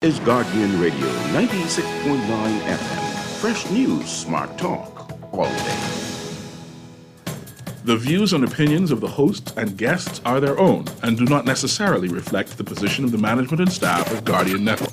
Is Guardian Radio 96.9 FM. Fresh news, smart talk, all day. The views and opinions of the hosts and guests are their own and do not necessarily reflect the position of the management and staff of Guardian Network.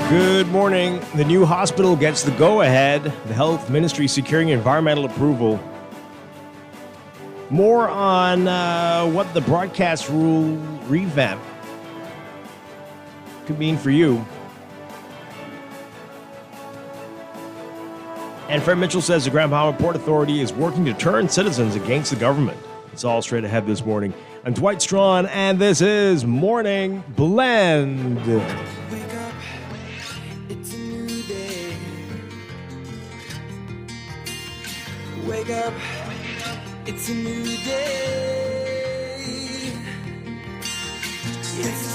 Good morning. The new hospital gets the go-ahead. The health ministry securing environmental approval. More on what the broadcast rule revamp could mean for you. And Fred Mitchell says the Grand Bahama Port Authority is working to turn citizens against the government. It's all straight ahead this morning. I'm Dwight Strachan, and this is Morning Blend. Wake up, it's a new day. It's the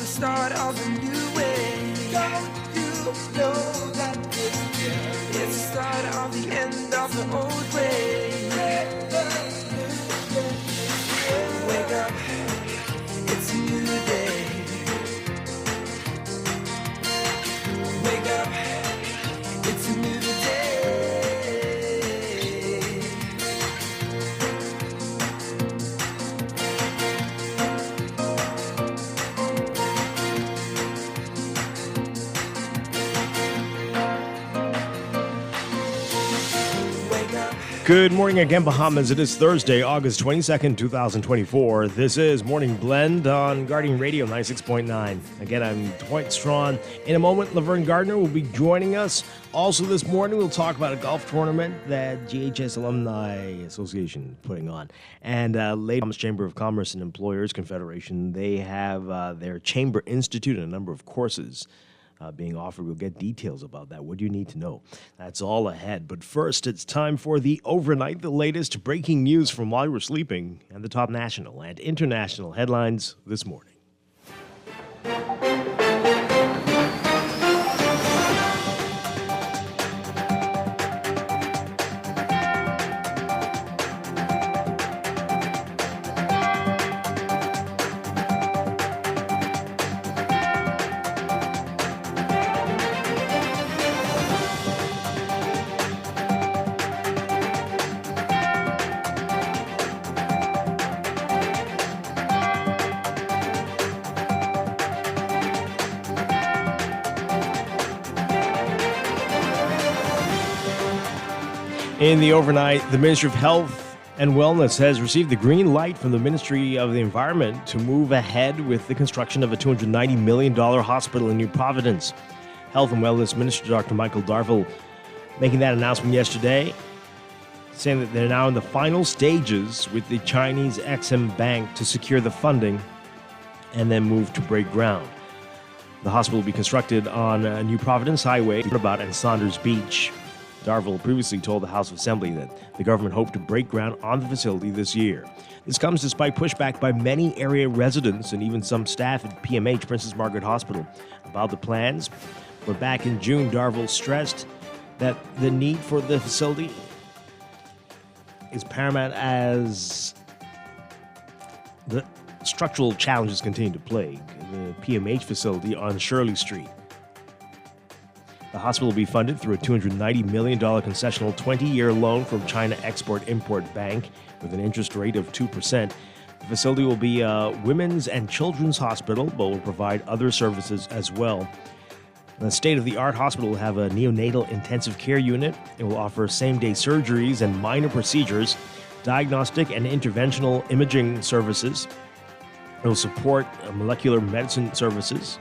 start of a new way. Don't you know that it's the start of the end of the old way. Wake up, it's a new day. Wake up, it's a new day. Good morning again, Bahamas. It is Thursday, August 22nd, 2024. This is Morning Blend on Guardian Radio 96.9. Again, I'm Dwight Strachan. In a moment, Laverne Gardner will be joining us. Also this morning, we'll talk about a golf tournament that GHS Alumni Association is putting on. And later, Chamber of Commerce and Employers Confederation, they have their Chamber Institute and a number of courses being offered. We'll get details about that. What do you need to know? That's all ahead. But first, it's time for the overnight, the latest breaking news from while you were sleeping, and the top national and international headlines this morning. In the overnight, the Ministry of Health and Wellness has received the green light from the Ministry of the Environment to move ahead with the construction of a $290 million hospital in New Providence. Health and Wellness Minister Dr. Michael Darville making that announcement yesterday, saying that they're now in the final stages with the Chinese Exim Bank to secure the funding and then move to break ground. The hospital will be constructed on New Providence Highway, about and Saunders Beach. Darville previously told the House of Assembly that the government hoped to break ground on the facility this year. This comes despite pushback by many area residents and even some staff at PMH, Princess Margaret Hospital, about the plans. But back in June, Darville stressed that the need for the facility is paramount as the structural challenges continue to plague the PMH facility on Shirley Street. The hospital will be funded through a $290 million concessional 20-year loan from China Export-Import Bank with an interest rate of 2%. The facility will be a women's and children's hospital, but will provide other services as well. The state-of-the-art hospital will have a neonatal intensive care unit. It will offer same-day surgeries and minor procedures, diagnostic and interventional imaging services. It will support molecular medicine services,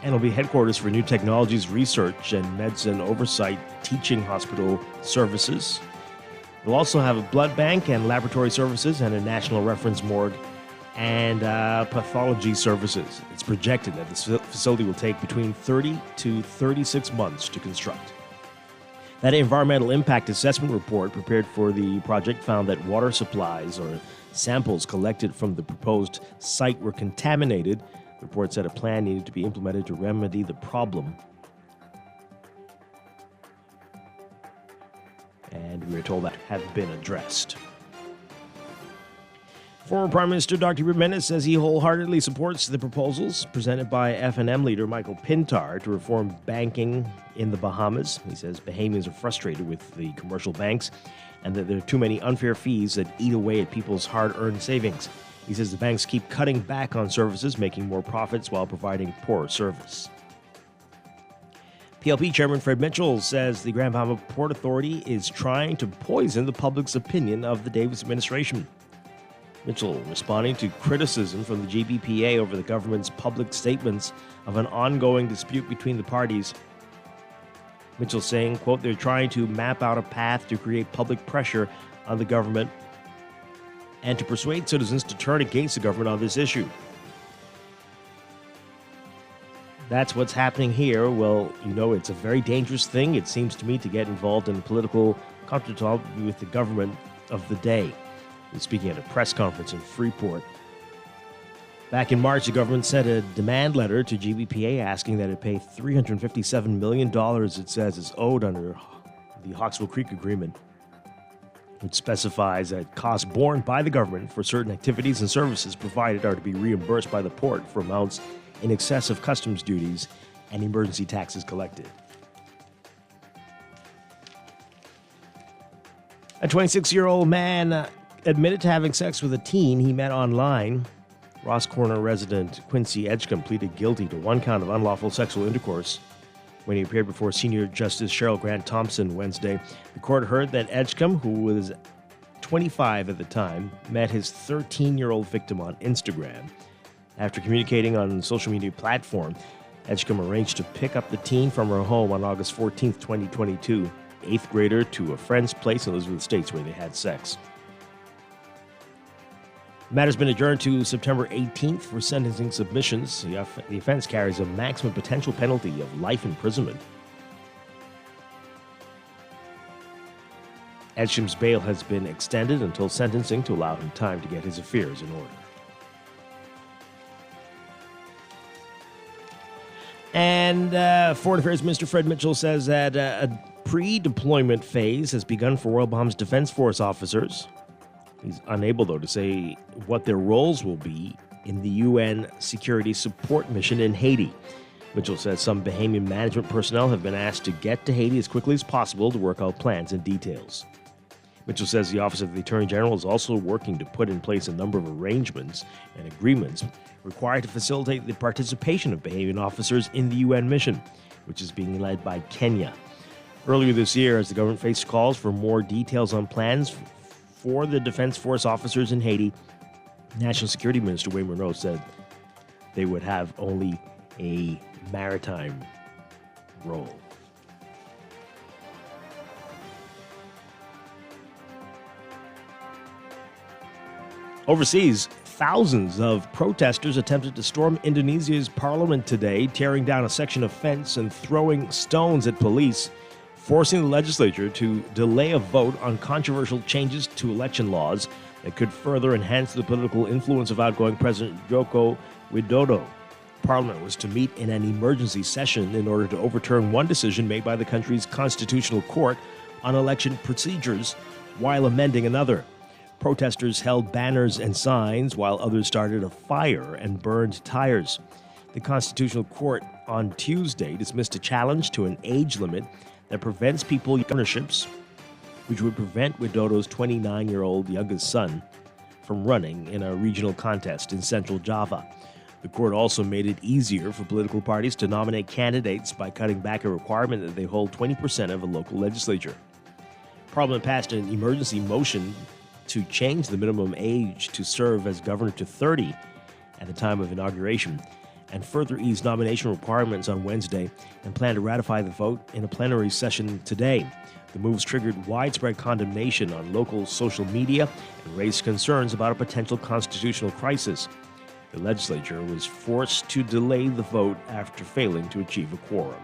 and will be headquarters for new technologies, research, and medicine oversight, teaching hospital services. It will also have a blood bank and laboratory services and a national reference morgue and pathology services. It's projected that this facility will take between 30 to 36 months to construct. That environmental impact assessment report prepared for the project found that water supplies or samples collected from the proposed site were contaminated. The report said a plan needed to be implemented to remedy the problem. And we were told that had been addressed. Former Prime Minister Dr. Jimenez says he wholeheartedly supports the proposals presented by F&M leader Michael Pintar to reform banking in the Bahamas. He says Bahamians are frustrated with the commercial banks and that there are too many unfair fees that eat away at people's hard-earned savings. He says the banks keep cutting back on services, making more profits while providing poor service. PLP Chairman Fred Mitchell says the Grand Bahama Port Authority is trying to poison the public's opinion of the Davis administration. Mitchell responding to criticism from the GBPA over the government's public statements of an ongoing dispute between the parties. Mitchell saying, quote, they're trying to map out a path to create public pressure on the government and to persuade citizens to turn against the government on this issue. That's what's happening here. Well, you know, it's a very dangerous thing, it seems to me, to get involved in political contretemps with the government of the day. He was speaking at a press conference in Freeport. Back in March, the government sent a demand letter to GBPA asking that it pay $357 million, it says, is owed under the Hawksville Creek Agreement, which specifies that costs borne by the government for certain activities and services provided are to be reimbursed by the port for amounts in excess of customs duties and emergency taxes collected. A 26-year-old man admitted to having sex with a teen he met online. Ross Corner resident Quincy Edgecombe pleaded guilty to one count of unlawful sexual intercourse when he appeared before Senior Justice Cheryl Grant Thompson Wednesday. The court heard that Edgecombe, who was 25 at the time, met his 13-year-old victim on Instagram. After communicating on a social media platform, Edgecombe arranged to pick up the teen from her home on August 14, 2022, 8th grader, to a friend's place in Elizabeth Estates where they had sex. The matter's been adjourned to September 18th for sentencing submissions. The offense carries a maximum potential penalty of life imprisonment. Edgecombe's bail has been extended until sentencing to allow him time to get his affairs in order. And Foreign Affairs Minister Fred Mitchell says that a pre-deployment phase has begun for Royal Bahamas Defense Force officers. He's unable, though, to say what their roles will be in the UN Security Support Mission in Haiti. Mitchell says some Bahamian management personnel have been asked to get to Haiti as quickly as possible to work out plans and details. Mitchell says the Office of the Attorney General is also working to put in place a number of arrangements and agreements required to facilitate the participation of Bahamian officers in the UN mission, which is being led by Kenya. Earlier this year, as the government faced calls for more details on plans for the Defense Force officers in Haiti, National Security Minister Wayne Monroe said they would have only a maritime role. Overseas, thousands of protesters attempted to storm Indonesia's parliament today, tearing down a section of fence and throwing stones at police, forcing the legislature to delay a vote on controversial changes to election laws that could further enhance the political influence of outgoing President Joko Widodo. Parliament was to meet in an emergency session in order to overturn one decision made by the country's constitutional court on election procedures while amending another. Protesters held banners and signs while others started a fire and burned tires. The Constitutional Court on Tuesday dismissed a challenge to an age limit that prevents people ownerships, which would prevent Widodo's 29-year-old youngest son from running in a regional contest in central Java. The court also made it easier for political parties to nominate candidates by cutting back a requirement that they hold 20% of a local legislature. Parliament passed an emergency motion to change the minimum age to serve as governor to 30 at the time of inauguration, and further ease nomination requirements on Wednesday, and plan to ratify the vote in a plenary session today. The moves triggered widespread condemnation on local social media and raised concerns about a potential constitutional crisis. The legislature was forced to delay the vote after failing to achieve a quorum.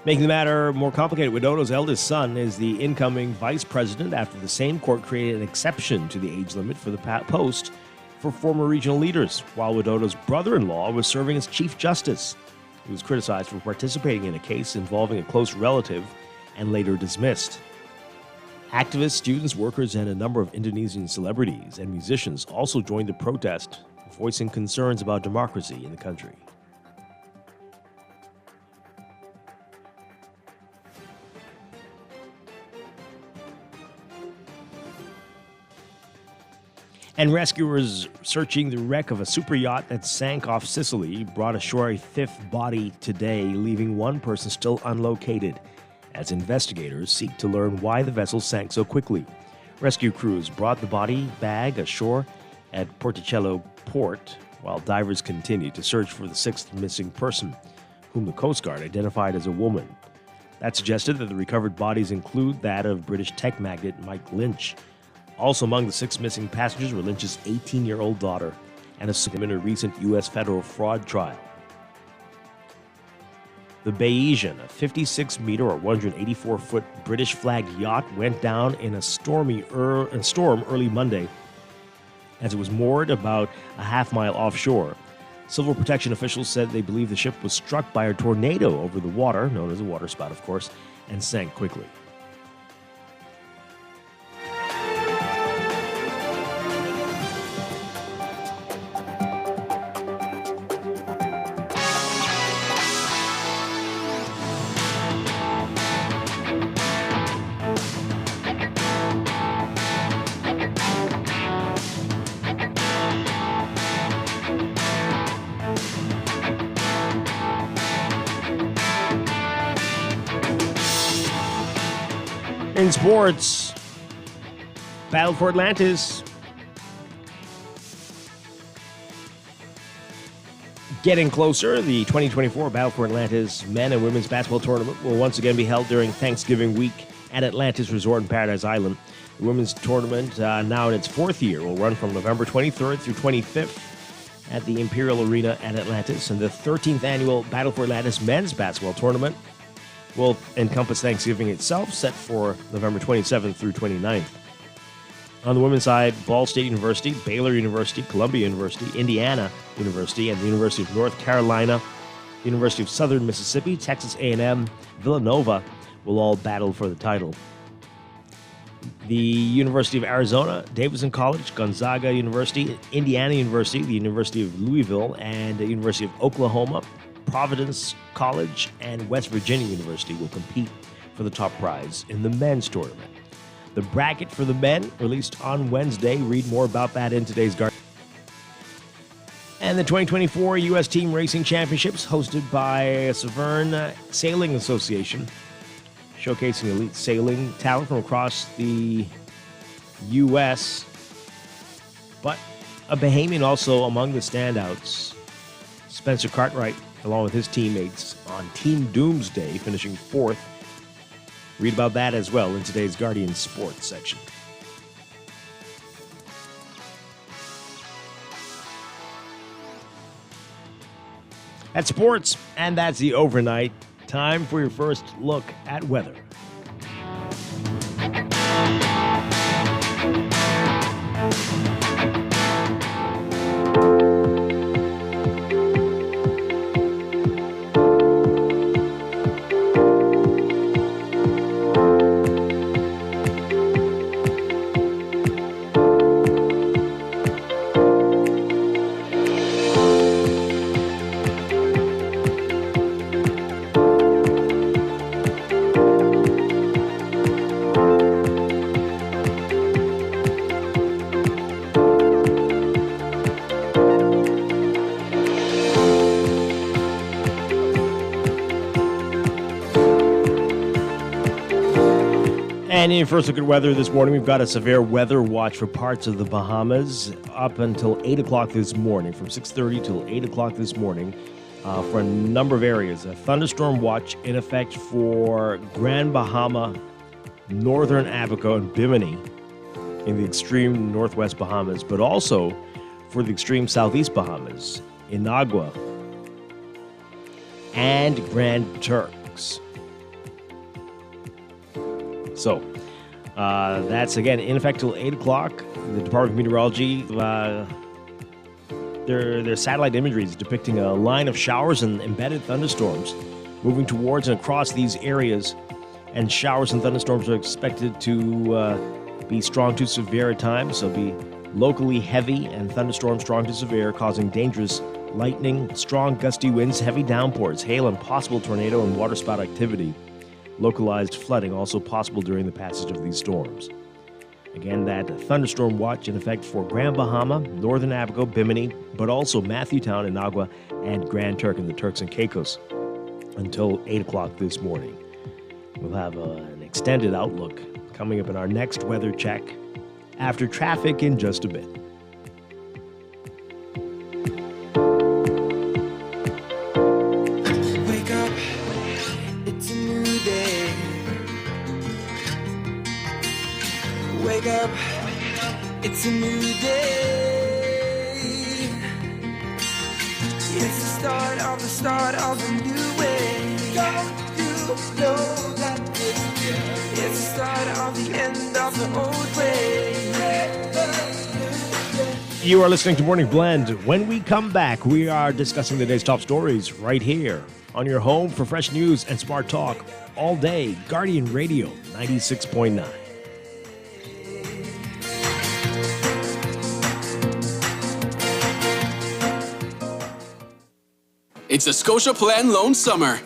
Making the matter more complicated, Widodo's eldest son is the incoming vice president after the same court created an exception to the age limit for the post for former regional leaders, while Widodo's brother-in-law was serving as chief justice. He was criticized for participating in a case involving a close relative and later dismissed. Activists, students, workers, and a number of Indonesian celebrities and musicians also joined the protest, voicing concerns about democracy in the country. And rescuers searching the wreck of a super yacht that sank off Sicily brought ashore a fifth body today, leaving one person still unlocated, as investigators seek to learn why the vessel sank so quickly. Rescue crews brought the body bag ashore at Porticello Port, while divers continued to search for the sixth missing person, whom the Coast Guard identified as a woman. That suggested that the recovered bodies include that of British tech magnate Mike Lynch. Also among the six missing passengers were Lynch's 18-year-old daughter and a in a recent U.S. federal fraud trial. The Bayesian, a 56-meter or 184-foot British flag yacht, went down in a storm early Monday as it was moored about a half-mile offshore. Civil protection officials said they believe the ship was struck by a tornado over the water, known as a waterspout, of course, and sank quickly. In sports, Battle for Atlantis getting closer. The 2024 Battle for Atlantis men and women's basketball tournament will once again be held during Thanksgiving week at Atlantis Resort in Paradise Island. The women's tournament, now in its fourth year, will run from November 23rd through 25th at the Imperial Arena at Atlantis. And the 13th annual Battle for Atlantis men's basketball tournament will encompass Thanksgiving itself, set for November 27th through 29th. On the women's side, Ball State University, Baylor University, Columbia University, Indiana University, and the University of North Carolina, the University of Southern Mississippi, Texas A&M, Villanova will all battle for the title. The University of Arizona, Davidson College, Gonzaga University, Indiana University, the University of Louisville, and the University of Oklahoma, Providence College, and West Virginia University will compete for the top prize in the men's tournament. The bracket for the men released on Wednesday. Read more about that in today's Guardian. And the 2024 U.S. Team Racing Championships, hosted by Severn Sailing Association, showcasing elite sailing talent from across the U.S., but a Bahamian also among the standouts. Spencer Cartwright, along with his teammates, on Team Doomsday, finishing fourth. Read about that as well in today's Guardian Sports section. That's sports, and that's the overnight. Time for your first look at weather. And in first look at weather this morning, we've got a severe weather watch for parts of the Bahamas up until 8 o'clock this morning, from 6:30 till 8 o'clock this morning for a number of areas. A thunderstorm watch in effect for Grand Bahama, Northern Abaco, and Bimini in the extreme northwest Bahamas, but also for the extreme southeast Bahamas, Inagua, and Grand Turks. So, that's again in effect till 8 o'clock. The Department of Meteorology, their satellite imagery is depicting a line of showers and embedded thunderstorms moving towards and across these areas. And showers and thunderstorms are expected to be strong to severe at times. So, be locally heavy and thunderstorms strong to severe, causing dangerous lightning, strong gusty winds, heavy downpours, hail, and possible tornado and waterspout activity. Localized flooding also possible during the passage of these storms. Again, that thunderstorm watch in effect for Grand Bahama, Northern Abaco, Bimini, but also Matthewtown, Inagua, and Grand Turk in the Turks and Caicos until 8 o'clock this morning. We'll have an extended outlook coming up in our next weather check after traffic in just a bit. Wake up, it's a new day. Wake up, it's a new day. It's the start of a new way. Don't you know that it's the start of the end of the old way. You are listening to Morning Blend. When we come back, we are discussing the day's top stories right here on your home for fresh news and smart talk all day. Guardian Radio 96.9. It's a Scotia Plan Loan Summer.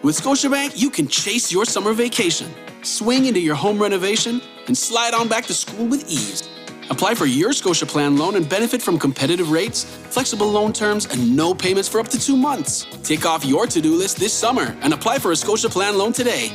With Scotiabank, you can chase your summer vacation, swing into your home renovation, and slide on back to school with ease. Apply for your Scotia Plan loan and benefit from competitive rates, flexible loan terms, and no payments for up to 2 months. Tick off your to-do list this summer and apply for a Scotia Plan loan today.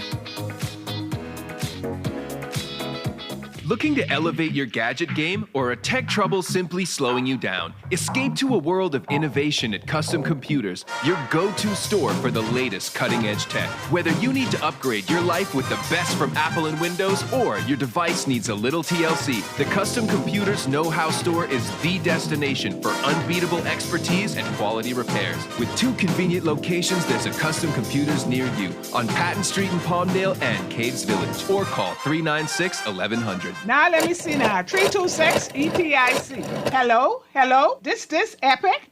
Looking to elevate your gadget game or a tech trouble simply slowing you down? Escape to a world of innovation at Custom Computers, your go-to store for the latest cutting-edge tech. Whether you need to upgrade your life with the best from Apple and Windows or your device needs a little TLC, the Custom Computers Know-How Store is the destination for unbeatable expertise and quality repairs. With 2 convenient locations, there's a Custom Computers near you on Patton Street in Palmdale and Caves Village, or call 396-1100. Now let me see now. 326 EPIC. Hello? This Epic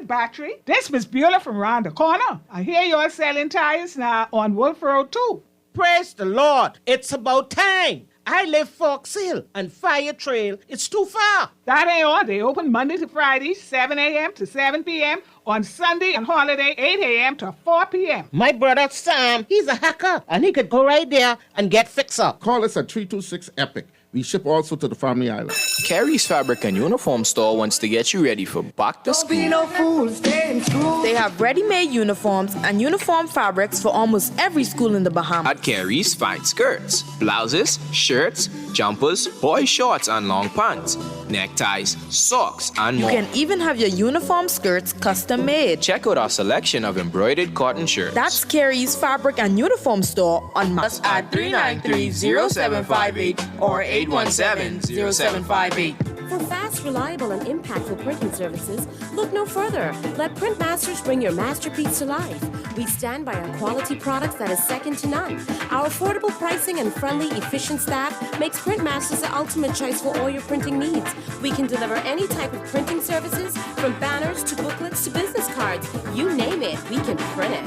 battery. This Miss Beulah from round the corner. I hear you're selling tires now on Wolf Road too. Praise the Lord. It's about time. I live Fox Hill and Fire Trail. It's too far. That ain't all. They open Monday to Friday, 7 a.m. to 7 p.m. On Sunday and holiday, 8 a.m. to 4 p.m. My brother Sam, he's a hacker, and he could go right there and get fixed up. Call us at 326 EPIC. We ship also to the Family Island. Carrie's Fabric and Uniform Store wants to get you ready for back to school. Don't be no fool, stay in school. They have ready-made uniforms and uniform fabrics for almost every school in the Bahamas. At Carrie's, find skirts, blouses, shirts, jumpers, boy shorts and long pants, neckties, socks, and more. You can even have your uniform skirts custom made. Check out our selection of embroidered cotton shirts. That's Carrie's Fabric and Uniform Store on Mass at 393-0758 or 817-0758. For fast, reliable, and impactful printing services, look no further. Let Printmasters bring your masterpiece to life. We stand by our quality products that is second to none. Our affordable pricing and friendly, efficient staff makes Printmasters the ultimate choice for all your printing needs. We can deliver any type of printing services, from banners to booklets to business cards. You name it, we can print it.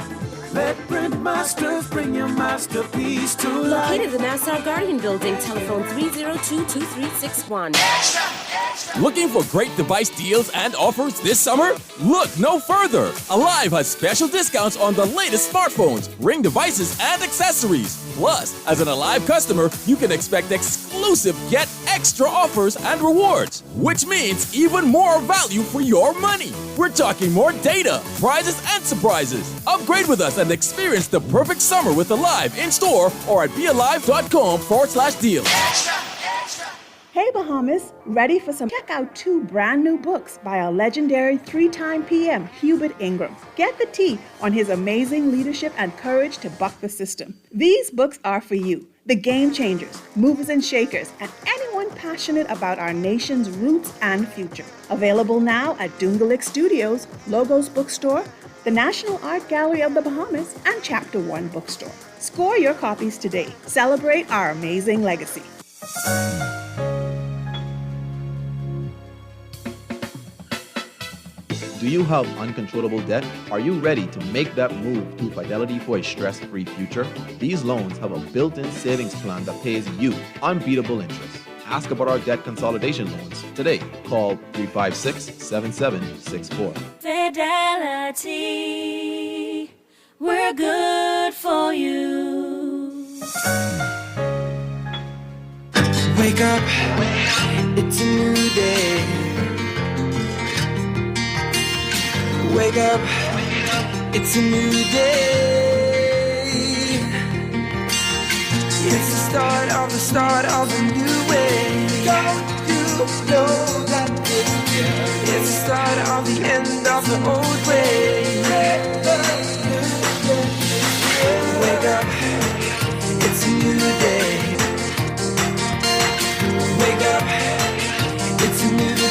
Let Printmasters bring your masterpiece to life. Located in the Nassau Guardian Building, telephone 302-2361. Looking for great device deals and offers this summer? Look no further. Alive has special discounts on the latest smartphones, Ring devices, and accessories. Plus, as an Alive customer, you can expect exclusive yet extra offers and rewards, which means even more value for your money. We're talking more data, prizes, and surprises. Upgrade with us and experience the perfect summer with Alive in-store or at bealive.com/deals. Hey Bahamas, ready for some? Check out 2 brand new books by our legendary 3-time PM, Hubert Ingram. Get the tea on his amazing leadership and courage to buck the system. These books are for you, the game changers, movers and shakers, and anyone passionate about our nation's roots and future. Available now at Dungalik Studios, Logos Bookstore, the National Art Gallery of the Bahamas, and Chapter 1 Bookstore. Score your copies today. Celebrate our amazing legacy. Do you have uncontrollable debt? Are you ready to make that move to Fidelity for a stress-free future? These loans have a built-in savings plan that pays you unbeatable interest. Ask about our debt consolidation loans today. Call 356-7764. Fidelity, we're good for you. Wake up, it's a new day. Wake up, it's a new day. It's the start of a new way. Don't you know that it's the start of the end of the old way. Wake up, it's a new day. Wake up, it's a new day.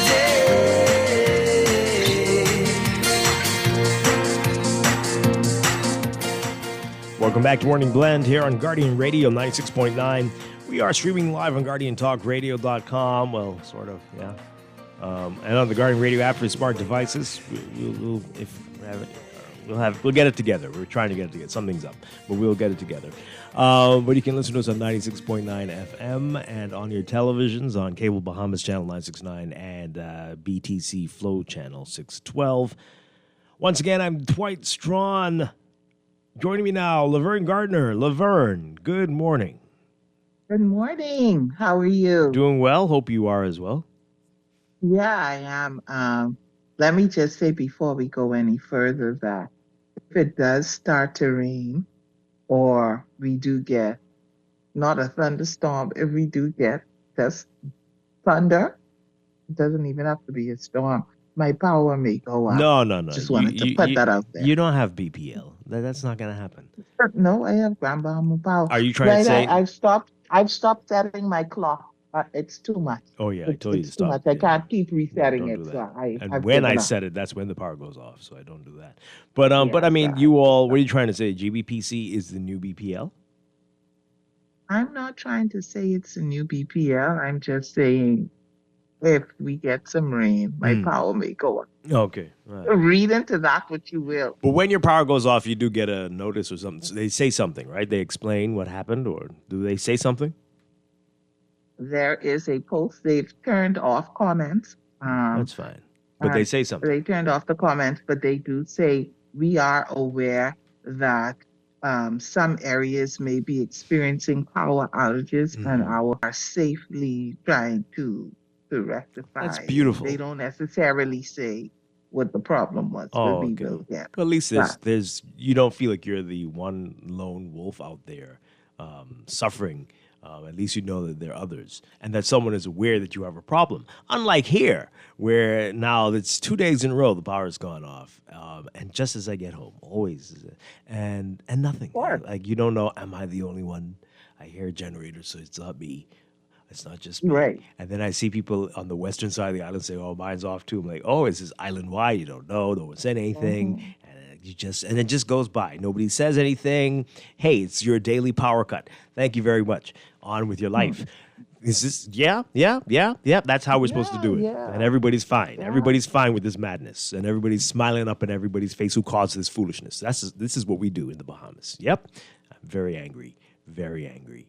Welcome back to Morning Blend here on Guardian Radio 96.9. We are streaming live on GuardianTalkRadio.com. Well, sort of, yeah. And on the Guardian Radio app for smart devices. We'll get it together. We're trying to get it together. Something's up, but we'll get it together. But you can listen to us on 96.9 FM and on your televisions on Cable Bahamas Channel 969 and BTC Flow Channel 612. Once again, I'm Dwight Strachan. Joining me now, Laverne Gardner. Laverne, good morning. Good morning. How are you? Doing well. Hope you are as well. Yeah, I am. Let me just say before we go any further that if it does start to rain or we do get, not a thunderstorm, if we do get just thunder, it doesn't even have to be a storm. My power may go up. No. Just wanted to put that out there. You don't have BPL. That's not going to happen. No, I have Grand Bahama power. Are you trying to say? I've stopped setting my clock. It's too much. Oh, yeah, I told you to It's too stop. much. I can't keep resetting it. So And when I set it, that's when the power goes off. So I don't do that. But I mean, you all, what are you trying to say? GBPC is the new BPL? I'm not trying to say it's a new BPL. I'm just saying if we get some rain, my power may go up. Okay. Read into that what you will. But when your power goes off, you do get a notice or something. So they say something, right? They explain what happened, or do they say something? There is a post. They've turned off comments. That's fine. But they say something. They turned off the comments, but they do say we are aware that some areas may be experiencing power outages and are safely trying to rectify. That's beautiful. They don't necessarily say what the problem was. Oh, but we okay. will get Well, at least that. there's you don't feel like you're the one lone wolf out there suffering. At least you know that there are others and that someone is aware that you have a problem. Unlike here, where now it's 2 days in a row the power's gone off, and just as I get home, always, and nothing. Like you don't know, am I the only one? I hear a generator, so it's not me. It's not just me. Right. And then I see people on the western side of the island say, oh, mine's off too. I'm like, oh, is this island-wide? You don't know. No one said anything. And it just goes by. Nobody says anything. Hey, it's your daily power cut. Thank you very much. On with your life. Is this, yeah. That's how we're supposed to do it. Yeah. And everybody's fine. Yeah. Everybody's fine with this madness. And everybody's smiling up in everybody's face who caused this foolishness. This is what we do in the Bahamas. Yep. I'm very angry. Very angry.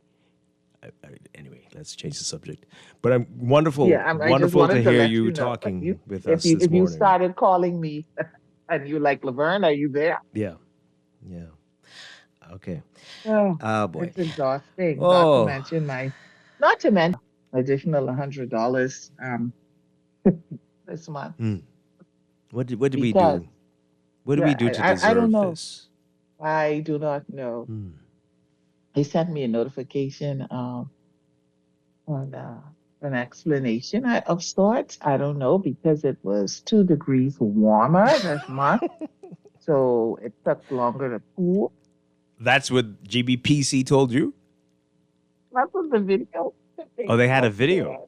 Anyway, let's change the subject. But I'm wonderful to hear you talking with us this morning. If you started calling me and you like, Laverne, are you there? Yeah. Okay. Oh boy. It's exhausting. Oh. Not to mention additional $100 this month. What did we Because do? What do we do to I don't deserve know. this? I do not know. He sent me a notification on an explanation of sorts. I don't know because it was 2 degrees warmer this month, so it took longer to cool. That's what GBPC told you? That was the video. Oh, they had a video.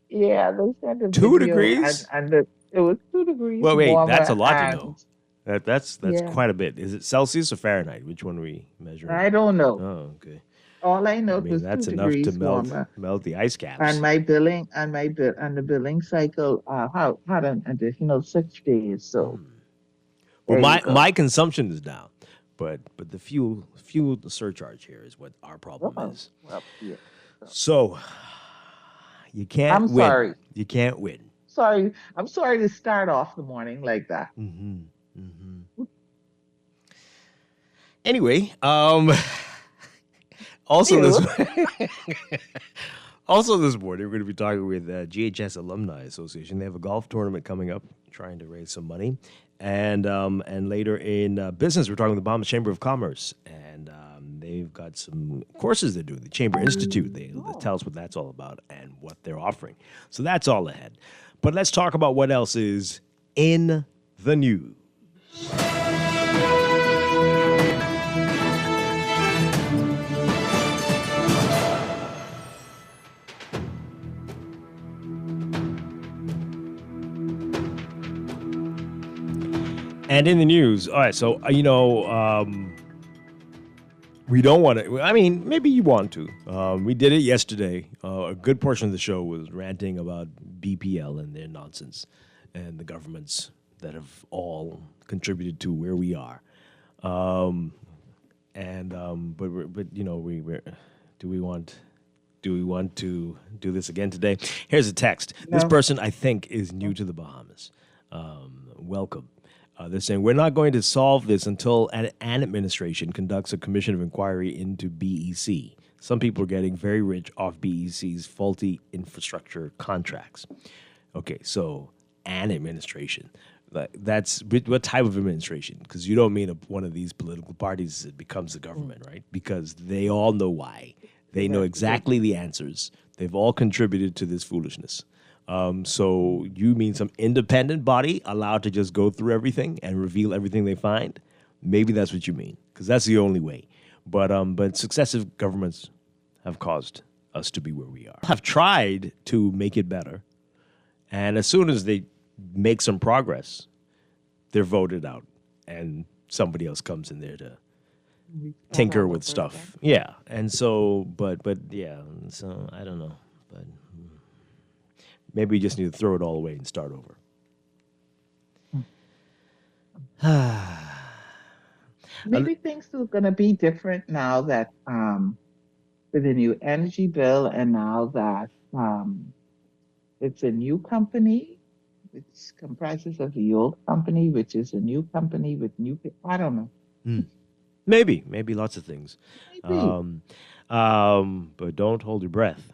Yeah, they sent a 2 video, degrees? and it was 2 degrees Well, wait, warmer. that's a lot to and know. That's Yeah. quite a bit. Is it Celsius or Fahrenheit? Which one are we measuring? I don't know. Oh, okay. All I know I mean, was that's 2 enough to degrees melt warmer. the ice caps. And my billing and the billing cycle had an additional 6 days. So Well, there you go. my consumption is down, but the fuel surcharge here is what our problem is. Well, yeah. So you can't I'm win. sorry. You can't win. Sorry, I'm sorry to start off the morning like that. Anyway, also this morning we're going to be talking with GHS Alumni Association. They have a golf tournament coming up, trying to raise some money, and later in business we're talking with the Bahamas Chamber of Commerce, and they've got some courses they're doing. The Chamber Institute. They'll tell us what that's all about and what they're offering. So that's all ahead. But let's talk about what else is in the news. And in the news, all right, so, we don't want to, I mean, maybe you want to. We did it yesterday. A good portion of the show was ranting about BPL and their nonsense and the governments that have all contributed to where we are. But do we want to do this again today? Here's a text. No. This person, I think, is new to the Bahamas. Welcome. They're saying, we're not going to solve this until an administration conducts a commission of inquiry into BEC. Some people are getting very rich off BEC's faulty infrastructure contracts. Okay, so an administration. That's what type of administration? Because you don't mean one of these political parties that becomes the government, right? Because they all know why. They know exactly the answers. They've all contributed to this foolishness. So you mean some independent body allowed to just go through everything and reveal everything they find? Maybe that's what you mean, because that's the only way. But successive governments have caused us to be where we are. Have tried to make it better, and as soon as they make some progress, they're voted out, and somebody else comes in there to tinker with stuff. Yeah, and so, but yeah, so I don't know, but. Maybe we just need to throw it all away and start over. Maybe things are going to be different now that with the new energy bill, and now that it's a new company, which comprises of the old company, which is a new company with new. I don't know. Maybe lots of things. Maybe. But don't hold your breath.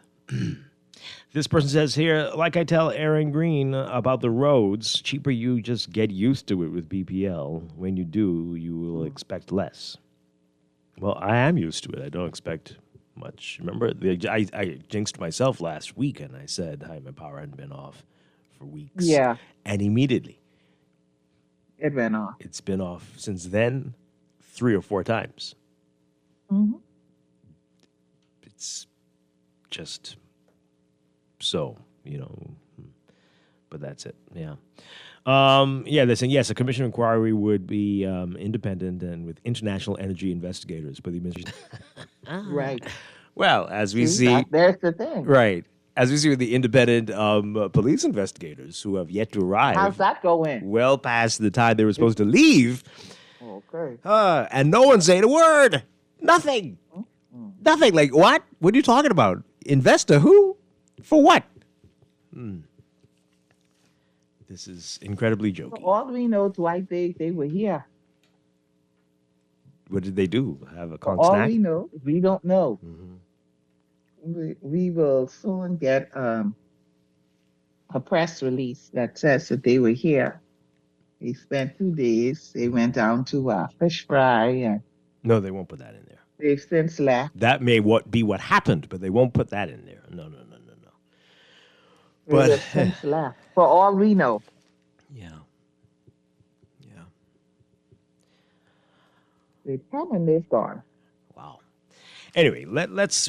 This person says here, like I tell Aaron Green about the roads, cheaper, you just get used to it with BPL. When you do, you will expect less. Well, I am used to it. I don't expect much. Remember, I jinxed myself last week, and I said, my power hadn't been off for weeks. Yeah. And immediately. It went off. It's been off since then 3 or 4 times. Mm-hmm. It's just... So, but that's it. Yeah. They're saying, yes, a commission inquiry would be independent and with international energy investigators. But the administration. Right. Well, as we see. There's the thing. Right. As we see with the independent police investigators who have yet to arrive. How's that going? Well past the time they were supposed to leave. Okay. And no one's saying a word. Nothing. Mm-hmm. Nothing. Like, what? What are you talking about? Investor who? For what? This is incredibly jokey. For all we know, Dwight, they were here. What did they do? Have a For con all snack? we know, we don't know. we will soon get a press release that says that they were here. They spent 2 days. They went down to fish fry, and No, they won't put that in there. they've since left. That may be what happened, but they won't put that in there. No. They But have since left. For all we know. yeah. They've come and they've gone. Anyway, let's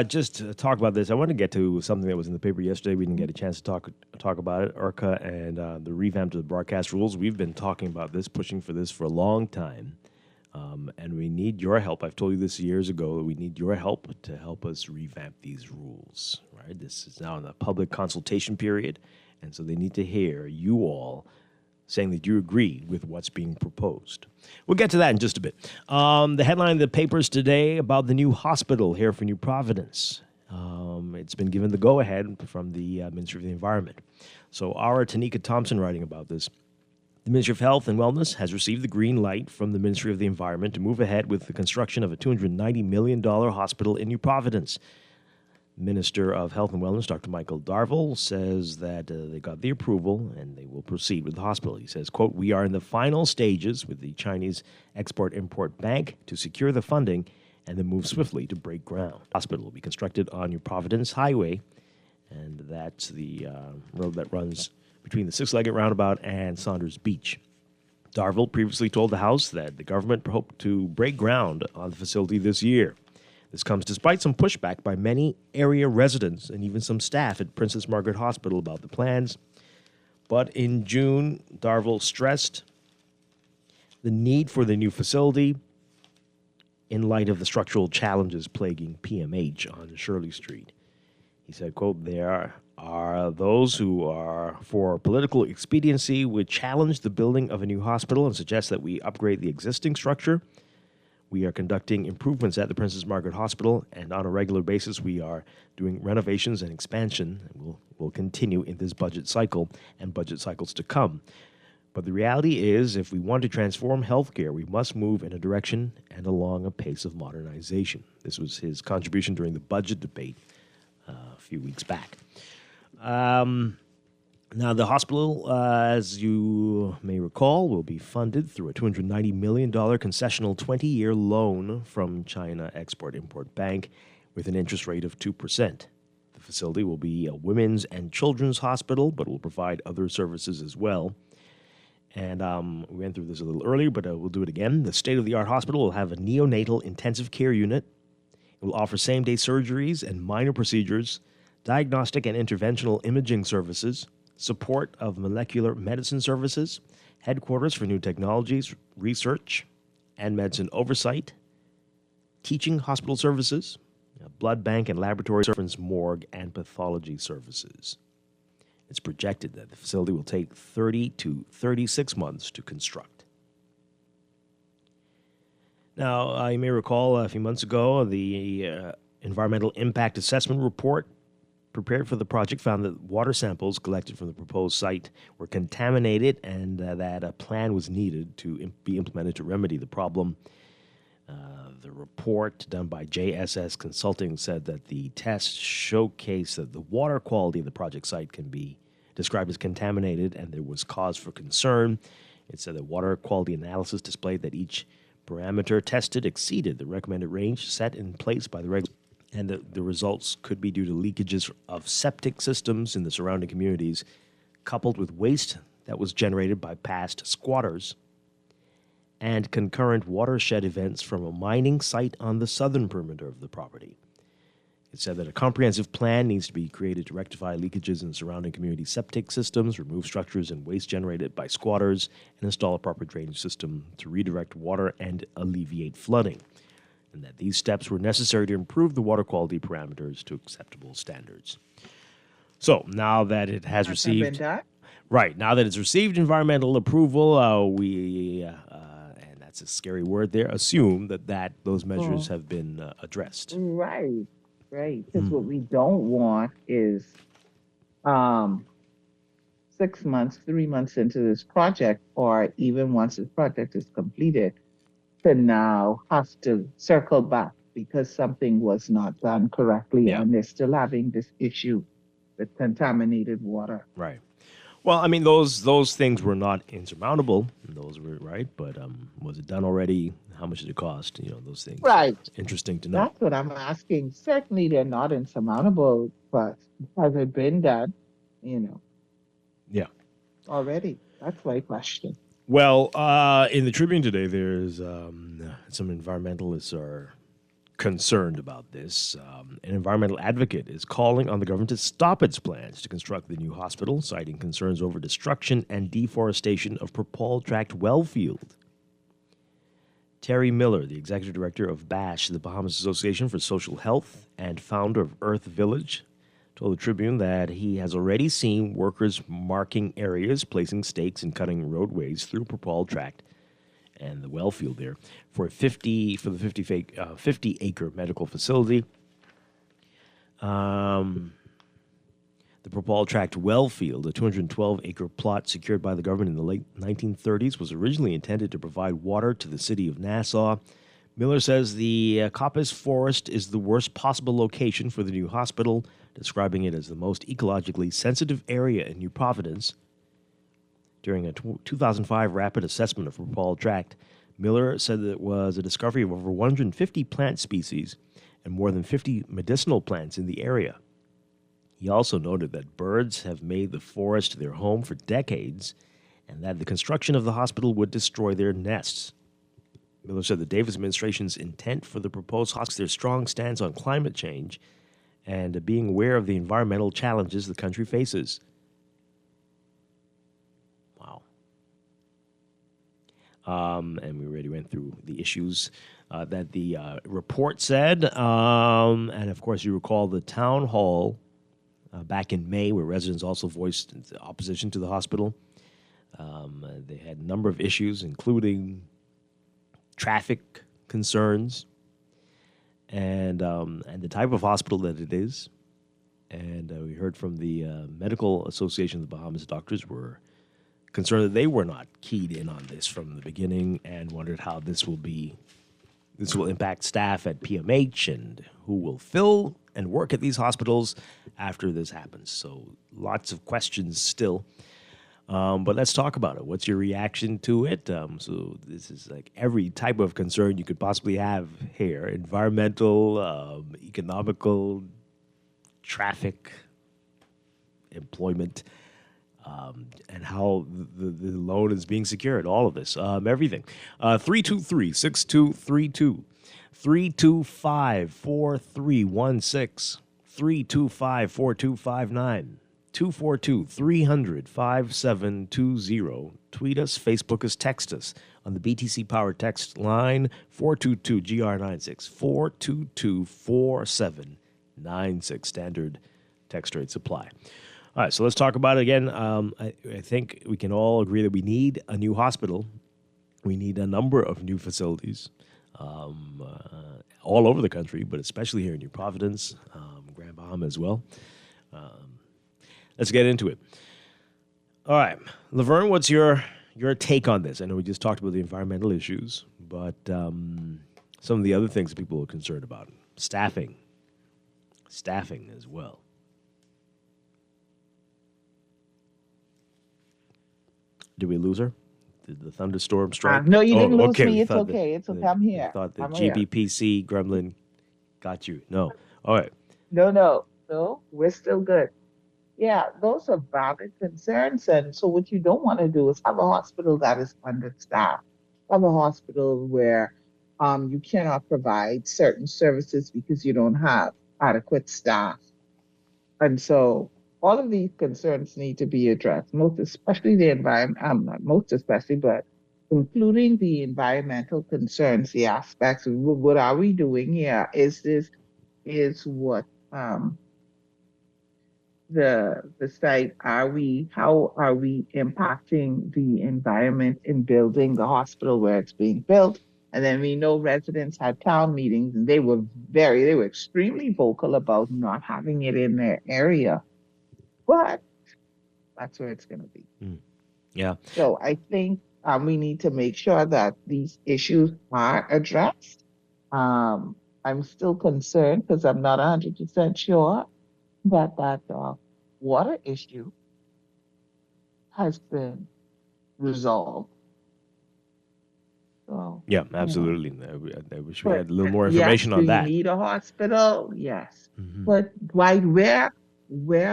just talk about this. I want to get to something that was in the paper yesterday. We didn't get a chance to talk about it. IRCA and the revamp to the broadcast rules. We've been talking about this, pushing for this for a long time, and we need your help. I've told you this years ago. We need your help to help us revamp these rules. Right? This is now in the public consultation period, and so they need to hear you all saying that you agree with what's being proposed. We'll get to that in just a bit. The headline of the papers today about the new hospital here for New Providence. It's been given the go-ahead from the Ministry of the Environment. So our Tanika Thompson writing about this. The Ministry of Health and Wellness has received the green light from the Ministry of the Environment to move ahead with the construction of a $290 million hospital in New Providence. Minister of Health and Wellness, Dr. Michael Darville, says that they got the approval and they will proceed with the hospital. He says, quote, "We are in the final stages with the Chinese Export-Import Bank to secure the funding and then move swiftly to break ground. The hospital will be constructed on New Providence Highway, and that's the road that runs between the Six-Legged Roundabout and Saunders Beach." Darville previously told the House that the government hoped to break ground on the facility this year. This comes despite some pushback by many area residents and even some staff at Princess Margaret Hospital about the plans. But in June, Darville stressed the need for the new facility in light of the structural challenges plaguing PMH on Shirley Street. He said, quote, "There are those who are for political expediency would challenge the building of a new hospital and suggest that we upgrade the existing structure. We are conducting improvements at the Princess Margaret Hospital, and on a regular basis we are doing renovations and expansion. We'll continue in this budget cycle and budget cycles to come. But the reality is, if we want to transform healthcare, we must move in a direction and along a pace of modernization." This was his contribution during the budget debate a few weeks back. Now, the hospital, as you may recall, will be funded through a $290 million concessional 20-year loan from China Export-Import Bank with an interest rate of 2%. The facility will be a women's and children's hospital, but will provide other services as well. And we went through this a little earlier, but we'll do it again. The state-of-the-art hospital will have a neonatal intensive care unit. It will offer same-day surgeries and minor procedures, diagnostic and interventional imaging services, support of molecular medicine services, headquarters for new technologies, research, and medicine oversight, teaching hospital services, blood bank and laboratory services, morgue, and pathology services. It's projected that the facility will take 30 to 36 months to construct. Now, you may recall a few months ago, the Environmental Impact Assessment Report prepared for the project found that water samples collected from the proposed site were contaminated and that a plan was needed to be implemented to remedy the problem. The report done by JSS Consulting said that the test showcased that the water quality of the project site can be described as contaminated and there was cause for concern. It said that water quality analysis displayed that each parameter tested exceeded the recommended range set in place by the regulators, and the results could be due to leakages of septic systems in the surrounding communities, coupled with waste that was generated by past squatters, and concurrent watershed events from a mining site on the southern perimeter of the property. It said that a comprehensive plan needs to be created to rectify leakages in surrounding community septic systems, remove structures and waste generated by squatters, and install a proper drainage system to redirect water and alleviate flooding, and that these steps were necessary to improve the water quality parameters to acceptable standards. So now that it has received, right now that it's received environmental approval, and that's a scary word there, assume that those measures have been addressed. Right. Because what we don't want is 6 months, 3 months into this project, or even once this project is completed, to now have to circle back because something was not done correctly, Yeah. and they're still having this issue with contaminated water. Right. Well, I mean, those things were not insurmountable. Those were right, but was it done already? How much did it cost? Those things. Right. Interesting to know. That's what I'm asking. Certainly, they're not insurmountable, but has it been done? Yeah. Already. That's my question. Well, in the Tribune today, there's some environmentalists are concerned about this. An environmental advocate is calling on the government to stop its plans to construct the new hospital, citing concerns over destruction and deforestation of Propel Tract well field. Terry Miller, the executive director of BASH, the Bahamas Association for Social Health, and founder of Earth Village, told the Tribune that he has already seen workers marking areas, placing stakes, and cutting roadways through Propel Tract and the well field there for the 50-acre medical facility. The Propel Tract well field, a 212-acre plot secured by the government in the late 1930s, was originally intended to provide water to the city of Nassau. Miller says the coppice forest is the worst possible location for the new hospital, describing it as the most ecologically sensitive area in New Providence. During a 2005 rapid assessment of Propel Tract, Miller said that it was a discovery of over 150 plant species and more than 50 medicinal plants in the area. He also noted that birds have made the forest their home for decades and that the construction of the hospital would destroy their nests. Miller said the Davis administration's intent for the proposed hospital, their strong stance on climate change, and being aware of the environmental challenges the country faces. And we already went through the issues that the report said. And, of course, you recall the town hall back in May where residents also voiced opposition to the hospital. They had a number of issues, including traffic concerns and the type of hospital that it is. And we heard from the Medical Association of the Bahamas doctors were concerned that they were not keyed in on this from the beginning and wondered how this will impact staff at PMH and who will fill and work at these hospitals after this happens. So lots of questions still. But let's talk about it. What's your reaction to it? So this is like every type of concern you could possibly have here: environmental, economical, traffic, employment. And how the loan is being secured, all of this, everything. 323-6232, 325-4316, 325-4259, 242-300-5720. Tweet us, Facebook us, text us on the BTC Power text line 422-GR96, 422-4796. Standard text rate supply. All right, so let's talk about it again. I think we can all agree that we need a new hospital. We need a number of new facilities all over the country, but especially here in New Providence, Grand Bahama as well. Let's get into it. All right, Laverne, what's your take on this? I know we just talked about the environmental issues, but some of the other things that people are concerned about. Staffing as well. Did we lose her? Did the thunderstorm strike? No, you didn't lose me. It's okay. I'm here. I thought the I'm here. GBPC gremlin got you. No. All right. No, we're still good. Yeah, those are valid concerns. And so what you don't want to do is have a hospital that is understaffed. Have a hospital where you cannot provide certain services because you don't have adequate staff. And so all of these concerns need to be addressed, most especially the environment, not most especially, but including the environmental concerns, the aspects of what are we doing here? Is what the site, how are we impacting the environment in building the hospital where it's being built? And then we know residents had town meetings and they were extremely vocal about not having it in their area. But that's where it's going to be. Yeah. So I think we need to make sure that these issues are addressed. I'm still concerned because I'm not 100% sure that water issue has been resolved. So, Yeah, you know, absolutely. I wish we but had a little more yes, information do on you that. need a hospital? Yes. Mhm. But Dwight, where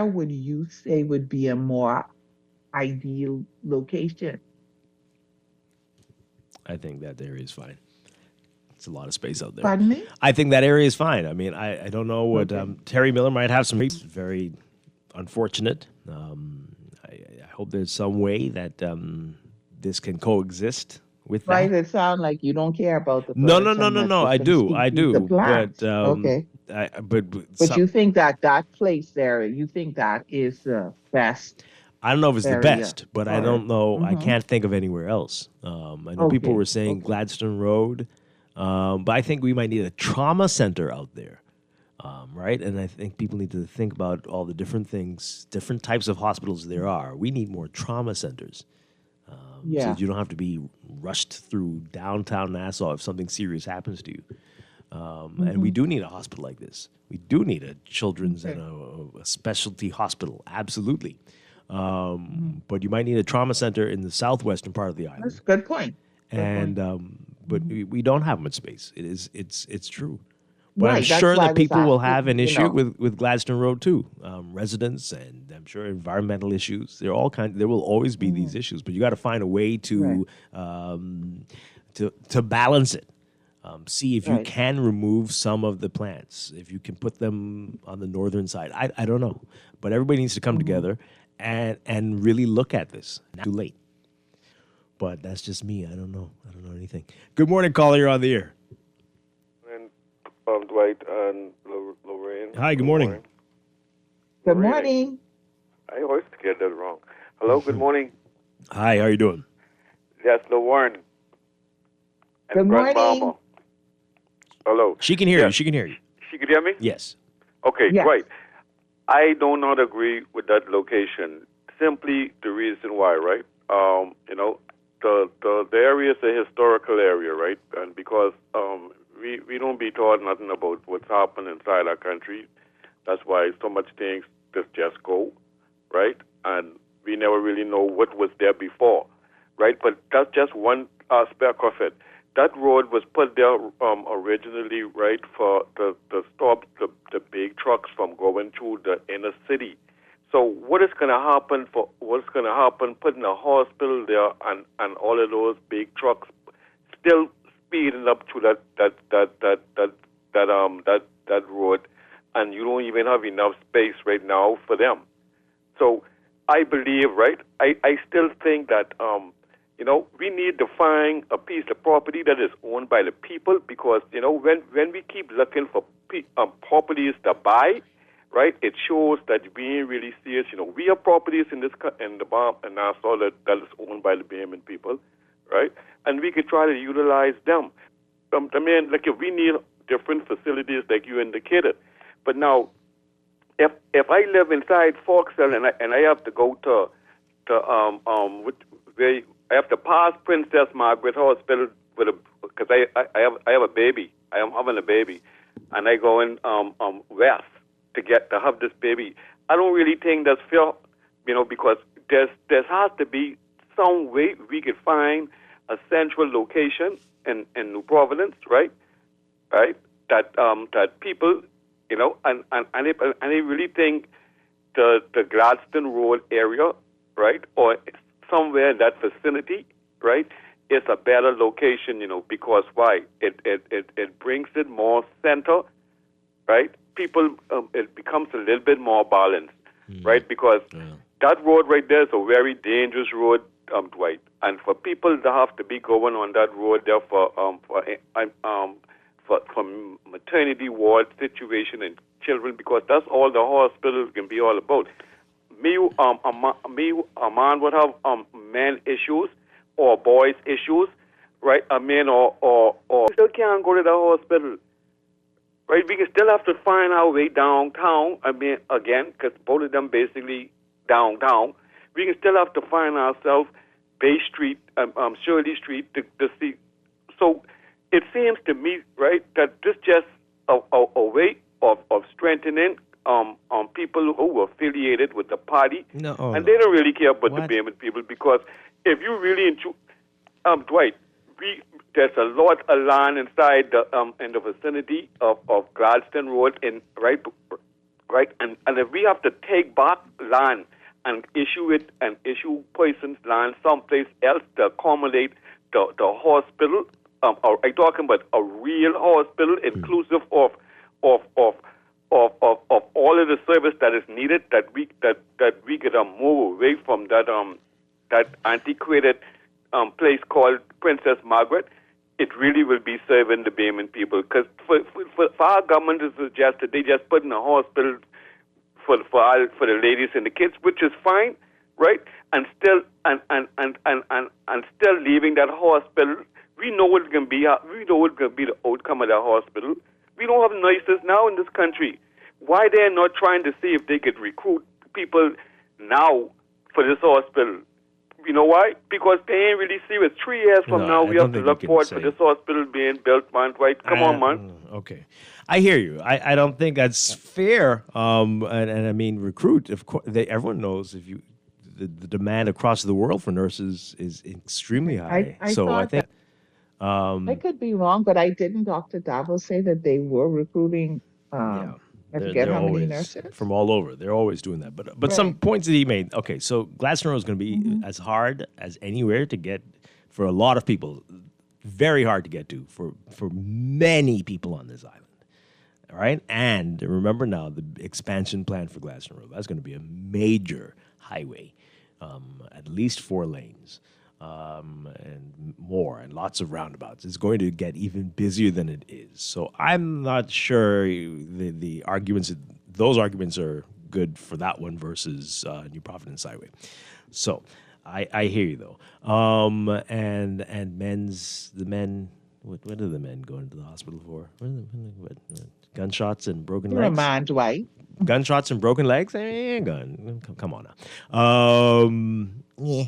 would you say would be a more ideal location? I think that area is fine. It's a lot of space out there. Pardon me? I think that area is fine. I mean, I don't know what Okay. Terry Miller might have some very unfortunate. I hope there's some way that this can coexist with Why that. does it sound like you don't care about the No, no, birds no, and no, that no. you I can do, I keep the do. But plants? Okay. but But some, you think that place there, you think that is the best I don't know if it's the area best, but I for it? don't know. I Mm-hmm. can't think of anywhere else. I know people were Okay. saying Okay. Gladstone Road, but I think we might need a trauma center out there, right? And I think people need to think about all the different things, different types of hospitals there are. We need more trauma centers, so Yeah. that you don't have to be rushed through downtown Nassau if something serious happens to you. And we do need a hospital like this. We do need a children's and a specialty hospital, absolutely. But you might need a trauma center in the southwestern part of the island. That's a good point. And but we don't have much space. It's true. But I'm Right. That's sure why I that was people will asking, have an you issue know. with Gladstone Road too. Residents and I'm sure environmental issues. There are all kinds. There will always be these issues, but you got to find a way to to balance it. See if you Right. can remove some of the plants, if you can put them on the northern side. I don't know, but everybody needs to come together and really look at this. Not too late, but that's just me. I don't know. I don't know anything. Good morning, caller. You're on the air. And Dwight and Lorraine. Hi. Good morning. Good morning. I always get that wrong. Hello. Good morning. Hi. How you doing? Yes, Lauren. Good morning. Grandmama. Hello. She can hear Yes. you. She can hear you. She can hear me? Yes. Okay, Yes. right. I do not agree with that location. Simply the reason why, right? You know, the area is a historical area, right? And because we don't be taught nothing about what's happened inside our country. That's why so much things just go, right? And we never really know what was there before, right? But that's just one aspect of it. That road was put there originally, right, for to stop the big trucks from going through the inner city. So what is going to happen putting a hospital there and all of those big trucks still speeding up to that road, and you don't even have enough space right now for them. So I believe, right, I still think that you know, we need to find a piece of property that is owned by the people because, you know, when we keep looking for properties to buy, right, it shows that we ain't really serious. You know, we have properties in Nassau that is owned by the Bahamian people, right, and we could try to utilize them. I mean, like if we need different facilities like you indicated, but now if I live inside Foxhill and I have to go to where I have to pass Princess Margaret Hospital because I have a baby. I am having a baby, and I go in west to have this baby. I don't really think that's fair, you know, because there has to be some way we could find a central location in New Providence, right? That people, you know, and I really think the Gladstone Road area, right, or somewhere in that vicinity, right, is a better location, you know, because why? It brings it more center, right? People, it becomes a little bit more balanced, right? Because that road right there is a very dangerous road, Dwight. And for people to have to be going on that road there for maternity ward situation and children, because that's all the hospital can be all about. A man would have men issues or boys issues, right? A man or still can't go to the hospital, right? We can still have to find our way downtown. I mean, again, because both of them basically downtown. We can still have to find ourselves Bay Street, Shirley Street to see. So it seems to me, right, that this just a way of strengthening people who were affiliated with the party, and they don't really care about the Bayman people, because if you really into Dwight, there's a lot of land inside in the vicinity of Gladstone Road, right, and if we have to take back land and issue persons land someplace else to accommodate the hospital, are talking about a real hospital, inclusive of all of the service that is needed, that we get a move away from that antiquated place called Princess Margaret. It really will be serving the Bayman people, because for our government to suggest that they just put in a hospital for the ladies and the kids, which is fine, right? And still still leaving that hospital. We know what's going to be. We know what's going to be the outcome of that hospital. We don't have nurses now in this country. Why they're not trying to see if they could recruit people now for this hospital? You know why? Because they ain't really serious. 3 years from now, we have to look forward to this hospital being built, man. Right? Come on, man. Okay. I hear you. I don't think that's fair. And I mean, recruit, of course, everyone knows the demand across the world for nurses is extremely high. I think... I could be wrong, but didn't Dr. Davos say that they were recruiting, I forget how many nurses? From all over. They're always doing that. But some points that he made, okay, so Gladstone Road is going to be as hard as anywhere to get for a lot of people, very hard to get to for many people on this island. All right? And remember now, the expansion plan for Gladstone Road, that's going to be a major highway, at least 4 lanes. And more, and lots of roundabouts. It's going to get even busier than it is. So I'm not sure the arguments, those arguments are good for that one versus New Providence Highway. So I hear you though. And the men. What are the men going to the hospital for? What, gunshots and broken legs? Remind Dwight. Gunshots and broken legs? Come on now. Yeah.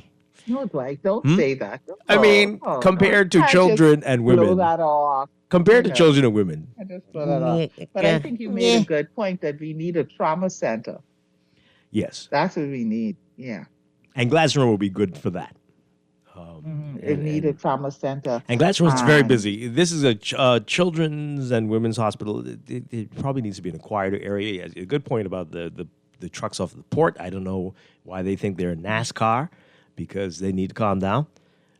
No, Dwight, don't say that. I mean, compared to children and women. Blow that off. Compared to children and women. I just blow that off. But I think you made a good point that we need a trauma center. Yes. That's what we need. Yeah. And Gladstone will be good for that. It need a trauma center. And Gladstone is very busy. This is a children's and women's hospital. It probably needs to be an acquired area. A good point about the trucks off the port. I don't know why they think they're NASCAR, because they need to calm down.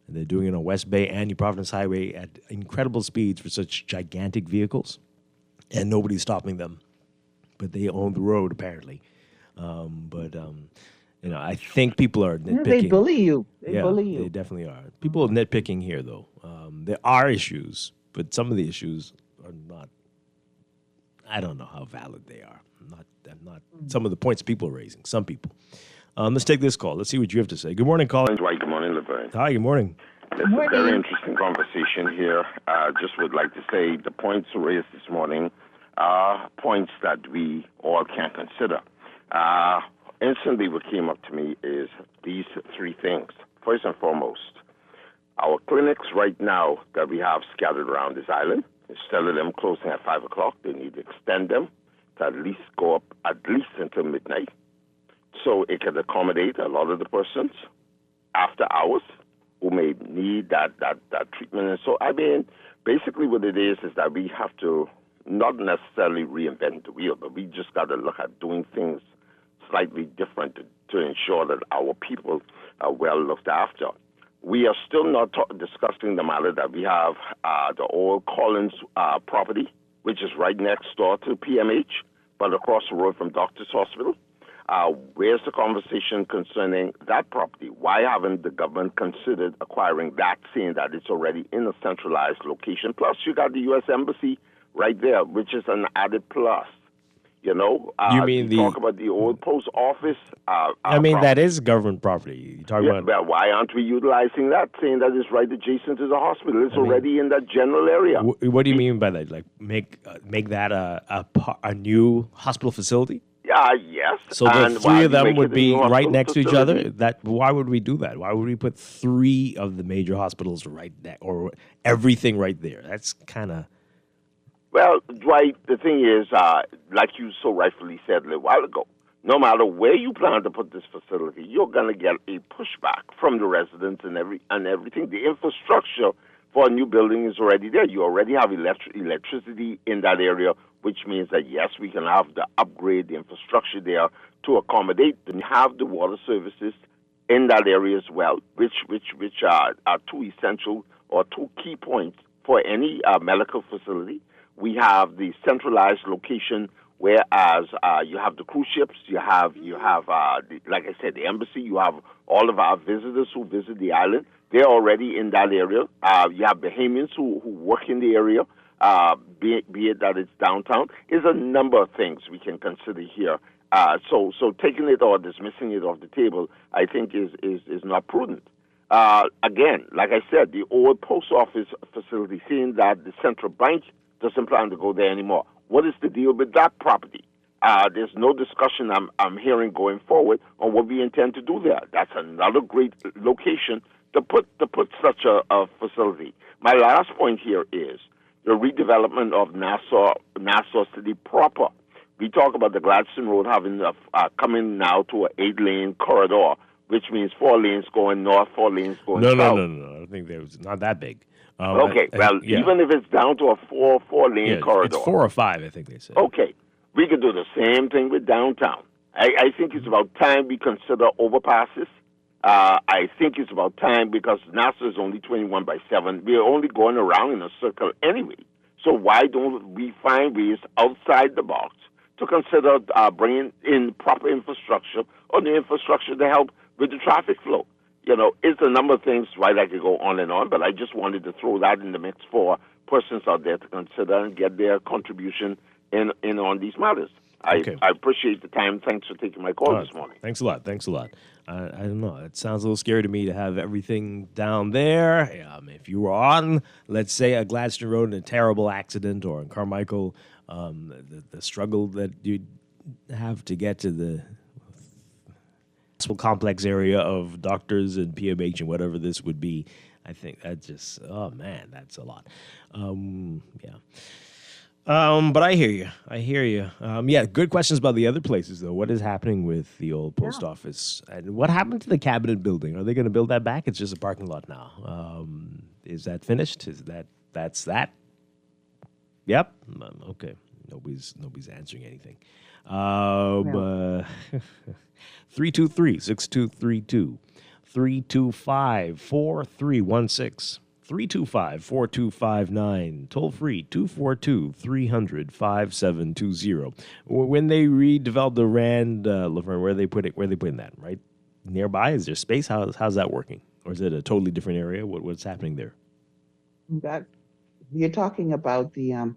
And they're doing it on West Bay and New Providence Highway at incredible speeds for such gigantic vehicles. And nobody's stopping them. But they own the road, apparently. I think people are nitpicking. They bully you. They bully you. They definitely are. People are nitpicking here, though. There are issues, but some of the issues are not. I don't know how valid they are. I'm not. Some of the points people are raising. Some people. Let's take this call. Let's see what you have to say. Good morning, caller. Dwight, good morning, Laverne. Hi, good morning. It's a very interesting conversation here. Just would like to say the points raised this morning are points that we all can consider. Instantly what came up to me is these 3 things. First and foremost, our clinics right now that we have scattered around this island, instead of them closing at 5 o'clock, they need to extend them to at least go up at least until midnight, so it can accommodate a lot of the persons after hours who may need that treatment. And so, I mean, basically what it is that we have to not necessarily reinvent the wheel, but we just got to look at doing things slightly different to ensure that our people are well looked after. We are still not discussing the matter that we have the old Collins property, which is right next door to PMH, but across the road from Doctor's Hospital. Where's the conversation concerning that property? Why haven't the government considered acquiring that, seeing that it's already in a centralized location? Plus, you got the U.S. Embassy right there, which is an added plus. You know, you mean talk about the old post office? That is government property. You talking about? Well, why aren't we utilizing that? Saying that it's right adjacent to the hospital. It's already in that general area. What do you mean by that? Like make that a new hospital facility? Yes. So the 3 of them would be right next to each other? Why would we do that? Why would we put 3 of the major hospitals right there, or everything right there? That's kind of... Well, Dwight, the thing is, like you so rightfully said a little while ago, no matter where you plan to put this facility, you're going to get a pushback from the residents and everything. The infrastructure for a new building is already there. You already have electricity in that area, which means that yes, we can have the upgrade the infrastructure there to accommodate and have the water services in that area as well, which are two essential or two key points for any medical facility. We have the centralized location, whereas you have the cruise ships, you have like I said, the embassy, you have all of our visitors who visit the island. They're already in that area. You have Bahamians who work in the area, be it that it's downtown. There's a number of things we can consider here. So taking it or dismissing it off the table, I think is not prudent. Again, like I said, the old post office facility, seeing that the central bank doesn't plan to go there anymore. What is the deal with that property? There's no discussion I'm hearing going forward on what we intend to do there. That's another great location to put such a facility. My last point here is the redevelopment of Nassau City proper. We talk about the Gladstone Road having coming now to an 8-lane corridor, which means 4 lanes going north, 4 lanes going south. No. I think it's not that big. Okay, even if it's down to a 4-lane corridor. It's 4 or 5, I think they said. Okay, we could do the same thing with downtown. I think it's about time we consider overpasses. I think it's about time because Nassau is only 21/7. We're only going around in a circle anyway. So why don't we find ways outside the box to consider bringing in proper infrastructure or the infrastructure to help with the traffic flow? You know, it's a number of things, right? I could go on and on, but I just wanted to throw that in the mix for persons out there to consider and get their contribution in on these matters. I appreciate the time. Thanks for taking my call this morning. Thanks a lot. I don't know. It sounds a little scary to me to have everything down there. If you were on, let's say, a Gladstone Road in a terrible accident or in Carmichael, the struggle that you'd have to get to the complex area of doctors and PMH and whatever this would be, I think that just, oh man, that's a lot. But I hear you. Good questions about the other places, though. What is happening with the old post office? And what happened to the cabinet building? Are they going to build that back? It's just a parking lot now. Is that finished? That's that? Yep. Okay. Nobody's answering anything. 323-6232. 325-4316. 325-4259. Toll free 242-300-5720. When they redeveloped the Rand Laverne, where they put in that, right nearby? Is there space? How's that working? Or is it a totally different area? What's happening there? That you're talking about the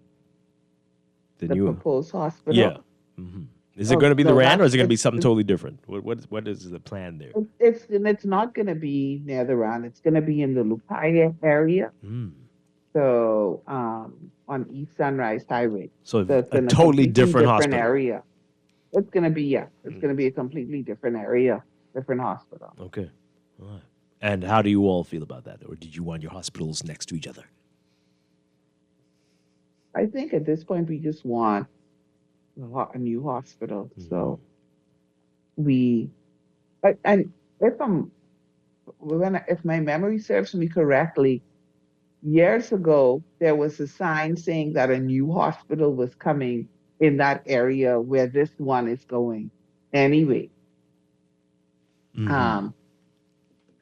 new proposed hospital. Yeah. Mm-hmm. Is it going to be the Rand, or is it going to be something totally different? What is the plan there? It's not going to be near the Rand. It's going to be in the Lupaya area. So on East Sunrise Highway. So a totally different hospital. Area. It's going to be It's going to be a completely different area, different hospital. Okay. All right. And how do you all feel about that? Or did you want your hospitals next to each other? I think at this point we just want a new hospital. So and if my memory serves me correctly, years ago there was a sign saying that a new hospital was coming in that area where this one is going anyway.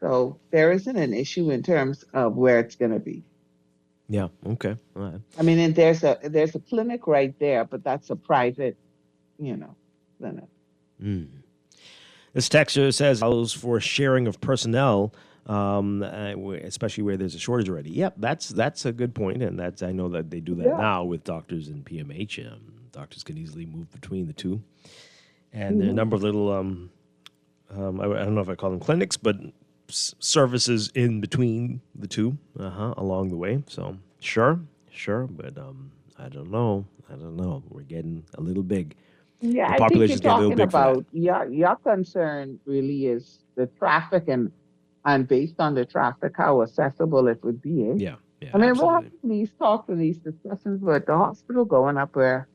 So there isn't an issue in terms of where it's going to be. Yeah. Okay. All right. I mean, and there's a clinic right there, but that's a private, clinic. This texter says allows for sharing of personnel, especially where there's a shortage already. Yep, that's a good point, and I know that they do that now with doctors and PMH. Doctors can easily move between the two, and there are a number of little I don't know if I call them clinics, but services in between the two along the way. So sure, but I don't know. We're getting a little big. Yeah, the population's I think you're talking getting a little big about your concern really is the traffic and based on the traffic, how accessible it would be. Yeah. I mean, we're absolutely. having these talks and these discussions with the hospital going up where,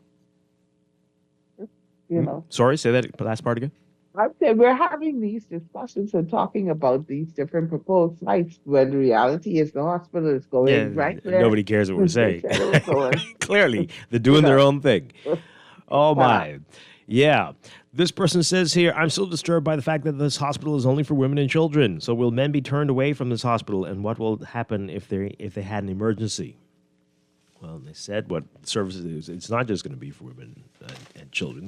you know, Sorry, say that last part again. I said we're having these discussions and talking about these different proposed sites when the reality is the hospital is Yeah, going right where nobody cares what we're they saying. said it was going. Clearly, they're You doing their know. own thing. Oh, my. Yeah. This person says here, I'm still disturbed by the fact that this hospital is only for women and children. So will men be turned away from this hospital? And what will happen if they had an emergency? Well, they said what services it is. It's not just going to be for women and children.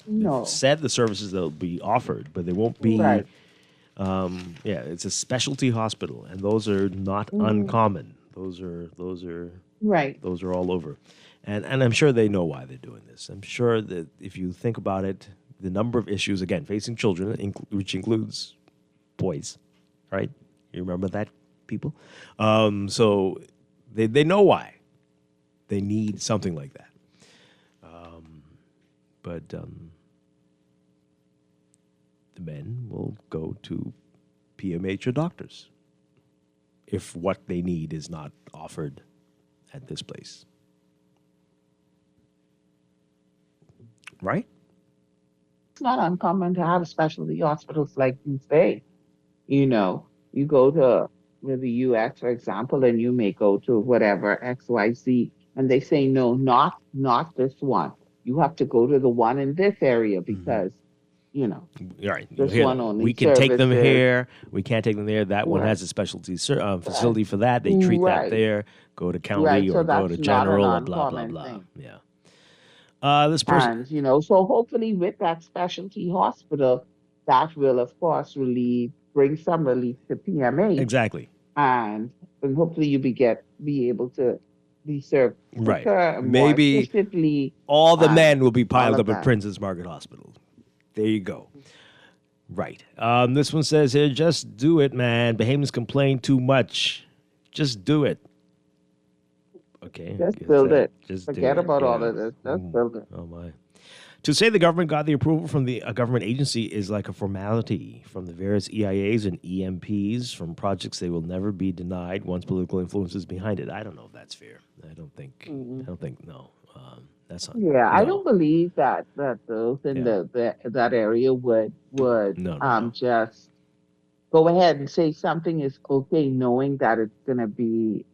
No. They've said the services that will be offered, but they won't be. Right. It's a specialty hospital, and those are not uncommon. Those are Right. Those are all over, and I'm sure they know why they're doing this. I'm sure that if you think about it, the number of issues again facing children, which includes boys, right? You remember that, people? So they know why. They need something like that. But the men will go to PMH or doctors if what they need is not offered at this place. Right? It's not uncommon to have specialty hospitals like you say. You know, you go to the US, for example, and you may go to whatever XYZ, and they say no, not this one. You have to go to the one in this area because, you know, Right. this Here, one only we can take them services- here. We can't take them there. That one Right. has a specialty facility for that. They treat that Right. there. Go to county Right, so or go that's to not an general or blah, blah, uncommon blah. thing. Yeah. This person. And, you know, so hopefully with that specialty hospital, that will, of course, bring some relief to PMH. Exactly. And hopefully you be able to be served Right. quicker and Maybe more efficiently. all the and men will be piled all up of at that. Princess Margaret Hospital. There you go. Right. This one says here, just do it, man. Bahamians complain too much. Just do it. Okay. Just guess build that- it. Just do Forget it, about all yeah. of this. Just build it. Oh, my. To say the government got the approval from a government agency is like a formality from the various EIAs and EMPs from projects they will never be denied once political influence is behind it. I don't know if that's fair. I don't think. No. That's not. Yeah, I no. don't believe that those in that area would No. just go ahead and say something is okay, knowing that it's going to be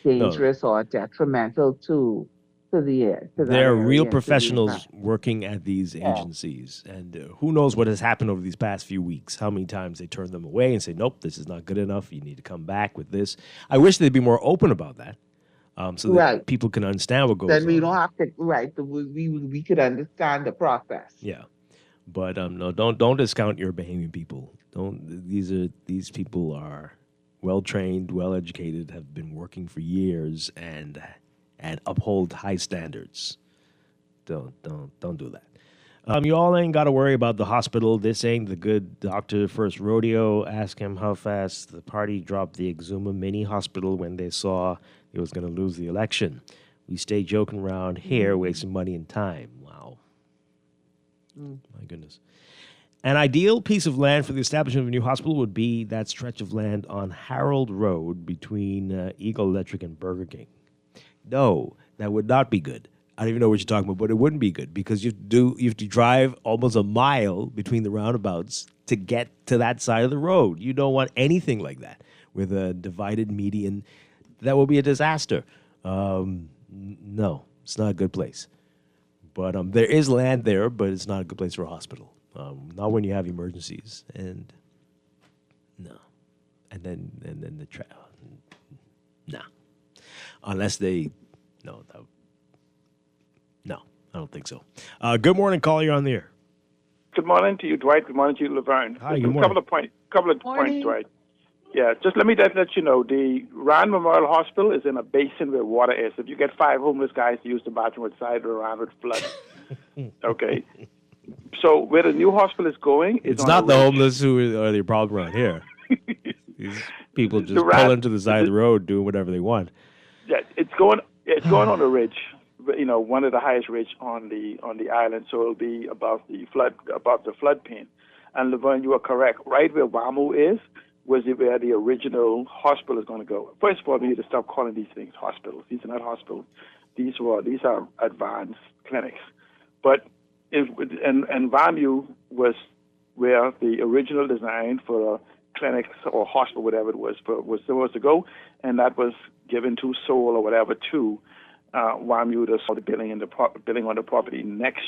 dangerous or detrimental to that They're area real and to the professionals environment. working at these agencies, and who knows what has happened over these past few weeks? How many times they turn them away and say, "Nope, this is not good enough. You need to come back with this." I wish they'd be more open about that, so that people can understand what goes Then on. we don't have to we could understand the process. Yeah, but no, don't discount your Bahamian people. Don't. These people are well trained, well educated, have been working for years, and uphold high standards. Don't do that. You all ain't got to worry about the hospital. This ain't the good doctor first rodeo. Ask him how fast the party dropped the Exuma mini hospital when they saw it was going to lose the election. We stay joking around here, wasting money and time. Wow. My goodness. An ideal piece of land for the establishment of a new hospital would be that stretch of land on Harold Road between Eagle Electric and Burger King. No, that would not be good. I don't even know what you're talking about, but it wouldn't be good because you have to drive almost a mile between the roundabouts to get to that side of the road. You don't want anything like that with a divided median. That will be a disaster. No, it's not a good place. But there is land there, but it's not a good place for a hospital. Not when you have emergencies, and no, and then the nah, unless they no, I don't think so. Good morning, caller. You're on the air. Good morning to you, Dwight. Good morning to you, Laverne. Hi, Just good a couple of points, Dwight. Yeah, just let me let you know, the Rand Memorial Hospital is in a basin where water is. If you get 5 homeless guys to use the bathroom outside, the Rand would flood. Okay. So where the new hospital is going is It's on not a the ridge. homeless who are the problem around here. These people just The pull into the side of the road, doing whatever they want. Yeah, it's going on a ridge. You know, one of the highest ridge on the island, so it'll be above the floodplain. And Laverne, you are correct. Right where WAMU is, was where the original hospital is going to go. First of all, we need to stop calling these things hospitals. These are not hospitals. These are advanced clinics. But and Value was where the original design for clinics or hospital, whatever it was supposed to go, and that was given to Seoul or whatever to WAMU to start building on the property next.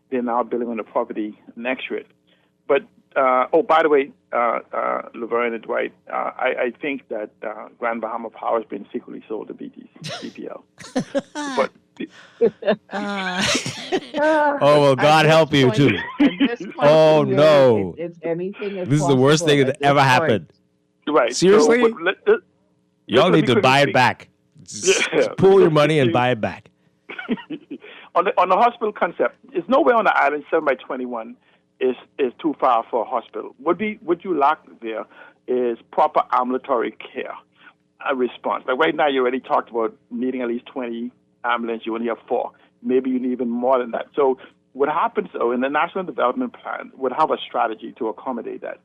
They're now building on the property next to it. But by the way, Laverne and Dwight, I think that Grand Bahama Power has been secretly sold to BPL. But oh, well, God help you, too. Oh, no. It's anything is This is the worst thing that ever happened. Right. Seriously? So, y'all need to buy it back. Just pull your money and buy it back. On the hospital concept, there's nowhere on the island 7 by 21 is too far for a hospital. What you lack there is proper ambulatory care, a response. Like right now, you already talked about needing at least 20 ambulance. You only have 4. Maybe you need even more than that. So what happens, though, in the National Development Plan would have a strategy to accommodate that.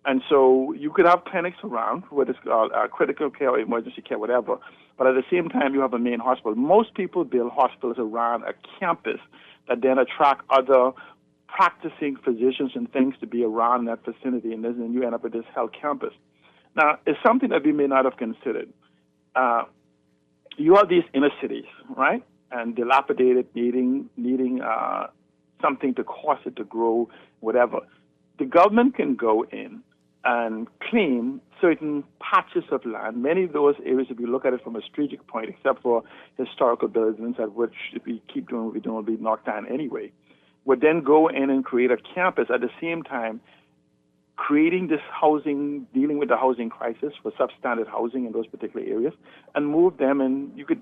And so you could have clinics around, whether it's critical care or emergency care, whatever, but at the same time you have a main hospital. Most people build hospitals around a campus that then attract other practicing physicians and things to be around that vicinity, and then you end up with this health campus. Now, it's something that we may not have considered. You have these inner cities, right, and dilapidated, needing something to cause it to grow, whatever. The government can go in and claim certain patches of land. Many of those areas, if you look at it from a strategic point, except for historical buildings, at which if we keep doing what we're doing, will be knocked down anyway, would then go in and create a campus at the same time creating this housing, dealing with the housing crisis for substandard housing in those particular areas, and move them, and you could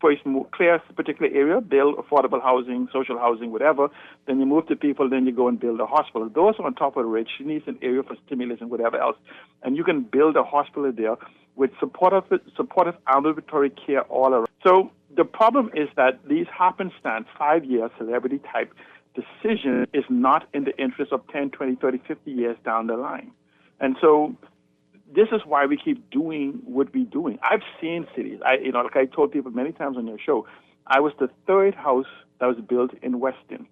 first clear a particular area, build affordable housing, social housing, whatever, then you move to people, then you go and build a hospital. Those on top of the rich needs an area for stimulus and whatever else, and you can build a hospital there with supportive ambulatory care all around. So the problem is that these happenstance 5-year celebrity type decision is not in the interest of 10, 20, 30, 50 years down the line. And so this is why we keep doing what we're doing. I've seen cities. Like I told people many times on your show, I was the 3rd house that was built in Weston.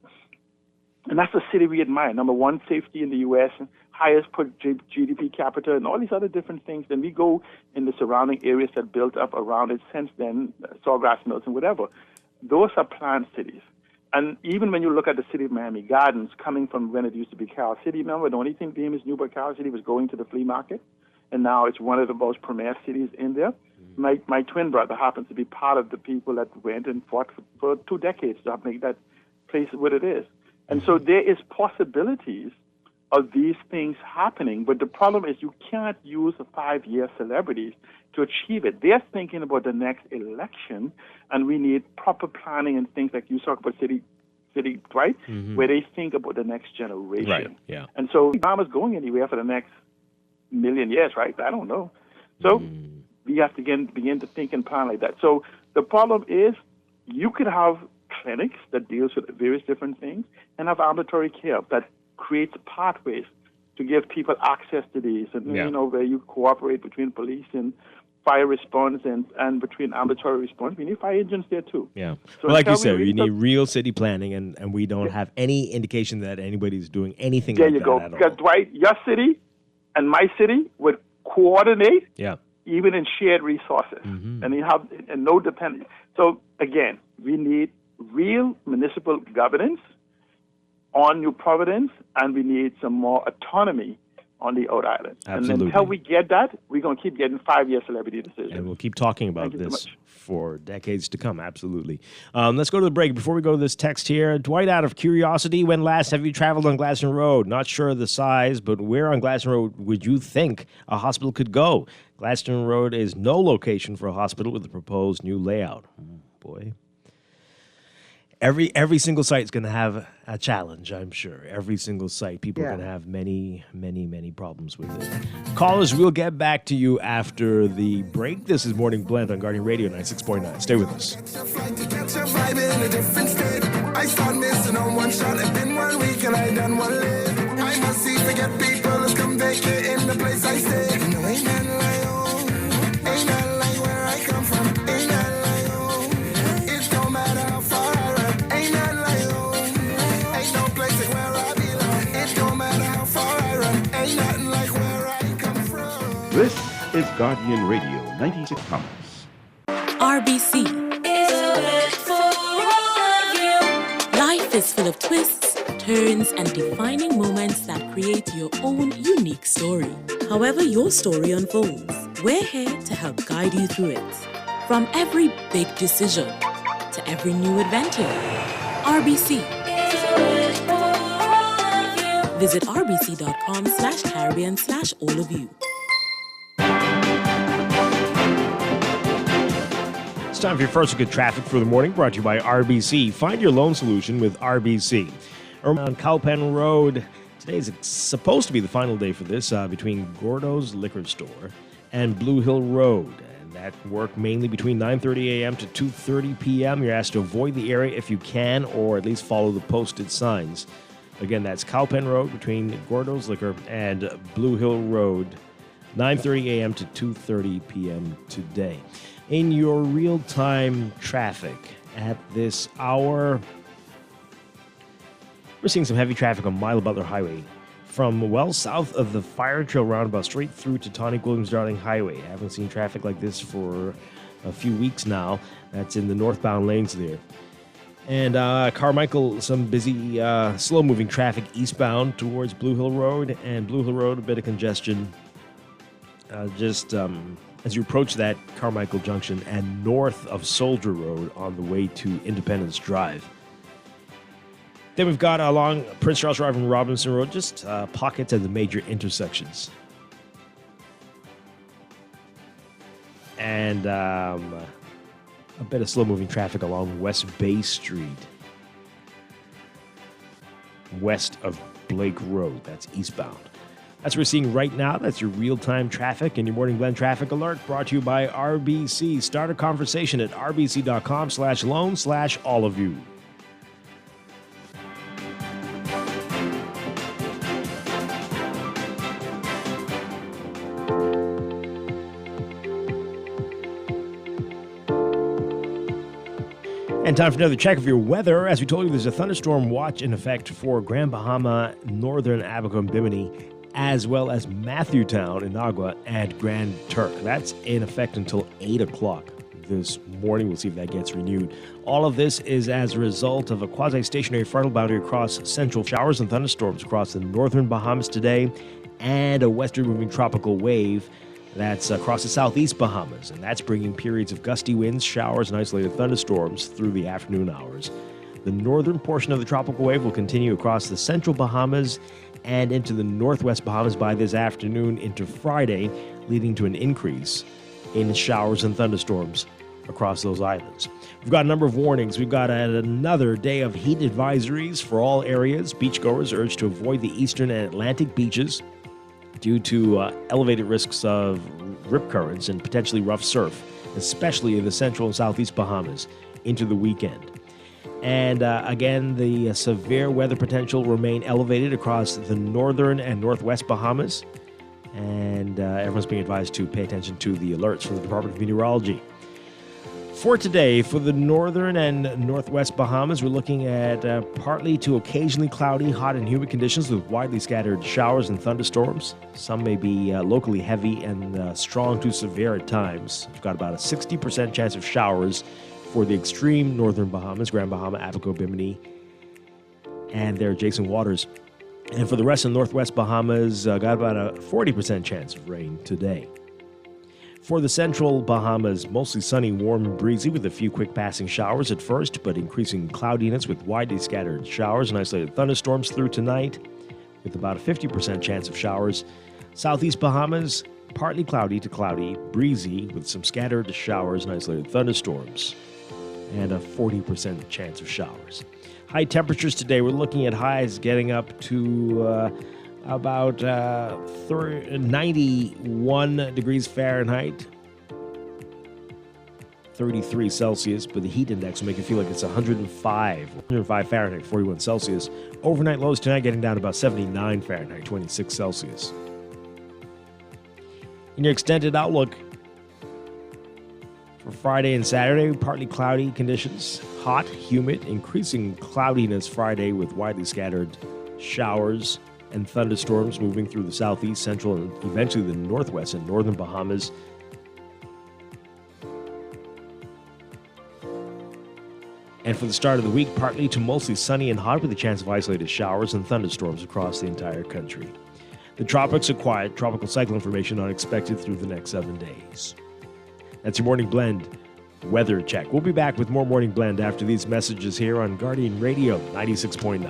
And that's a city we admire. Number 1, safety in the U.S., highest per GDP capita, and all these other different things. Then we go in the surrounding areas that built up around it since then, Sawgrass Mills and whatever. Those are planned cities. And even when you look at the city of Miami Gardens, coming from when it used to be Carol City, remember, the only thing famous knew about Carol City was going to the flea market. And now it's one of the most premier cities in there. My twin brother happens to be part of the people that went and fought for 2 decades to make that place what it is. And so there is possibilities of these things happening, but the problem is you can't use a 5-year celebrities to achieve it. They're thinking about the next election, and we need proper planning and things like you talk about city, right, where they think about the next generation. Right, yeah. And so Obama's going anywhere for the next million years, right? I don't know. So we have to begin to think and plan like that. So the problem is you could have clinics that deals with various different things and have ambulatory care that creates pathways to give people access to these, and where you cooperate between police and fire response and between ambulatory response. We need fire engines there too. Yeah. So well, like you said, we need real city planning, and we don't have any indication that anybody's doing anything there like you that go. at all. Because Dwight, your city and my city would coordinate, even in shared resources, and you have no dependence. So again, we need real municipal governance on New Providence, and we need some more autonomy on the Outer Islands. Absolutely. And until we get that, we're going to keep getting 5-year celebrity decisions. And we'll keep talking about Thank you so this much. for decades to come. Absolutely. Let's go to the break. Before we go to this text here, Dwight, out of curiosity, when last have you traveled on Glasson Road? Not sure of the size, but where on Glasson Road would you think a hospital could go? Glasson Road is no location for a hospital with the proposed new layout. Oh, boy. Every single site is going to have a challenge, I'm sure. Every single site. People are going to have many, many, many problems with it. Callers, we'll get back to you after the break. This is Morning Blend on Guardian Radio 96.9. Stay with us. I start missing on one shot, and then 1 week, and I done 1 live. I must see forget people, let's come vacate in the place I stay. You know, ain't nothing like home, ain't nothing like where I come from, ain't nothing like home. It don't matter how far I run, ain't nothing like home, ain't no place like where I belong. It don't matter how far I run, ain't nothing like where I come from. This is Guardian Radio 96 Commerce. RBC is for all of you. Life is full of twists, turns, and defining moments that create your own unique story. However your story unfolds, we're here to help guide you through it. From every big decision to every new adventure, RBC is for all of you. Visit rbc.com/Caribbean/all of you. It's time for your first look at traffic for the morning, brought to you by RBC. Find your loan solution with RBC. Around Cowpen Road, today is supposed to be the final day for this, between Gordo's Liquor Store and Blue Hill Road. And that work mainly between 9:30 a.m. to 2:30 p.m. You're asked to avoid the area if you can, or at least follow the posted signs. Again, that's Cowpen Road between Gordo's Liquor and Blue Hill Road, 9:30 a.m. to 2:30 p.m. today. In your real-time traffic at this hour, we're seeing some heavy traffic on Milo Butler Highway from well south of the Fire Trail roundabout straight through to Tonic Williams Darling Highway. I haven't seen traffic like this for a few weeks now. That's in the northbound lanes there. And Carmichael, some busy, slow-moving traffic eastbound towards Blue Hill Road. And Blue Hill Road, a bit of congestion. As you approach that Carmichael Junction and north of Soldier Road on the way to Independence Drive. Then we've got along Prince Charles Drive and Robinson Road, just pockets at the major intersections. And a bit of slow-moving traffic along West Bay Street, west of Blake Road. That's eastbound. That's what we're seeing right now. That's your real-time traffic and your Morning Blend traffic alert brought to you by RBC. Start a conversation at rbc.com/loan/all of you. And time for another check of your weather. As we told you, there's a thunderstorm watch in effect for Grand Bahama, Northern Abaco and Bimini, as well as Matthewtown, Inagua, and Grand Turk. That's in effect until 8 o'clock this morning. We'll see if that gets renewed. All of this is as a result of a quasi-stationary frontal boundary across central showers and thunderstorms across the northern Bahamas today, and a western moving tropical wave that's across the southeast Bahamas, and that's bringing periods of gusty winds, showers, and isolated thunderstorms through the afternoon hours. The northern portion of the tropical wave will continue across the central Bahamas and into the northwest Bahamas by this afternoon into Friday, leading to an increase in showers and thunderstorms across those islands. We've got a number of warnings. We've got another day of heat advisories for all areas. Beachgoers are urged to avoid the eastern and Atlantic beaches due to elevated risks of rip currents and potentially rough surf, especially in the central and southeast Bahamas into the weekend. And again, the severe weather potential will remain elevated across the northern and northwest Bahamas. And everyone's being advised to pay attention to the alerts from the Department of Meteorology. For today, for the northern and northwest Bahamas, we're looking at partly to occasionally cloudy, hot and humid conditions with widely scattered showers and thunderstorms. Some may be locally heavy and strong to severe at times. We've got about a 60% chance of showers for the extreme northern Bahamas, Grand Bahama, Abaco, Bimini, and their adjacent waters. And for the rest of the northwest Bahamas, got about a 40% chance of rain today. For the central Bahamas, mostly sunny, warm, and breezy with a few quick passing showers at first, but increasing cloudiness with widely scattered showers and isolated thunderstorms through tonight, with about a 50% chance of showers. Southeast Bahamas, partly cloudy to cloudy, breezy with some scattered showers and isolated thunderstorms, and a 40% chance of showers. High temperatures today, we're looking at highs getting up to about 91 degrees Fahrenheit. 33 Celsius, but the heat index will make it feel like it's 105 Fahrenheit, 41 Celsius. Overnight lows tonight getting down to about 79 Fahrenheit, 26 Celsius. In your extended outlook for Friday and Saturday, partly cloudy conditions, hot, humid, increasing cloudiness Friday with widely scattered showers and thunderstorms moving through the southeast, central, and eventually the northwest and northern Bahamas. And for the start of the week, partly to mostly sunny and hot with a chance of isolated showers and thunderstorms across the entire country. The tropics are quiet. Tropical cyclone formation not expected through the next 7 days. That's your Morning Blend weather check. We'll be back with more Morning Blend after these messages here on Guardian Radio 96.9.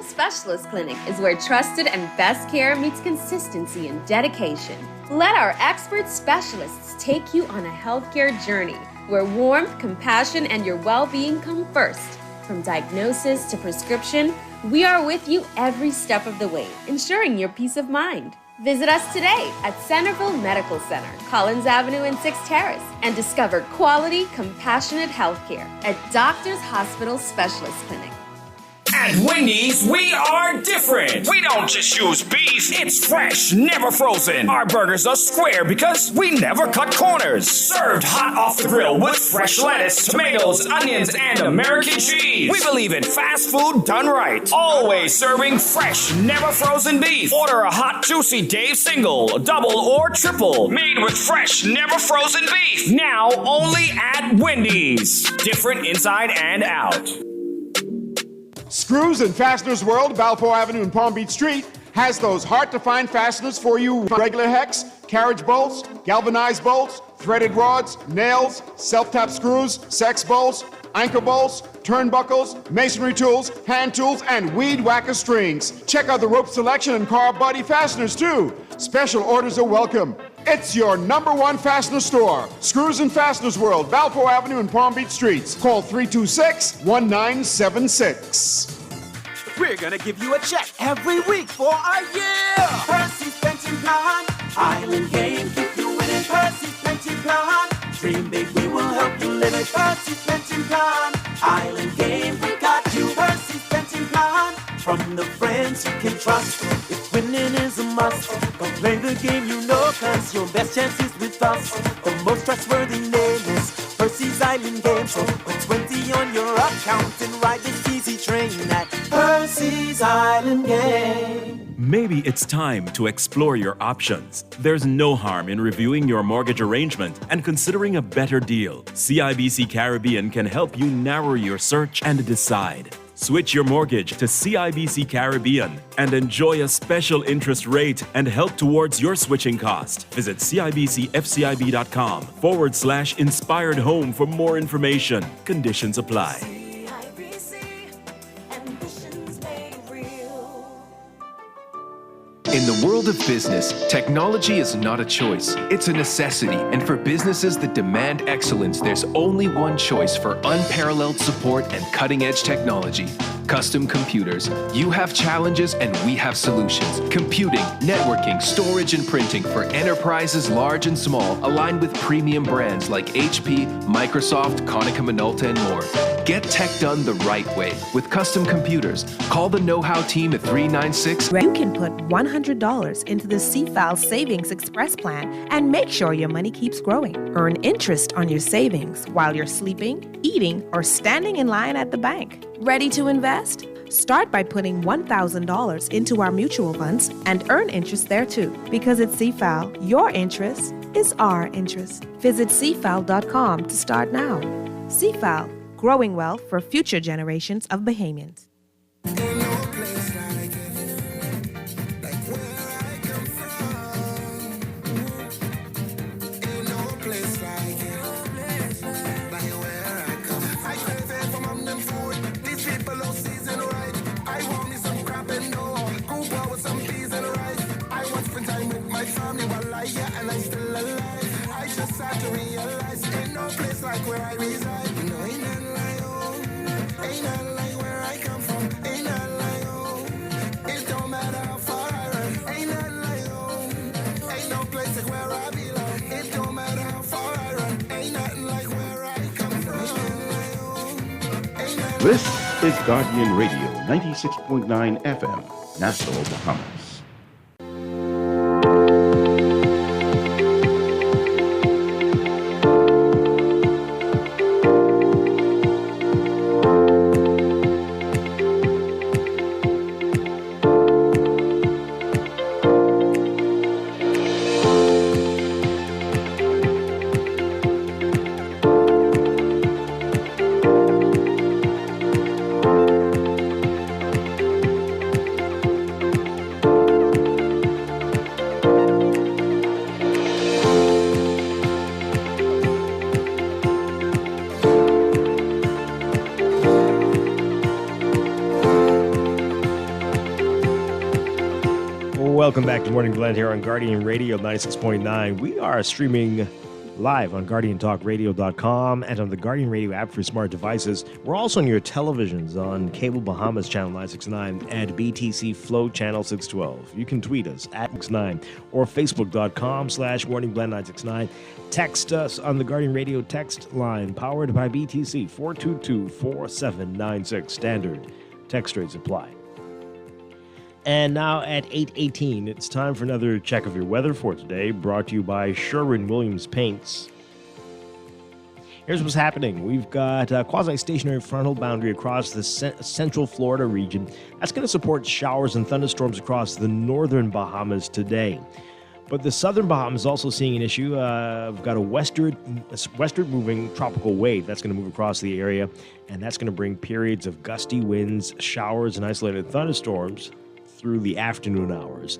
Specialist Clinic is where trusted and best care meets consistency and dedication. Let our expert specialists take you on a healthcare journey where warmth, compassion, and your well-being come first. From diagnosis to prescription, we are with you every step of the way, ensuring your peace of mind. Visit us today at Centerville Medical Center, Collins Avenue and 6th Terrace, and discover quality, compassionate healthcare at Doctors Hospital Specialist Clinic. At Wendy's, we are different. We don't just use beef, it's fresh, never frozen. Our burgers are square because we never cut corners. Served hot off the grill with fresh lettuce, tomatoes, onions, and American cheese. We believe in fast food done right. Always serving fresh, never frozen beef. Order a hot, juicy Dave single, double, or triple. Made with fresh, never frozen beef. Now only at Wendy's. Different inside and out. Screws and Fasteners World, Balfour Avenue and Palm Beach Street, has those hard-to-find fasteners for you. Regular hex, carriage bolts, galvanized bolts, threaded rods, nails, self-tap screws, sex bolts, anchor bolts, turnbuckles, masonry tools, hand tools, and weed whacker strings. Check out the rope selection and car body fasteners, too. Special orders are welcome. It's your #1 fastener store. Screws and Fasteners World, Balfour Avenue and Palm Beach Streets. Call 326-1976. We're gonna give you a check every week for a year. Percy's Pension Plan, Island Game, keep you winning. Percy's Pension Plan, dream big, we will help you live it. Percy's Pension Plan, Island Game, we got you. Percy's Pension Plan, from the friends you can trust. If winning is a must, don't play the game you know, cause your best chance is with us. The most trustworthy name is Percy's Island Game. So put 20 on your account and ride this easy train at Percy's Island Game. Maybe it's time to explore your options. There's no harm in reviewing your mortgage arrangement and considering a better deal. CIBC Caribbean can help you narrow your search and decide. Switch your mortgage to CIBC Caribbean and enjoy a special interest rate and help towards your switching cost. Visit CIBCFCIB.com/inspired home for more information. Conditions apply. In the world of business, technology is not a choice, it's a necessity. And for businesses that demand excellence, there's only one choice for unparalleled support and cutting-edge technology. Custom Computers. You have challenges and we have solutions. Computing, networking, storage, and printing for enterprises large and small, aligned with premium brands like HP, Microsoft, Konica Minolta, and more. Get tech done the right way with Custom Computers. Call the know-how team at 396. You can put $100 into the CFAL Savings Express Plan and make sure your money keeps growing. Earn interest on your savings while you're sleeping, eating, or standing in line at the bank. Ready to invest? Start by putting $1,000 into our mutual funds and earn interest there too. Because at CFAL, your interest is our interest. Visit CFAL.com to start now. CFAL, growing wealth for future generations of Bahamians. Like where I reside, you know, ain't nothing like home. Ain't nothing like where I come from. Ain't nothing like home. It don't matter how far I This is Guardian Radio 96.9 FM, Nassau, Bahamas. Welcome back to Morning Blend here on Guardian Radio 96.9. We are streaming live on GuardianTalkRadio.com and on the Guardian Radio app for smart devices. We're also on your televisions on Cable Bahamas Channel 969 and BTC Flow Channel 612. You can tweet us at 69 or Facebook.com/MorningBlend969. Text us on the Guardian Radio text line powered by BTC 422-4796. Standard text rates apply. And now at 8:18, it's time for another check of your weather for today, brought to you by Sherwin-Williams Paints. Here's what's happening. We've got a quasi-stationary frontal boundary across the central Florida region. That's going to support showers and thunderstorms across the northern Bahamas today. But the southern Bahamas is also seeing an issue. We've got a westward moving tropical wave that's going to move across the area, and that's going to bring periods of gusty winds, showers, and isolated thunderstorms through the afternoon hours.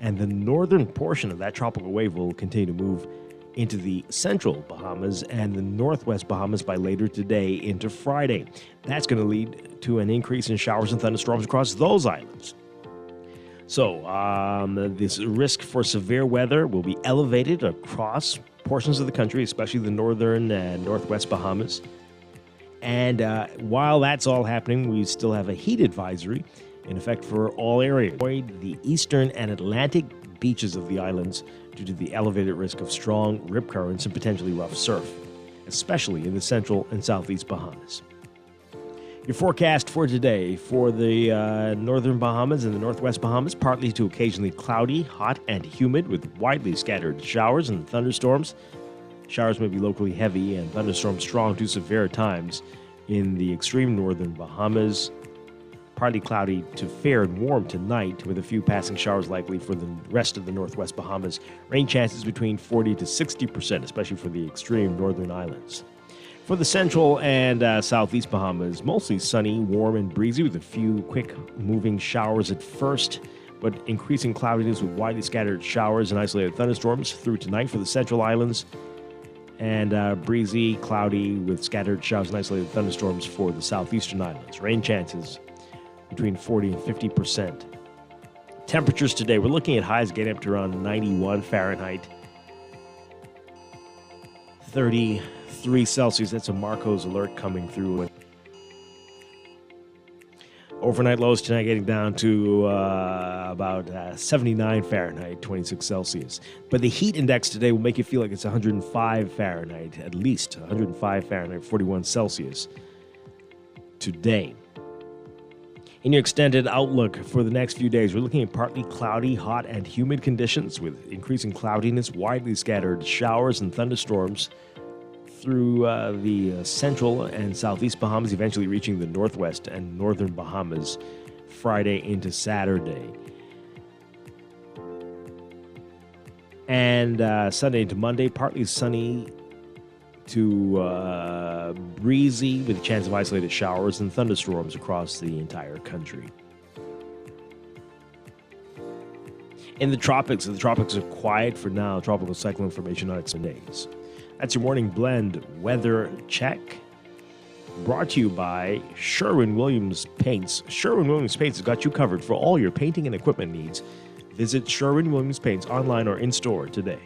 And the northern portion of that tropical wave will continue to move into the central Bahamas and the northwest Bahamas by later today into Friday. That's going to lead to an increase in showers and thunderstorms across those islands. So this risk for severe weather will be elevated across portions of the country, especially the northern and northwest Bahamas. And while that's all happening, we still have a heat advisory in effect for all areas. Avoid the eastern and Atlantic beaches of the islands due to the elevated risk of strong rip currents and potentially rough surf, especially in the central and southeast Bahamas. Your forecast for today for the northern Bahamas and the northwest Bahamas, partly to occasionally cloudy, hot, and humid with widely scattered showers and thunderstorms. Showers may be locally heavy and thunderstorms strong to severe at times in the extreme northern Bahamas. Partly cloudy to fair and warm tonight with a few passing showers likely for the rest of the northwest Bahamas. Rain chances between 40 to 60%, especially for the extreme northern islands. For the central and southeast Bahamas, mostly sunny, warm, and breezy with a few quick-moving showers at first, but increasing cloudiness with widely scattered showers and isolated thunderstorms through tonight for the central islands, and breezy, cloudy with scattered showers and isolated thunderstorms for the southeastern islands. Rain chances between 40 and 50%. Temperatures today, we're looking at highs getting up to around 91 Fahrenheit, 33 Celsius. That's a Marcos alert coming through. Overnight lows tonight getting down to about 79 Fahrenheit, 26 Celsius. But the heat index today will make you feel like it's 105 Fahrenheit, at least 105 Fahrenheit, 41 Celsius today. In your extended outlook for the next few days, we're looking at partly cloudy, hot, and humid conditions with increasing cloudiness, widely scattered showers and thunderstorms through the central and southeast Bahamas, eventually reaching the northwest and northern Bahamas Friday into Saturday. And Sunday into Monday, partly sunny to breezy with a chance of isolated showers and thunderstorms across the entire country. In the tropics are quiet for now. Tropical cyclone formation on its days. That's your morning blend weather check, brought to you by Sherwin-Williams Paints. Sherwin-Williams Paints has got you covered for all your painting and equipment needs. Visit Sherwin-Williams Paints online or in store today.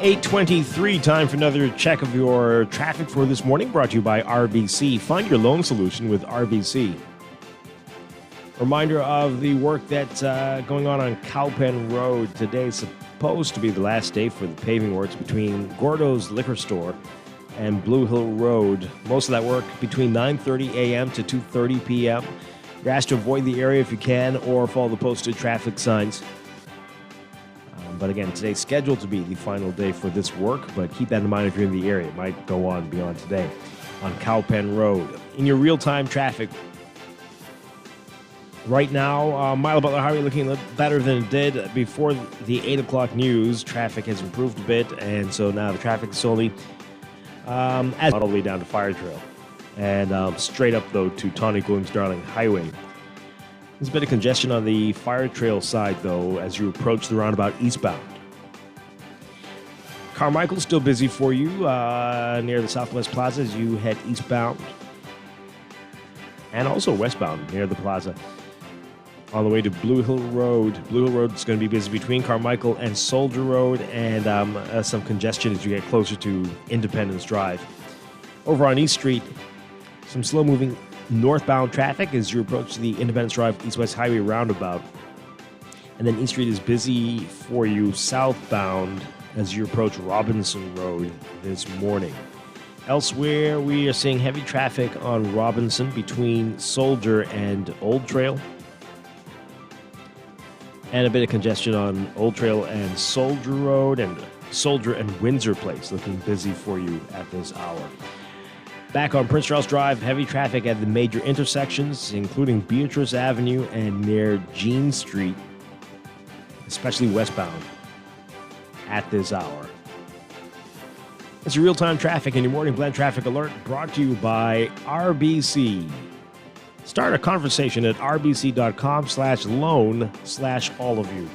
8:23, time for another check of your traffic for this morning, brought to you by RBC. Find your loan solution with RBC. Reminder of the work that's going on Cowpen Road. Today is supposed to be the last day for the paving works between Gordo's Liquor Store and Blue Hill Road. Most of that work between 9:30 a.m. to 2:30 p.m. You're asked to avoid the area if you can or follow the posted traffic signs. But again, today's scheduled to be the final day for this work, but keep that in mind if you're in the area. It might go on beyond today on Cowpen Road. In your real-time traffic, right now, Mile Butler Highway looking a little better than it did before the 8 o'clock news. Traffic has improved a bit, and so now the traffic is slowly all the way down to Fire Trail. And straight up, though, to Tonic Williams-Darling Highway. There's a bit of congestion on the Fire Trail side, though, as you approach the roundabout eastbound. Carmichael's still busy for you near the Southwest Plaza as you head eastbound. And also westbound near the plaza. On the way to Blue Hill Road. Blue Hill Road is going to be busy between Carmichael and Soldier Road, and some congestion as you get closer to Independence Drive. Over on East Street, some slow-moving northbound traffic as you approach the Independence Drive East-West Highway roundabout. And then East Street is busy for you southbound as you approach Robinson Road this morning. Elsewhere, we are seeing heavy traffic on Robinson between Soldier and Old Trail. And a bit of congestion on Old Trail and Soldier Road, and Soldier and Windsor Place looking busy for you at this hour. Back on Prince Charles Drive, heavy traffic at the major intersections, including Beatrice Avenue and near Jean Street, especially westbound at this hour. It's your real-time traffic and your morning blend traffic alert brought to you by RBC. Start a conversation at rbc.com/loan/all of you.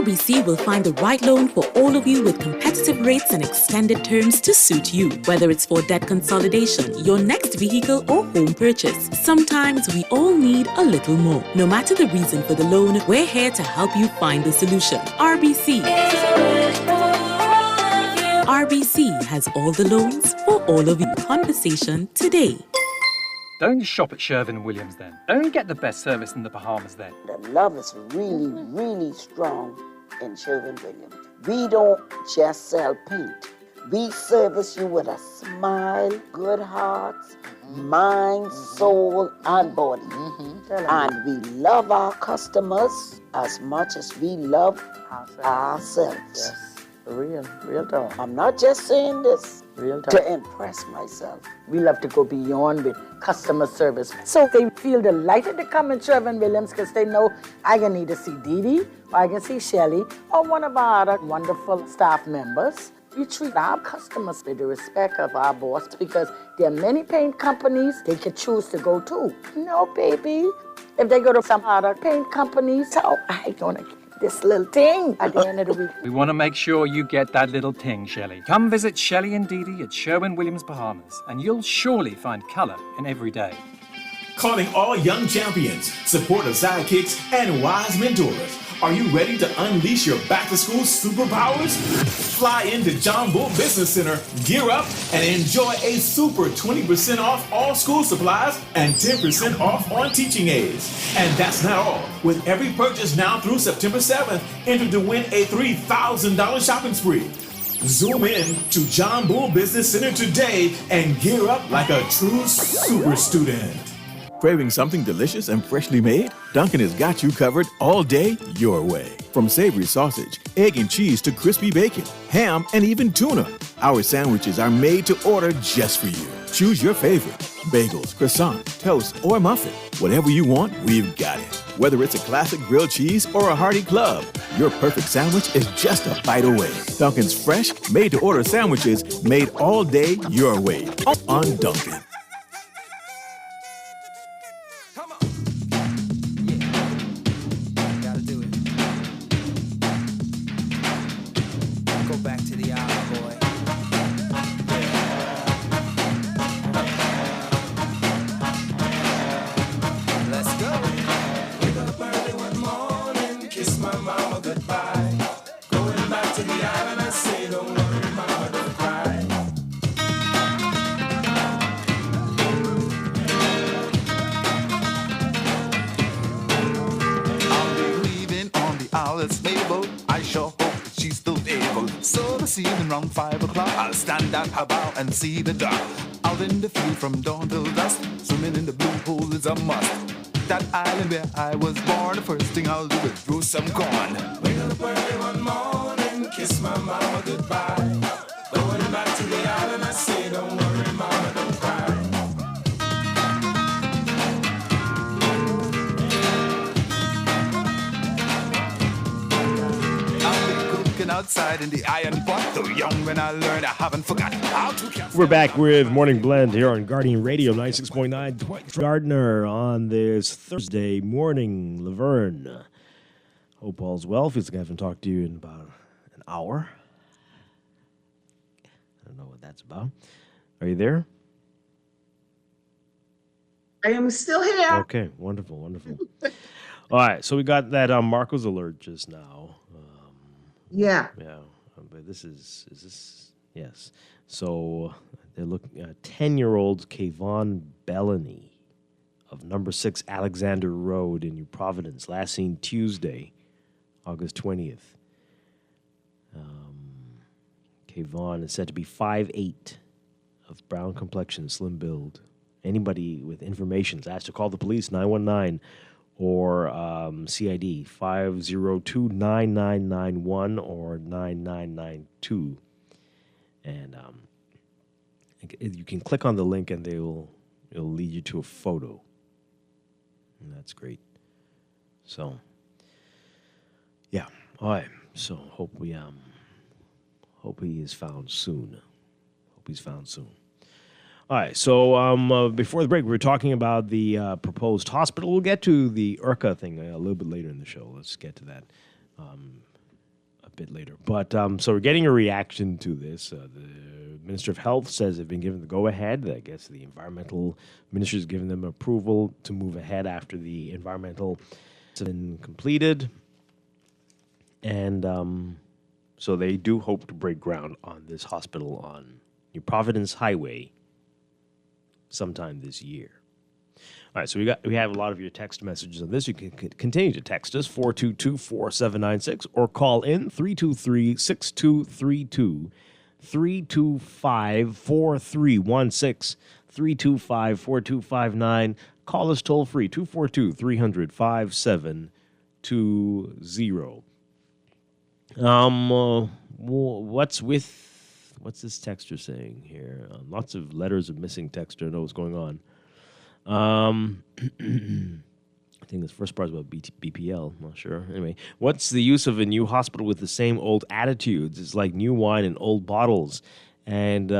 RBC will find the right loan for all of you with competitive rates and extended terms to suit you. Whether it's for debt consolidation, your next vehicle, or home purchase, sometimes we all need a little more. No matter the reason for the loan, we're here to help you find the solution. RBC. RBC has all the loans for all of you. Conversation today. Don't shop at Sherwin-Williams then. Don't get the best service in the Bahamas then. The love is really, really strong in Sherwin-Williams. We don't just sell paint. We service you with a smile, good hearts, mind, soul, and body. And we love our customers as much as we love ourselves. Yes. Real talk. I'm not just saying this Real talk. to impress myself. We love to go beyond with customer service. So they feel delighted to come in Sherwin-Williams because they know I can either see Dee Dee, or I can see Shelly, or one of our other wonderful staff members. We treat our customers with the respect of our boss because there are many paint companies they could choose to go to. No, baby. If they go to some other paint companies, so I gonna get this little thing at the end of the week. We want to make sure you get that little ting, Shelley. Come visit Shelley and Dee Dee at Sherwin-Williams Bahamas, and you'll surely find color in every day. Calling all young champions, supportive sidekicks, and wise mentors. Are you ready to unleash your back-to-school superpowers? Fly into John Bull Business Center, gear up, and enjoy a super 20% off all school supplies and 10% off on teaching aids. And that's not all. With every purchase now through September 7th, enter to win a $3,000 shopping spree. Zoom in to John Bull Business Center today and gear up like a true super student. Craving something delicious and freshly made? Dunkin' has got you covered all day your way. From savory sausage, egg and cheese to crispy bacon, ham, and even tuna. Our sandwiches are made to order just for you. Choose your favorite. Bagels, croissant, toast, or muffin. Whatever you want, we've got it. Whether it's a classic grilled cheese or a hearty club, your perfect sandwich is just a bite away. Dunkin's fresh, made-to-order sandwiches made all day your way on Dunkin'. table. I sure hope that she's still able. So this evening round 5 o'clock, I'll stand at her bow and see the dock. Out in the field from dawn till dusk, swimming in the blue pool is a must. That island where I was born, the first thing I'll do is brew some corn. Wake up early one morning, kiss my mama goodbye. Going back to the island, I say, don't worry, mama, don't cry. Outside in the iron pot, though young when I learned, I haven't forgot how to. We're back with Morning Blend here on Guardian Radio 96.9. Dwight Gardner on this Thursday morning. Laverne, hope all's well. Feels like I haven't talked to you in about an hour. I don't know what that's about. Are you there? I am still here. Okay, wonderful, wonderful. All right, so we got that Marco's alert just now. Yeah. Yeah. But this is, yes. So they're looking at 10-year-old Kayvon Bellany of number 6 Alexander Road in New Providence, last seen Tuesday, August 20th. Kayvon is said to be 5'8", of brown complexion, slim build. Anybody with information is asked to call the police, 919 or CID 502-9991 or 9992. And you can click on the link and it'll lead you to a photo. And that's great. So, yeah. All right. So hope he is found soon. Hope he's found soon. All right, so before the break, we were talking about the proposed hospital. We'll get to the IRCA thing a little bit later in the show. Let's get to that a bit later. But so we're getting a reaction to this. The Minister of Health says they've been given the go-ahead. I guess the environmental minister has given them approval to move ahead after the environmental has been completed. And so they do hope to break ground on this hospital on New Providence Highway sometime this year. All right, so we have a lot of your text messages on this. You can continue to text us, 422-4796, or call in, 323-6232, 325-4316, 325-4259. Call us toll-free, 242-300-5720. What's this texter saying here? Lots of letters of missing texter. I know what's going on. I think this first part is about BPL. I'm not sure. Anyway, what's the use of a new hospital with the same old attitudes? It's like new wine in old bottles. And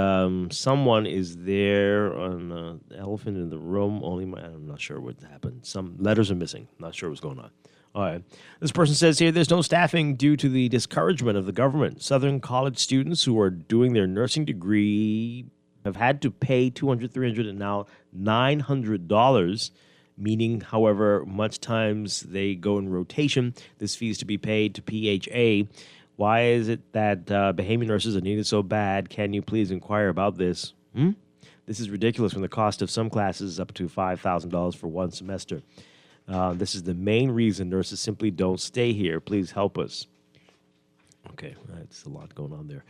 someone is there on the elephant in the room. I'm not sure what happened. Some letters are missing. Not sure what's going on. All right. This person says here, there's no staffing due to the discouragement of the government. Southern college students who are doing their nursing degree have had to pay $200, $300, and now $900, meaning however much times they go in rotation, this fee is to be paid to PHA. Why is it that Bahamian nurses are needed so bad? Can you please inquire about this? This is ridiculous when the cost of some classes is up to $5,000 for one semester. This is the main reason nurses simply don't stay here. Please help us. Okay, that's a lot going on there.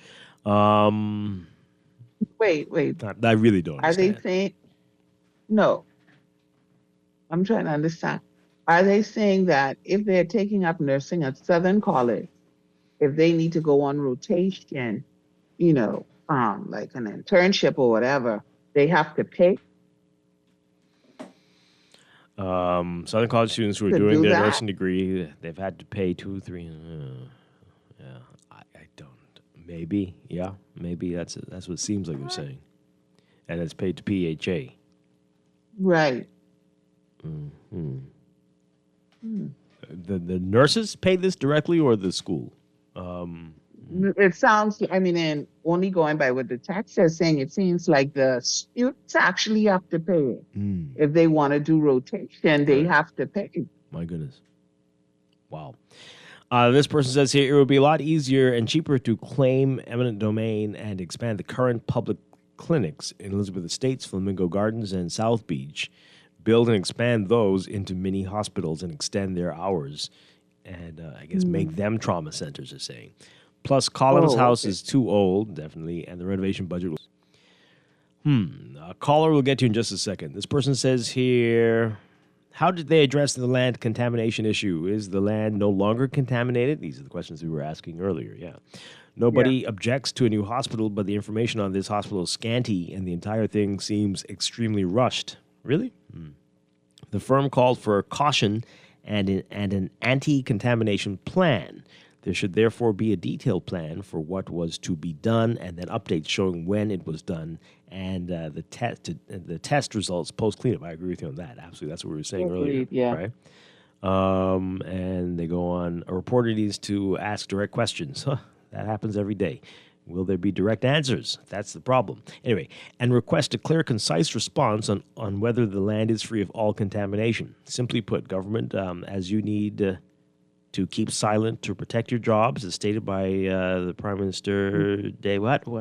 Wait. I really don't understand. Are they saying... No. I'm trying to understand. Are they saying that if they're taking up nursing at Southern College, if they need to go on rotation, like an internship or whatever, they have to pay? Southern college students who are doing their nursing degree, they've had to pay $200, $300. I don't. Maybe, yeah, maybe that's what it seems like they're saying, and it's paid to PHA. Right. The nurses pay this directly, or the school? It sounds, and only going by what the text is saying, it seems like the students actually have to pay. If they want to do rotation, they have to pay. My goodness. Wow. This person says here, it would be a lot easier and cheaper to claim eminent domain and expand the current public clinics in Elizabeth Estates, Flamingo Gardens, and South Beach. Build and expand those into mini hospitals and extend their hours. and I guess make them trauma centers, they're saying. Plus, Colin's house is too old, definitely, and the renovation budget was... A caller we'll get to in just a second. This person says here, how did they address the land contamination issue? Is the land no longer contaminated? These are the questions we were asking earlier, yeah. Nobody objects to a new hospital, but the information on this hospital is scanty, and the entire thing seems extremely rushed. Really? The firm called for caution and an anti-contamination plan. There should therefore be a detailed plan for what was to be done, and then updates showing when it was done, and the test results post cleanup. I agree with you on that. Absolutely, that's what we were saying earlier. Yeah. Right. And they go on. A reporter needs to ask direct questions. That happens every day. Will there be direct answers? That's the problem. Anyway, and request a clear, concise response on whether the land is free of all contamination. Simply put, government, as you need to keep silent to protect your jobs, as stated by the Prime Minister.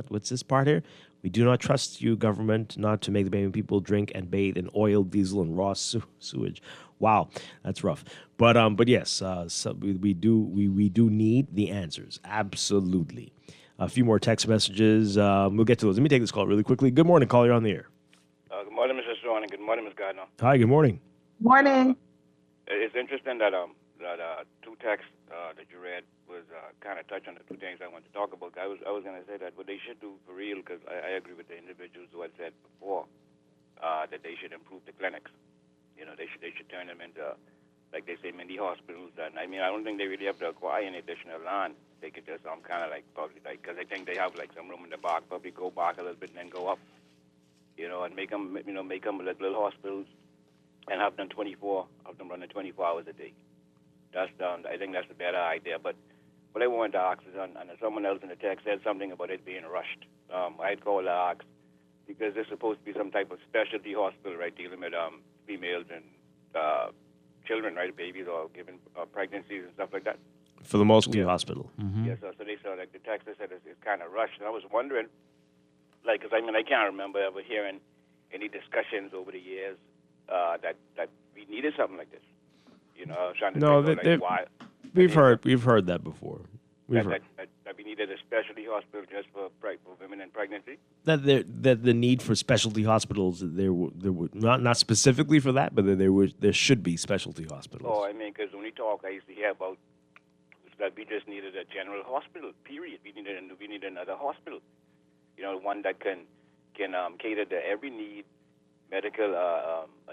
What's this part here? We do not trust you, government, not to make the Bahamian people drink and bathe in oil, diesel, and raw sewage. Wow, that's rough. But yes, so we do need the answers. Absolutely. A few more text messages. We'll get to those. Let me take this call really quickly. Good morning, caller. You're on the air. Good morning, Mr. Strachan, and good morning, Ms. Gardner. Hi. Good morning. Morning. It's interesting that two texts that you read was kind of touch on the two things I want to talk about. I was going to say that what they should do for real, because I agree with the individuals who had said before that they should improve the clinics. You know, they should turn them into, like they say, mini hospitals. And I mean, I don't think they really have to acquire any additional land. They could just kind of like probably like, because I think they have like some room in the back, probably go back a little bit and then go up. You know, and make them like little hospitals and have them running 24 hours a day. That's I think that's a better idea. But what I wanted to ask is, and someone else in the text said something about it being rushed. I'd call to ask, because there's supposed to be some type of specialty hospital, right, dealing with females and children, right, babies or given pregnancies and stuff like that. For the Mosque Hospital. Mm-hmm. Yeah, so they said, like the text said it's kind of rushed. And I was wondering, like, because I mean, I can't remember ever hearing any discussions over the years that we needed something like this. You know, I was trying to think of, like, why. We've heard that before. That we needed a specialty hospital just for women in pregnancy. That the need for specialty hospitals, there were not specifically for that, but there should be specialty hospitals. Oh, I mean, because when we talk, I used to hear about that we just needed a general hospital. Period. We need another hospital. You know, one that can cater to every need, medical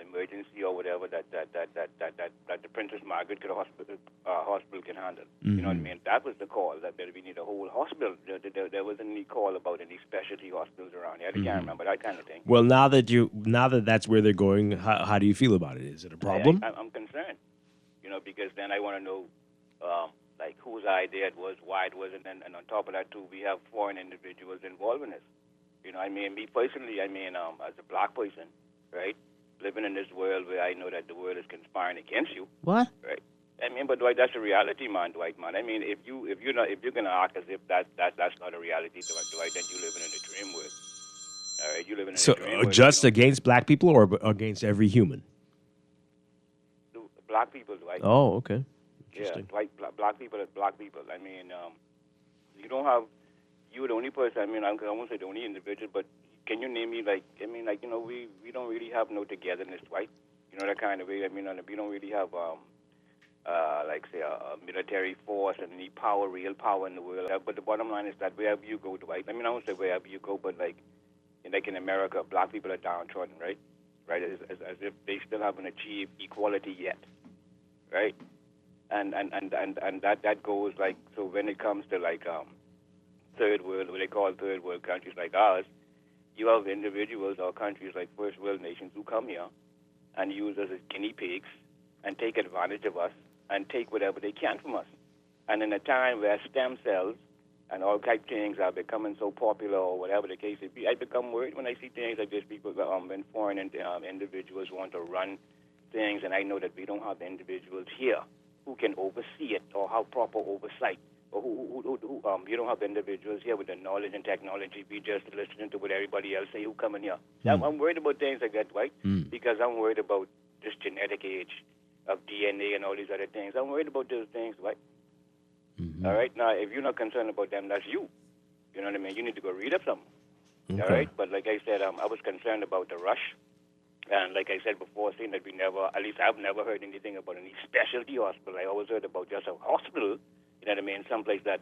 emergency or whatever that the Princess Margaret hospital can handle. Mm-hmm. You know what I mean? That was the call. That we need a whole hospital. There wasn't any call about any specialty hospitals around here. I can't remember that kind of thing. Well, now that that's where they're going, how do you feel about it? Is it a problem? I'm concerned. You know, because then I want to know like whose idea it was, why it was, and on top of that too, we have foreign individuals involved in this. You know, I mean, me personally, as a black person, right, living in this world where I know that the world is conspiring against you. What? Right. I mean, but Dwight, that's a reality, man, Dwight, man. I mean, if you're gonna act as if that's not a reality, Dwight, then you living in the dream world. All right, you living in the dream world. Just against black people or against every human? Black people, Dwight. Oh, okay. Yeah, Dwight, black people are black people. I mean, you're the only person, I won't say the only individual, but can you name me, we don't really have no togetherness, Dwight. You know, that kind of way. I mean, we don't really have, a military force and any real power in the world. But the bottom line is that wherever you go, Dwight, I won't say wherever you go, but like in America, black people are downtrodden, right? Right, as if they still haven't achieved equality yet, right? And that goes like, so when it comes to third world, what they call third world countries like ours, you have individuals or countries like first world nations who come here and use us as guinea pigs and take advantage of us and take whatever they can from us. And in a time where stem cells and all type of things are becoming so popular or whatever the case may be, I become worried when I see things like this. People, when foreign individuals want to run things, and I know that we don't have individuals here who can oversee it or have proper oversight. Or who you don't have individuals here with the knowledge and technology. We just listening to what everybody else say who come in here. I'm worried about things like that, right? Because I'm worried about this genetic age of DNA and all these other things. I'm worried about those things, right? All right. Now, if you're not concerned about them, that's you. You know what I mean? You need to go read up something. Okay. All right. But like I said, I was concerned about the rush. And like I said before, saying that at least I've never heard anything about any specialty hospital. I always heard about just a hospital, you know what I mean, someplace that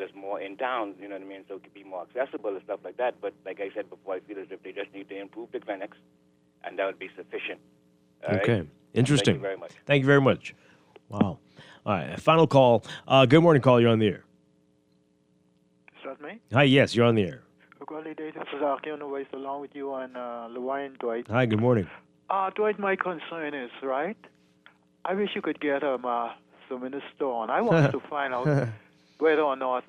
is more in town, you know what I mean, so it could be more accessible and stuff like that. But like I said before, I feel as if they just need to improve the clinics, and that would be sufficient. All Okay. right? Interesting. Thank you very much. Thank you very much. Wow. All right. Final call. Good morning, call. You're on the air. Is that me? Hi. Yes, you're on the air. Good day. This is Archie on the way along with you and Lawine and Dwight. Hi. Good morning. Dwight, my concern is, right? I wish you could get some in the store, and I want to find out whether or not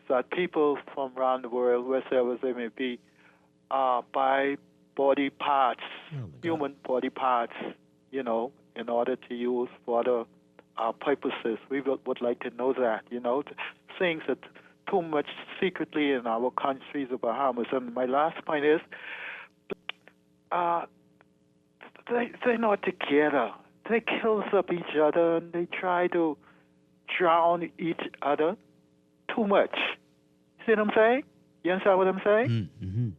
that people from around the world, wherever they may be, buy body parts, human body parts, you know, in order to use for other purposes. We would like to know that, you know, things that too much secretly in our countries, the Bahamas. And my last point is, they're not together. They kill up each other and they try to drown each other too much. See what I'm saying? You understand what I'm saying? Mm-hmm.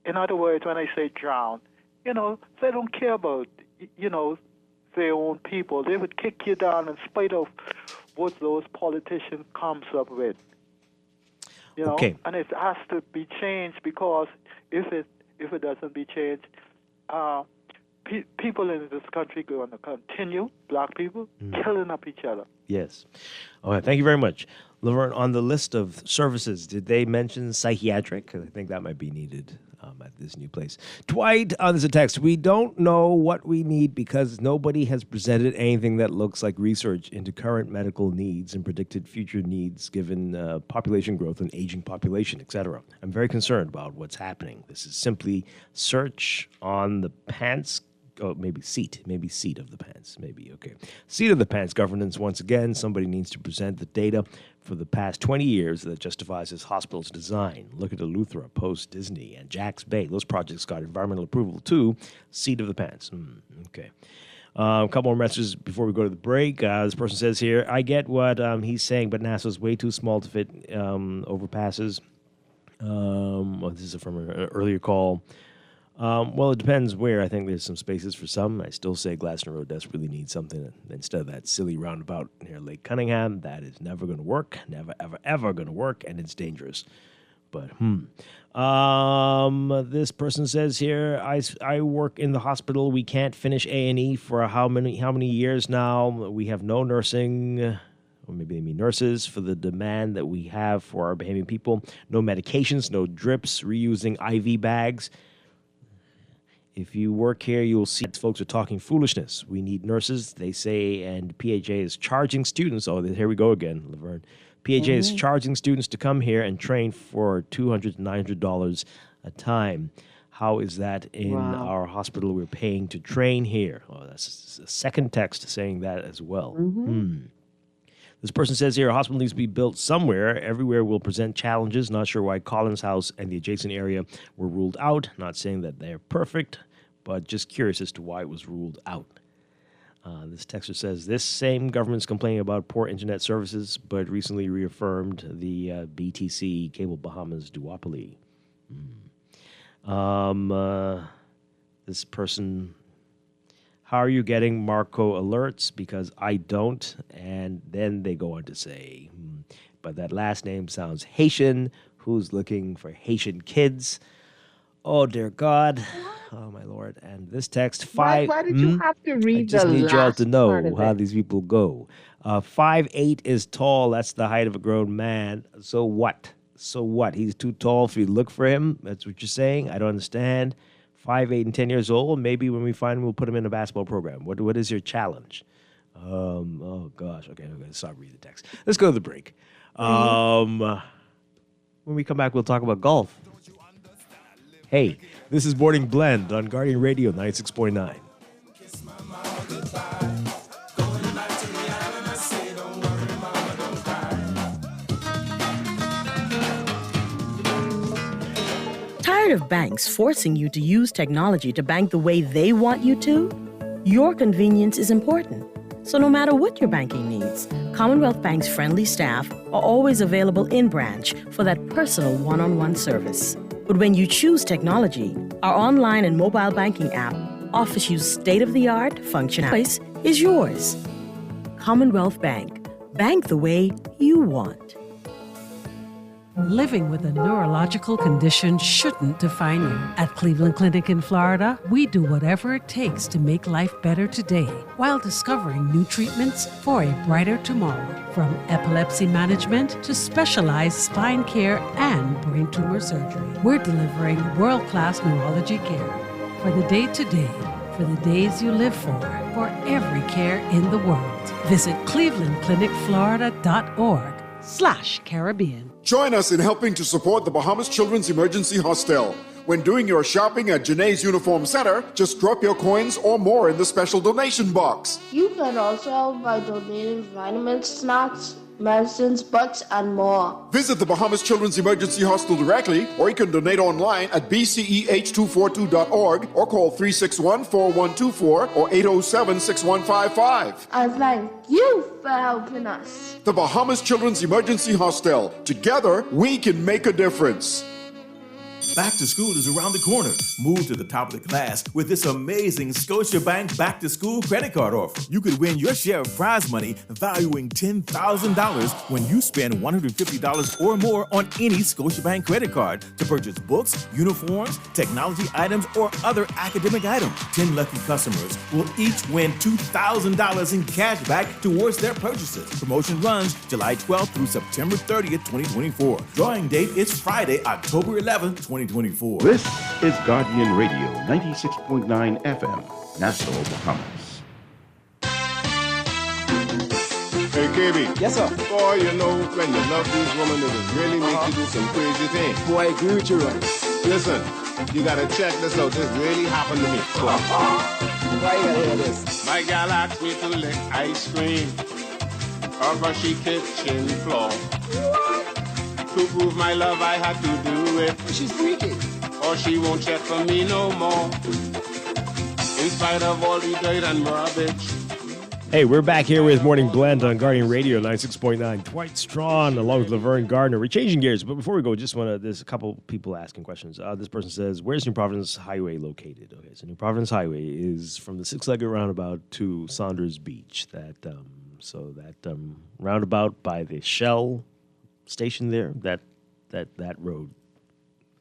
In other words, when I say drown, you know, they don't care about, you know, their own people. They would kick you down in spite of what those politicians comes up with. You know, Okay. and it has to be changed, because if it doesn't be changed, people in this country are going to continue, black people, killing up each other. Yes. All right. Thank you very much. Laverne, on the list of services, did they mention psychiatric? I think that might be needed at this new place. Dwight, there's a text. We don't know what we need because nobody has presented anything that looks like research into current medical needs and predicted future needs given population growth and aging population, etc. I'm very concerned about what's happening. This is simply search on the pants. Oh, maybe seat of the pants. Maybe, okay. Seat of the pants governance, once again, somebody needs to present the data for the past 20 years that justifies this hospital's design. Look at Eleuthera, Post, Disney, and Jack's Bay. Those projects got environmental approval too. Seat of the pants. Okay. A couple more messages before we go to the break. This person says here, I get what he's saying, but NASA's way too small to fit overpasses. This is from an earlier call. Well, it depends where. I think there's some spaces for some. I still say Glaston Road desperately needs something instead of that silly roundabout near Lake Cunningham. That is never going to work. Never, ever, ever going to work, and it's dangerous. But, this person says here, I work in the hospital. We can't finish A&E for how many years now? We have no nursing, or maybe they mean nurses, for the demand that we have for our behaving people. No medications, no drips, reusing IV bags. If you work here, you'll see folks are talking foolishness. We need nurses, they say, and PHA is charging students. Oh, here we go again, Laverne. PHA is charging students to come here and train for $200 to $900 a time. How is that in our hospital? We're paying to train here. Oh, that's a second text saying that as well. This person says here, a hospital needs to be built somewhere. Everywhere will present challenges. Not sure why Collins House and the adjacent area were ruled out. Not saying that they're perfect, but just curious as to why it was ruled out. This texter says, this same government's complaining about poor internet services, but recently reaffirmed the BTC Cable Bahamas duopoly. This person... How are you getting Marco alerts? Because I don't. And then they go on to say, but that last name sounds Haitian. Who's looking for Haitian kids? Oh, dear God. Oh, my Lord. And this text, Why did you have to read the last part of it? I just need y'all to know how these people go. 5'8" is tall. That's the height of a grown man. So what? So what? He's too tall for you to look for him? That's what you're saying? I don't understand. 5, 8, and 10 years old. Maybe when we find him, we'll put him in a basketball program. What is your challenge? Oh, gosh. Okay, I'm going to stop reading the text. Let's go to the break. When we come back, we'll talk about golf. Hey, this is Morning Blend on Guardian Radio 96.9. Tired of banks forcing you to use technology to bank the way they want you to? Your convenience is important. So no matter what your banking needs, Commonwealth Bank's friendly staff are always available in branch for that personal one-on-one service. But when you choose technology, our online and mobile banking app offers you state-of-the-art functionality. Choice is yours. Commonwealth Bank. Bank the way you want. Living with a neurological condition shouldn't define you. At Cleveland Clinic in Florida, we do whatever it takes to make life better today while discovering new treatments for a brighter tomorrow. From epilepsy management to specialized spine care and brain tumor surgery, we're delivering world-class neurology care for the day-to-day, for the days you live for every care in the world. Visit clevelandclinicflorida.org/Caribbean. Join us in helping to support the Bahamas Children's Emergency Hostel. When doing your shopping at Janae's Uniform Center, just drop your coins or more in the special donation box. You can also help by donating vitamins, snacks, medicines, books, and more. Visit the Bahamas Children's Emergency Hostel directly, or you can donate online at bceh242.org or call 361-4124 or 807-6155. And thank you for helping us. The Bahamas Children's Emergency Hostel. Together, we can make a difference. Back to school is around the corner. Move to the top of the class with this amazing Scotiabank Back to School credit card offer. You could win your share of prize money valuing $10,000 when you spend $150 or more on any Scotiabank credit card to purchase books, uniforms, technology items, or other academic items. 10 lucky customers will each win $2,000 in cash back towards their purchases. Promotion runs July 12th through September 30th, 2024. Drawing date is Friday, October 11th, 2024. This is Guardian Radio 96.9 FM, Nassau, Bahamas. Hey, KB. Yes, sir. Boy, you know, when you love these women, it will really make you do some crazy things. Boy, I agree with you, right? Listen, you gotta check this out. This really happened to me. Why you gotta hear this? My gal asked me to lick ice cream off her kitchen floor. To prove my love, I had to do it. She's freaky. Or she won't check for me no more. In spite of all the dirt and rubbish. Hey, we're back here with Morning Blend on Guardian Radio 96.9. Dwight Strachan along with Laverne Gardner. We're changing gears, but before we go, there's a couple people asking questions. This person says, where's New Providence Highway located? Okay, so New Providence Highway is from the six-legged roundabout to Saunders Beach. That roundabout by the Shell station there, that road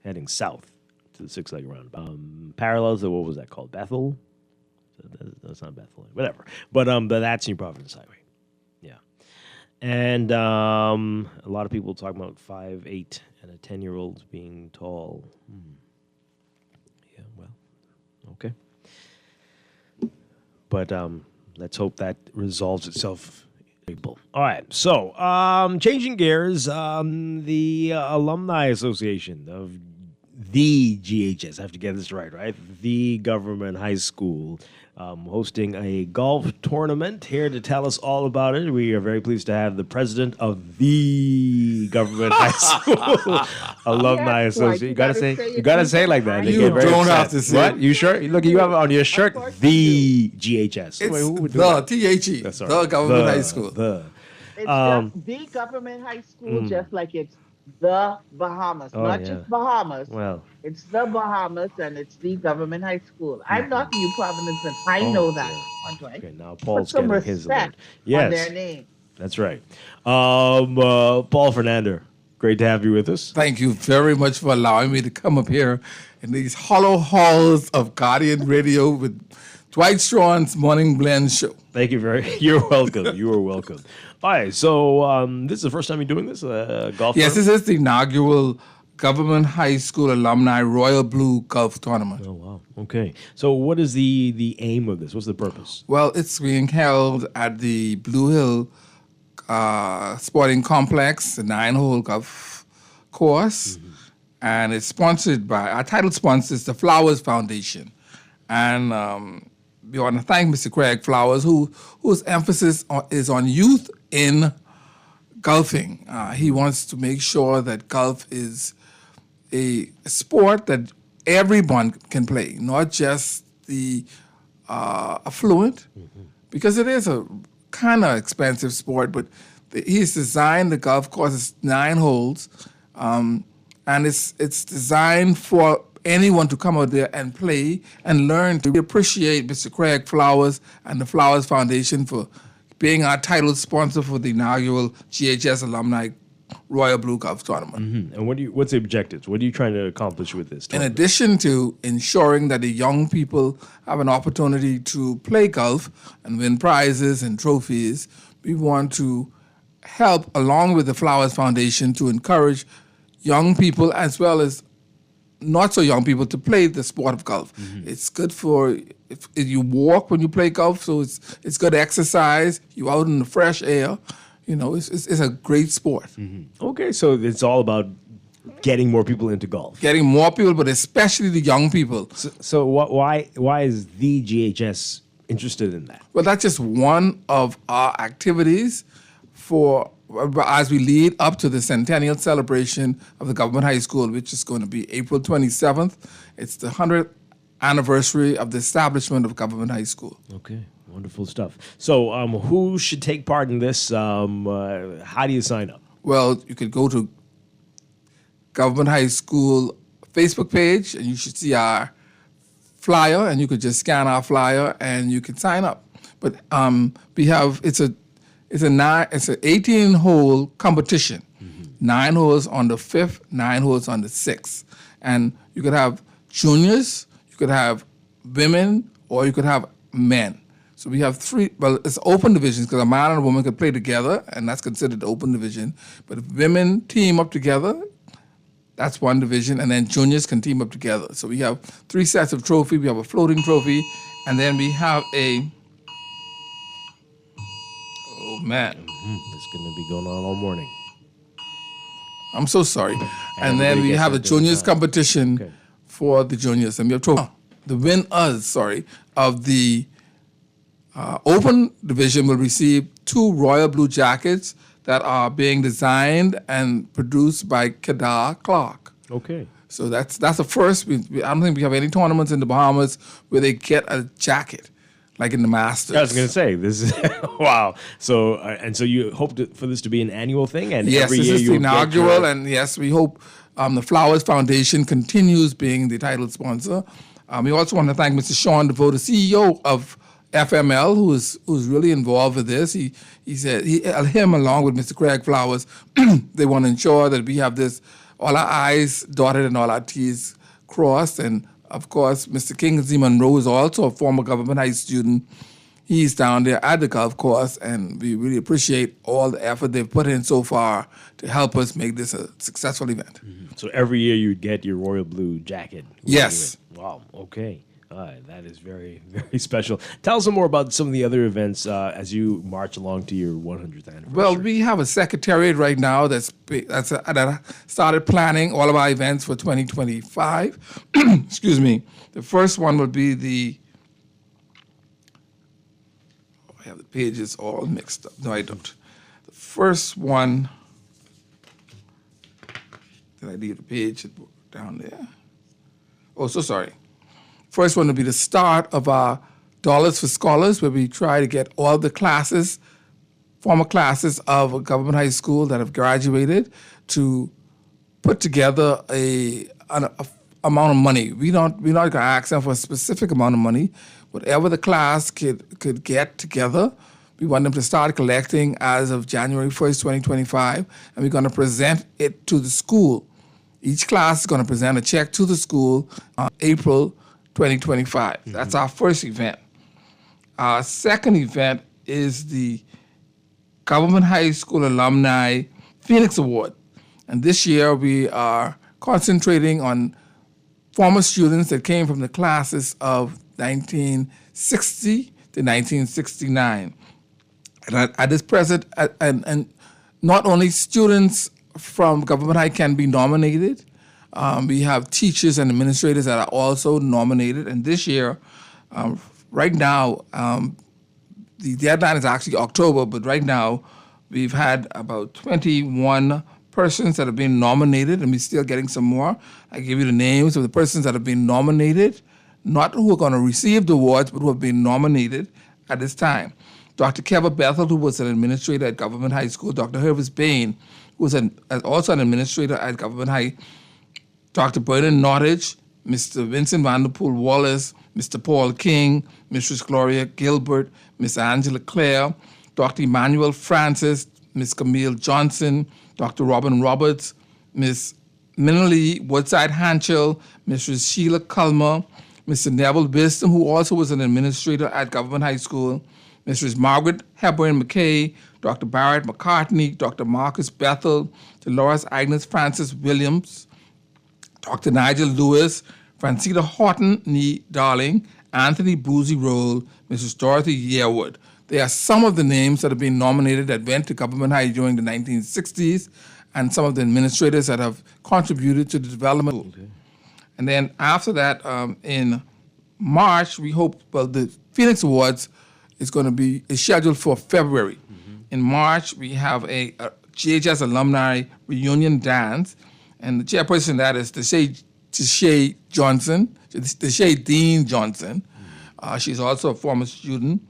heading south to the six-legged roundabout. Parallels to, what was that called? Bethel? That's not Bethel, whatever. But that's New Providence Highway. Yeah. And a lot of people talking about 5'8" and a 10-year-old being tall. Yeah, well, okay. But let's hope that resolves itself. All right, so changing gears, the Alumni Association of the GHS, I have to get this right? The Government High School, hosting a golf tournament. Here to tell us all about it, we are very pleased to have the president of the Government High School Alumni Association. You gotta say it like that. You don't have to say what? You sure? Look, you have on your shirt the GHS. It's the THE, That's right. the Government High School. It's just the Government High School, just like it's the Bahamas, just Bahamas. Well, it's the Bahamas and it's the Government High School. I'm not New Providence, and I know that. Okay, now Paul's Put some getting his alert. respect on their name. That's right. Paul Fernando, great to have you with us. Thank you very much for allowing me to come up here in these hollow halls of Guardian Radio with Dwight Strachan's Morning Blend show. Thank you You're welcome. You are welcome. All right, so this is the first time you're doing this, golf? Yes, this is the inaugural Government High School Alumni Royal Blue Golf Tournament. Oh, wow. Okay. So what is the aim of this? What's the purpose? Well, it's being held at the Blue Hill Sporting Complex, the 9-hole golf course. Mm-hmm. And it's sponsored by, our title sponsor is the Flowers Foundation. And we want to thank Mr. Craig Flowers, whose emphasis is on youth in golfing. He wants to make sure that golf is a sport that everyone can play, not just the affluent, because it is a kind of expensive sport, but he's designed the golf course. It's 9 holes, and it's designed for anyone to come out there and play and learn. To appreciate Mr. Craig Flowers and the Flowers Foundation for being our title sponsor for the inaugural GHS Alumni Royal Blue Golf Tournament. And what's the objectives? What are you trying to accomplish with this In tournament? addition to ensuring that the young people have an opportunity to play golf and win prizes and trophies, we want to help, along with the Flowers Foundation, to encourage young people as well as not so young people to play the sport of golf. It's good for if you walk when you play golf, so it's good exercise. You're out in the fresh air. You know, it's a great sport. Okay, so it's all about getting more people into golf. Getting more people, but especially the young people. So why is the GHS interested in that? Well, that's just one of our activities as we lead up to the centennial celebration of the Government High School, which is going to be April 27th. It's the 100th anniversary of the establishment of Government High School. Okay, wonderful stuff. So who should take part in this? How do you sign up? Well, you could go to Government High School Facebook page, and you should see our flyer, and you could just scan our flyer, and you can sign up. But we have it's an 18-hole competition. 9 holes on the 5th, 9 holes on the 6th, and you could have juniors, you could have women, or you could have men. So we have 3. Well, it's open divisions because a man and a woman could play together, and that's considered the open division. But if women team up together, that's one division, and then juniors can team up together. So we have 3 sets of trophy. We have a floating trophy, and then we have a. Oh man, it's going to be going on all morning. I'm so sorry. And then we have a juniors competition for the juniors, and we have the winners. Of the open division will receive 2 royal blue jackets that are being designed and produced by Kedar Clark. Okay. So that's the first. I don't think we have any tournaments in the Bahamas where they get a jacket, like in the Masters. I was going to say, this is, wow. So, so you hope for this to be an annual thing? And yes, every this year is the inaugural, and yes, we hope the Flowers Foundation continues being the title sponsor. We also want to thank Mr. Sean DeVoe, the CEO of FML, who's really involved with this. He said him along with Mr. Craig Flowers, they want to ensure that we have this, all our I's dotted and all our T's crossed. And of course, Mr. Kingsley Monroe is also a former Government High student. He's down there at the golf course, and we really appreciate all the effort they've put in so far to help us make this a successful event. So every year you get your royal blue jacket. Yes. Wow. Okay. That is very, very special. Tell us some more about some of the other events as you march along to your 100th anniversary. Well, we have a secretariat right now that started planning all of our events for 2025. Excuse me. The first one would be I have the pages all mixed up. No, I don't. The first one, did I leave the page down there? Oh, so sorry. First one will be the start of our Dollars for Scholars, where we try to get all the classes, former classes of a government high school that have graduated, to put together an amount of money. We're not going to ask them for a specific amount of money. Whatever the class could get together, we want them to start collecting as of January 1st, 2025, and we're going to present it to the school. Each class is going to present a check to the school on April 2025. That's our first event. Our second event is the Government High School Alumni Phoenix Award. And this year we are concentrating on former students that came from the classes of 1960 to 1969. And at this present, and not only students from Government High can be nominated, we have teachers and administrators that are also nominated. And this year, right now, the deadline is actually October, but right now we've had about 21 persons that have been nominated, and we're still getting some more. I give you the names of the persons that have been nominated. not who are going to receive the awards, but who have been nominated at this time. Dr. Kevin Bethel, who was an administrator at Government High School. Dr. Hervis Bain, who was also an administrator at Government High. Dr. Bernard Nottage, Mr. Vincent Vanderpool Wallace, Mr. Paul King, Mrs. Gloria Gilbert, Miss Angela Clare, Dr. Emmanuel Francis, Miss Camille Johnson, Dr. Robin Roberts, Miss Minley Woodside Hanchel, Mrs. Sheila Culmer, Mr. Neville Wisdom, who also was an administrator at Government High School, Mrs. Margaret Hepburn McKay, Dr. Barrett McCartney, Dr. Marcus Bethel, Dolores Agnes Francis Williams, Dr. Nigel Lewis, Francina Horton Nee Darling, Anthony Boozy Roll, Mrs. Dorothy Yearwood. They are some of the names that have been nominated that went to Government High during the 1960s, and some of the administrators that have contributed to the development. Okay. And then after that, in March, we hope, the Phoenix Awards is scheduled for February. Mm-hmm. In March, we have a GHS alumni reunion dance, and the chairperson of that is Deshae Johnson, Deshae Dean Johnson. Mm-hmm. She's also a former student.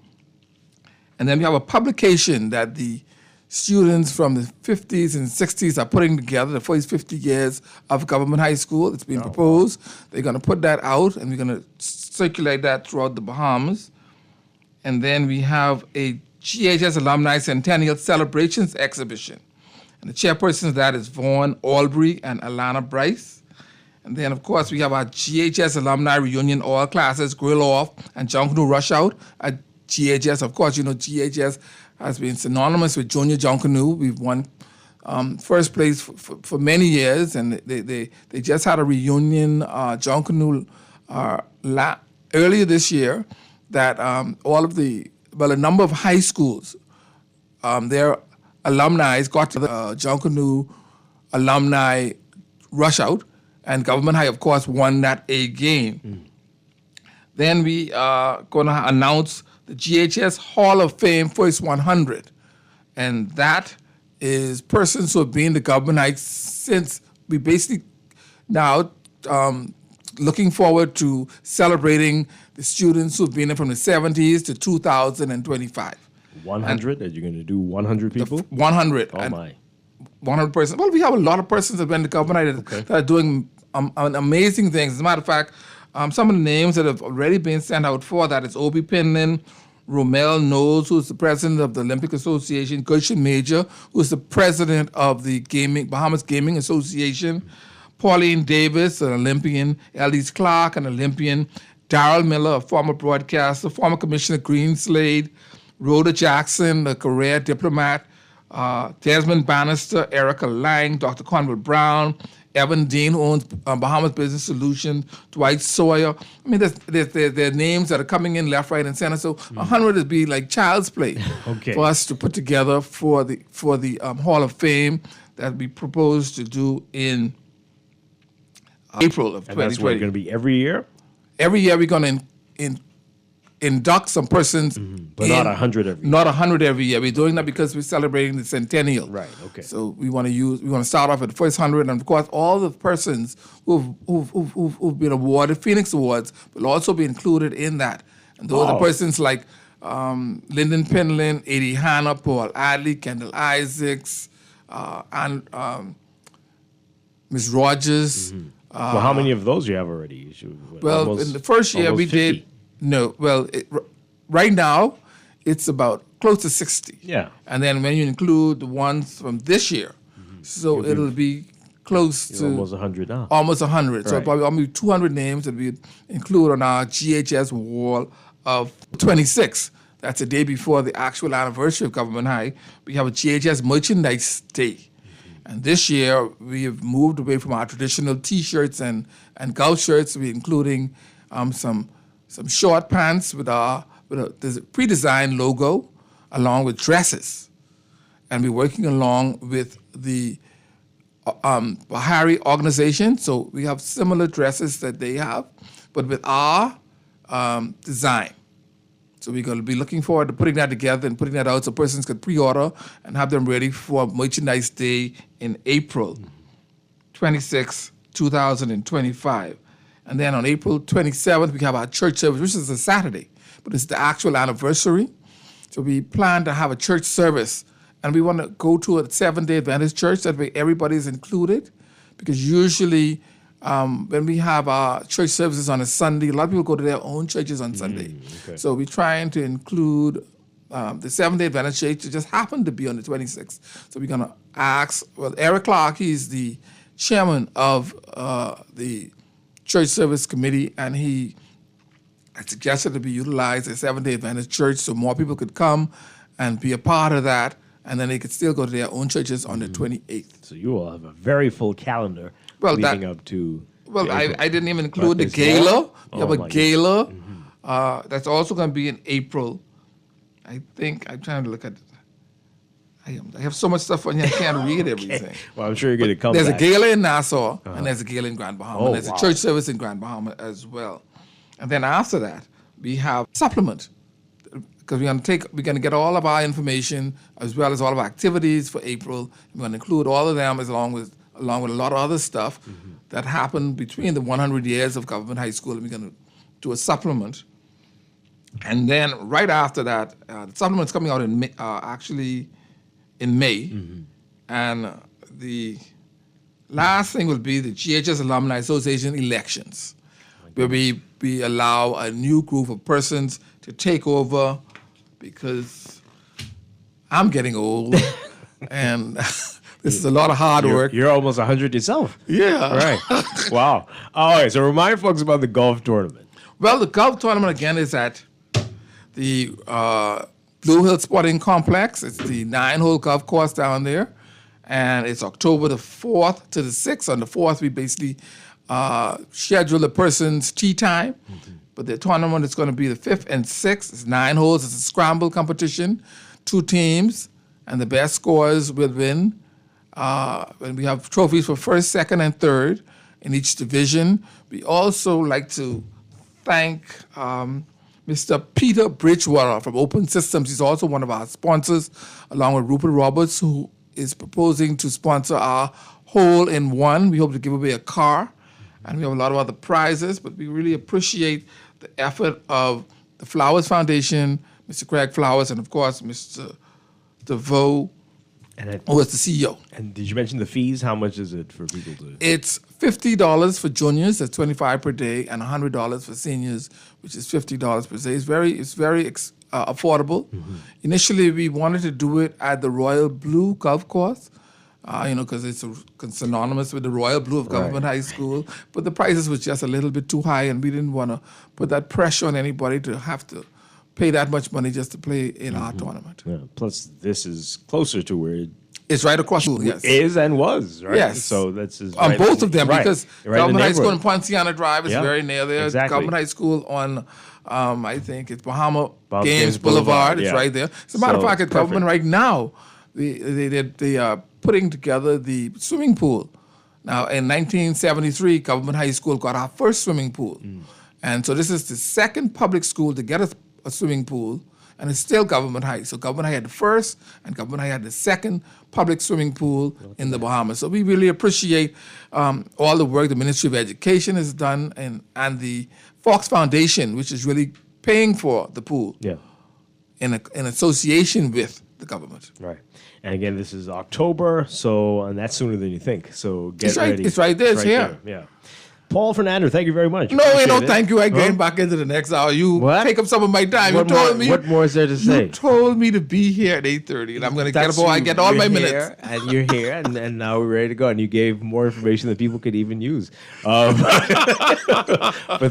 And then we have a publication that the students from the 50s and 60s are putting together, the first 50 years of Government High School. It's been proposed. They're going to put that out, and we're going to circulate that throughout the Bahamas. And then we have a GHS Alumni Centennial Celebrations Exhibition. And the chairpersons of that is Vaughn Albury and Alana Bryce. And then, of course, we have our GHS Alumni Reunion All Classes Grill Off and Junkanoo Rush Out at GHS. Of course, GHS has been synonymous with Junior Junkanoo. We've won first place for many years, and they just had a reunion Junkanoo earlier this year that a number of high schools, their alumni got to the Junkanoo alumni rush out, and Government High, of course, won that again. Mm. Then we are going to announce the GHS Hall of Fame First 100, and that is persons who have been to Government High since we basically now looking forward to celebrating the students who've been there from the 70s to 2025. 100? Are you going to do 100 people? 100. Oh, my. 100 persons. Well, we have a lot of persons that have been to Government High that are doing amazing things. As a matter of fact, some of the names that have already been sent out for that is Obie Pinlin, Romel Knowles, who's the president of the Olympic Association, Gershon Major, who's the president of the Bahamas Gaming Association, Pauline Davis, an Olympian, Elise Clark, an Olympian, Darrell Miller, a former broadcaster, former Commissioner Greenslade, Rhoda Jackson, a career diplomat, Desmond Bannister, Erica Lang, Dr. Conwell Brown, Evan Dean, who owns Bahamas Business Solutions, Dwight Sawyer. I mean, there are names that are coming in left, right, and center. So 100 would be like child's play for us to put together for the Hall of Fame that we propose to do in April of 2020. And that's what it's going to be every year? Every year we're going to induct some persons. But not 100 every year. Not 100 every year. We're doing that because we're celebrating the centennial. Right, okay. So we want to start off at the first 100, and of course all the persons who've been awarded Phoenix Awards will also be included in that. And those are persons like Lyndon Pinlin, Eddie Hanna, Paul Adley, Kendall Isaacs, and Ms. Rogers. Mm-hmm. Well, how many of those do you have already? In the first year we 50? did. No, right now, it's about close to 60. Yeah. And then when you include the ones from this year, so it'll be close to... Almost 100 now. Almost 100. Right. So probably almost 200 names that we include on our GHS wall of 26. That's the day before the actual anniversary of Government High. We have a GHS Merchandise Day. And this year, we have moved away from our traditional T-shirts and golf shirts. We're including some short pants with a pre-designed logo, along with dresses. And we're working along with the Bahari organization. So we have similar dresses that they have, but with our design. So we're going to be looking forward to putting that together and putting that out so persons can pre-order and have them ready for Merchandise Day in April 26, 2025. And then on April 27th, we have our church service, which is a Saturday, but it's the actual anniversary. So we plan to have a church service, and we want to go to a Seventh-day Adventist church. That way everybody is included, because usually when we have our church services on a Sunday, a lot of people go to their own churches on Sunday. Okay. So we're trying to include the Seventh-day Adventist church. It just happened to be on the 26th. So we're going to ask, well, Eric Clark, he's the chairman of the church service committee, and he suggested to be utilized as Seventh-day Adventist church so more people could come and be a part of that, and then they could still go to their own churches on the 28th. So you will have a very full calendar leading up to... Well, the I didn't even include the Breakfast gala. Ball. We have Oh, a my gala. That's also going to be in April. I think, I'm trying to look at... I have so much stuff on here, I can't read everything. Well, I'm sure you're going to come There's back. a gala in Nassau, and there's a gala in Grand Bahama. Oh, and there's wow. a church service in Grand Bahama as well. And then after that, we have supplement, because we're going to get all of our information as well as all of our activities for April. We're going to include all of them along with a lot of other stuff that happened between the 100 years of Government High School, and we're going to do a supplement. And then right after that, the supplement's coming out in May, in May, and the last thing will be the GHS Alumni Association elections, where we allow a new group of persons to take over, because I'm getting old, and this is a lot of hard work. You're almost 100 yourself. Yeah. Right. Wow. All right, so remind folks about the golf tournament. Well, the golf tournament, again, is at the Blue Hill Sporting Complex. It's the 9-hole golf course down there. And it's October the 4th to the 6th. On the 4th, we basically schedule the person's tee time. But the tournament is going to be the 5th and 6th. It's 9 holes. It's a scramble competition, 2 teams, and the best scorers will win. And we have trophies for first, second, and third in each division. We also like to thank Mr. Peter Bridgewater from Open Systems. He's also one of our sponsors, along with Rupert Roberts, who is proposing to sponsor our hole-in-one. We hope to give away a car, and we have a lot of other prizes, but we really appreciate the effort of the Flowers Foundation, Mr. Craig Flowers, and of course, Mr. DeVoe, who is the CEO. And did you mention the fees? How much is it for people to... It's $50 for juniors, that's $25 per day, and $100 for seniors, which is $50 per day. It's very affordable. Initially, we wanted to do it at the Royal Blue Golf Course, because it's synonymous with the Royal Blue of Government High School, but the prices was just a little bit too high, and we didn't want to put that pressure on anybody to have to pay that much money just to play in our tournament. Yeah. Plus, this is closer to where it's right across the school, yes. Is and was, right? Yes. So that's on both of them, because right Government High School on Poinciana Drive is Yeah. very near there. Exactly. Government High School on, I think it's Bahama Games Games Boulevard. It's yeah. right there. As a matter of So, fact, at Government right now, they are putting together the swimming pool. Now, in 1973, Government High School got our first swimming pool. And so this is the second public school to get a swimming pool, and it's still Government High. So Government High had the first, and Government High had the second public swimming pool in the Bahamas. So we really appreciate all the work the Ministry of Education has done, and the Fox Foundation, which is really paying for the pool in association with the government. Right. And again, this is October, and that's sooner than you think. So get It's right- ready. it's right there, it's here. there. Yeah. Paul Fernando, thank you very much. No, Appreciate it. thank you. I'm Huh? getting back into the next hour. You take up some of my time. What you told more- me. what more is there to say? You told me to be here at 8:30, and I'm going to get up. I get all my minutes. And you're here, and now we're ready to go. And you gave more information than people could even use. But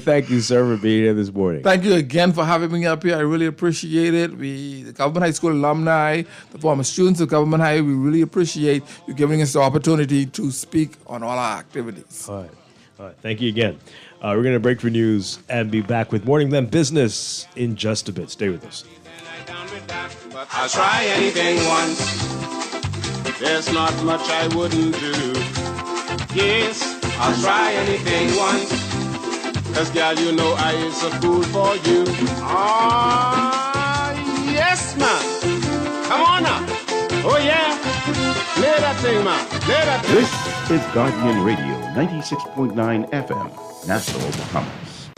thank you, sir, for being here this morning. Thank you again for having me up here. I really appreciate it. The Government High School alumni, the former students of Government High, we really appreciate you giving us the opportunity to speak on all our activities. All right. Thank you again. We're going to break for news and be back with Morning Glen Business in just a bit. Stay with us. I'll try anything once. There's not much I wouldn't do. Yes, I'll try anything once. 'Cause girl, you know I is a fool for you. Ah, yes, man. Come on now. Oh yeah. Play that thing, man. Play that thing. is Guardian Radio 96.9 FM, Nassau, Bahamas.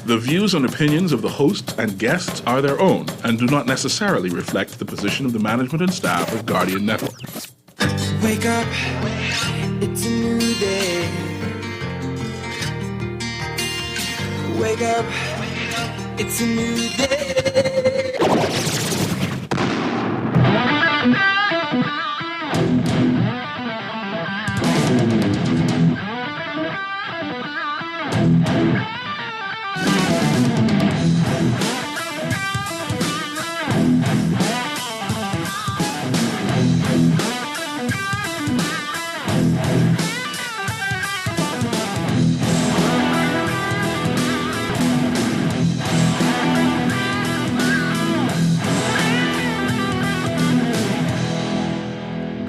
The views and opinions of the host and guests are their own and do not necessarily reflect the position of the management and staff of Guardian Network. Wake up, it's a new day. Wake up, it's a new day.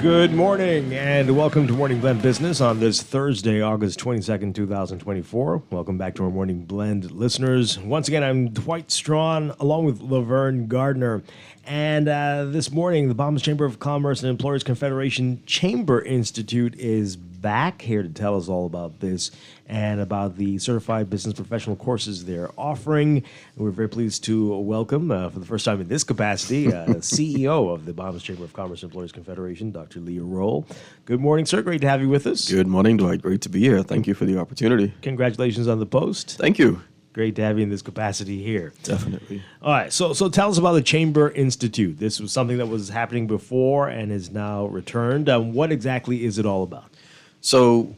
Good morning and welcome to Morning Blend Business on this Thursday, August 22nd, 2024. Welcome back to our Morning Blend listeners. Once again, I'm Dwight Strachan along with Laverne Gardner. And this morning, the Bahamas Chamber of Commerce and Employers Confederation Chamber Institute is back here to tell us all about this and about the certified business professional courses they're offering. And we're very pleased to welcome, for the first time in this capacity, CEO of the Bahamas Chamber of Commerce and Employers Confederation, Dr. Leo Roll. Good morning, sir. Great to have you with us. Good morning, Dwight. Great to be here. Thank you for the opportunity. Congratulations on the post. Thank you. Great to have you in this capacity here. Definitely. All right, so tell us about the Chamber Institute. This was something that was happening before and is now returned. What exactly is it all about? So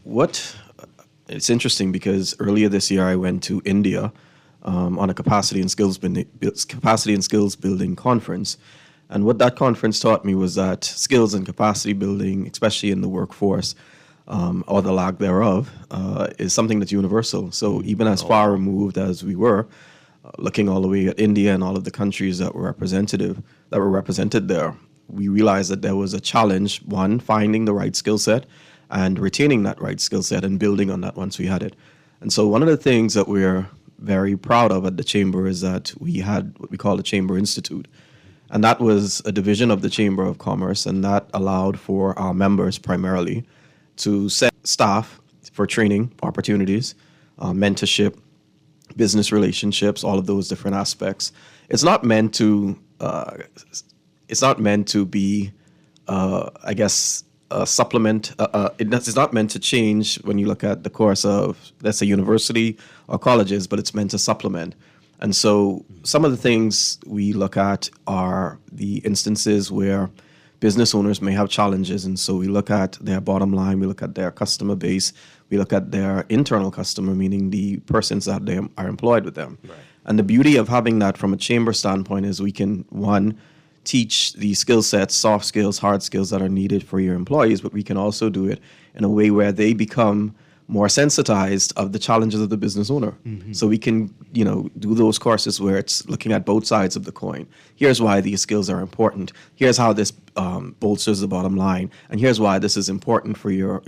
it's interesting because earlier this year I went to India on a capacity and skills building conference. And what that conference taught me was that skills and capacity building, especially in the workforce, or the lack thereof, is something that's universal. So even as far removed as we were, looking all the way at India and all of the countries that were represented there, we realized that there was a challenge, one, finding the right skill set and retaining that right skill set and building on that once we had it. And so one of the things that we're very proud of at the Chamber is that we had what we call the Chamber Institute. And that was a division of the Chamber of Commerce, and that allowed for our members primarily to set staff for training opportunities, mentorship, business relationships, all of those different aspects. It's not meant to be, a supplement. It's not meant to change when you look at the course of, let's say, university or colleges, but it's meant to supplement. And so some of the things we look at are the instances where business owners may have challenges. And so we look at their bottom line, we look at their customer base, we look at their internal customer, meaning the persons that they are employed with them. Right. And the beauty of having that from a chamber standpoint is we can, one, teach the skill sets, soft skills, hard skills that are needed for your employees, but we can also do it in a way where they become more sensitized of the challenges of the business owner. Mm-hmm. So we can, do those courses where it's looking at both sides of the coin. Here's why these skills are important. Here's how this bolsters the bottom line. And here's why this is important for your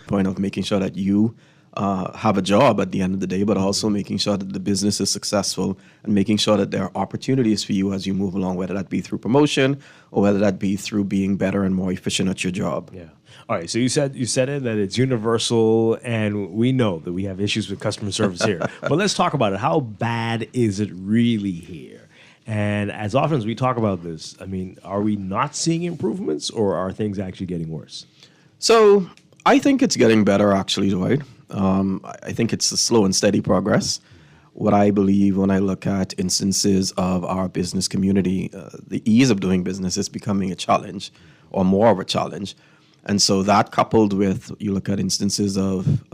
point of making sure that you have a job at the end of the day, but also making sure that the business is successful and making sure that there are opportunities for you as you move along, whether that be through promotion or whether that be through being better and more efficient at your job. Yeah. All right. So you said it that it's universal, and we know that we have issues with customer service here. But let's talk about it. How bad is it really here? And as often as we talk about this, I mean, are we not seeing improvements, or are things actually getting worse? So I think it's getting better, actually, Dwight. I think it's a slow and steady progress. What I believe when I look at instances of our business community, the ease of doing business is becoming a challenge, or more of a challenge. And so that, coupled with, you look at instances of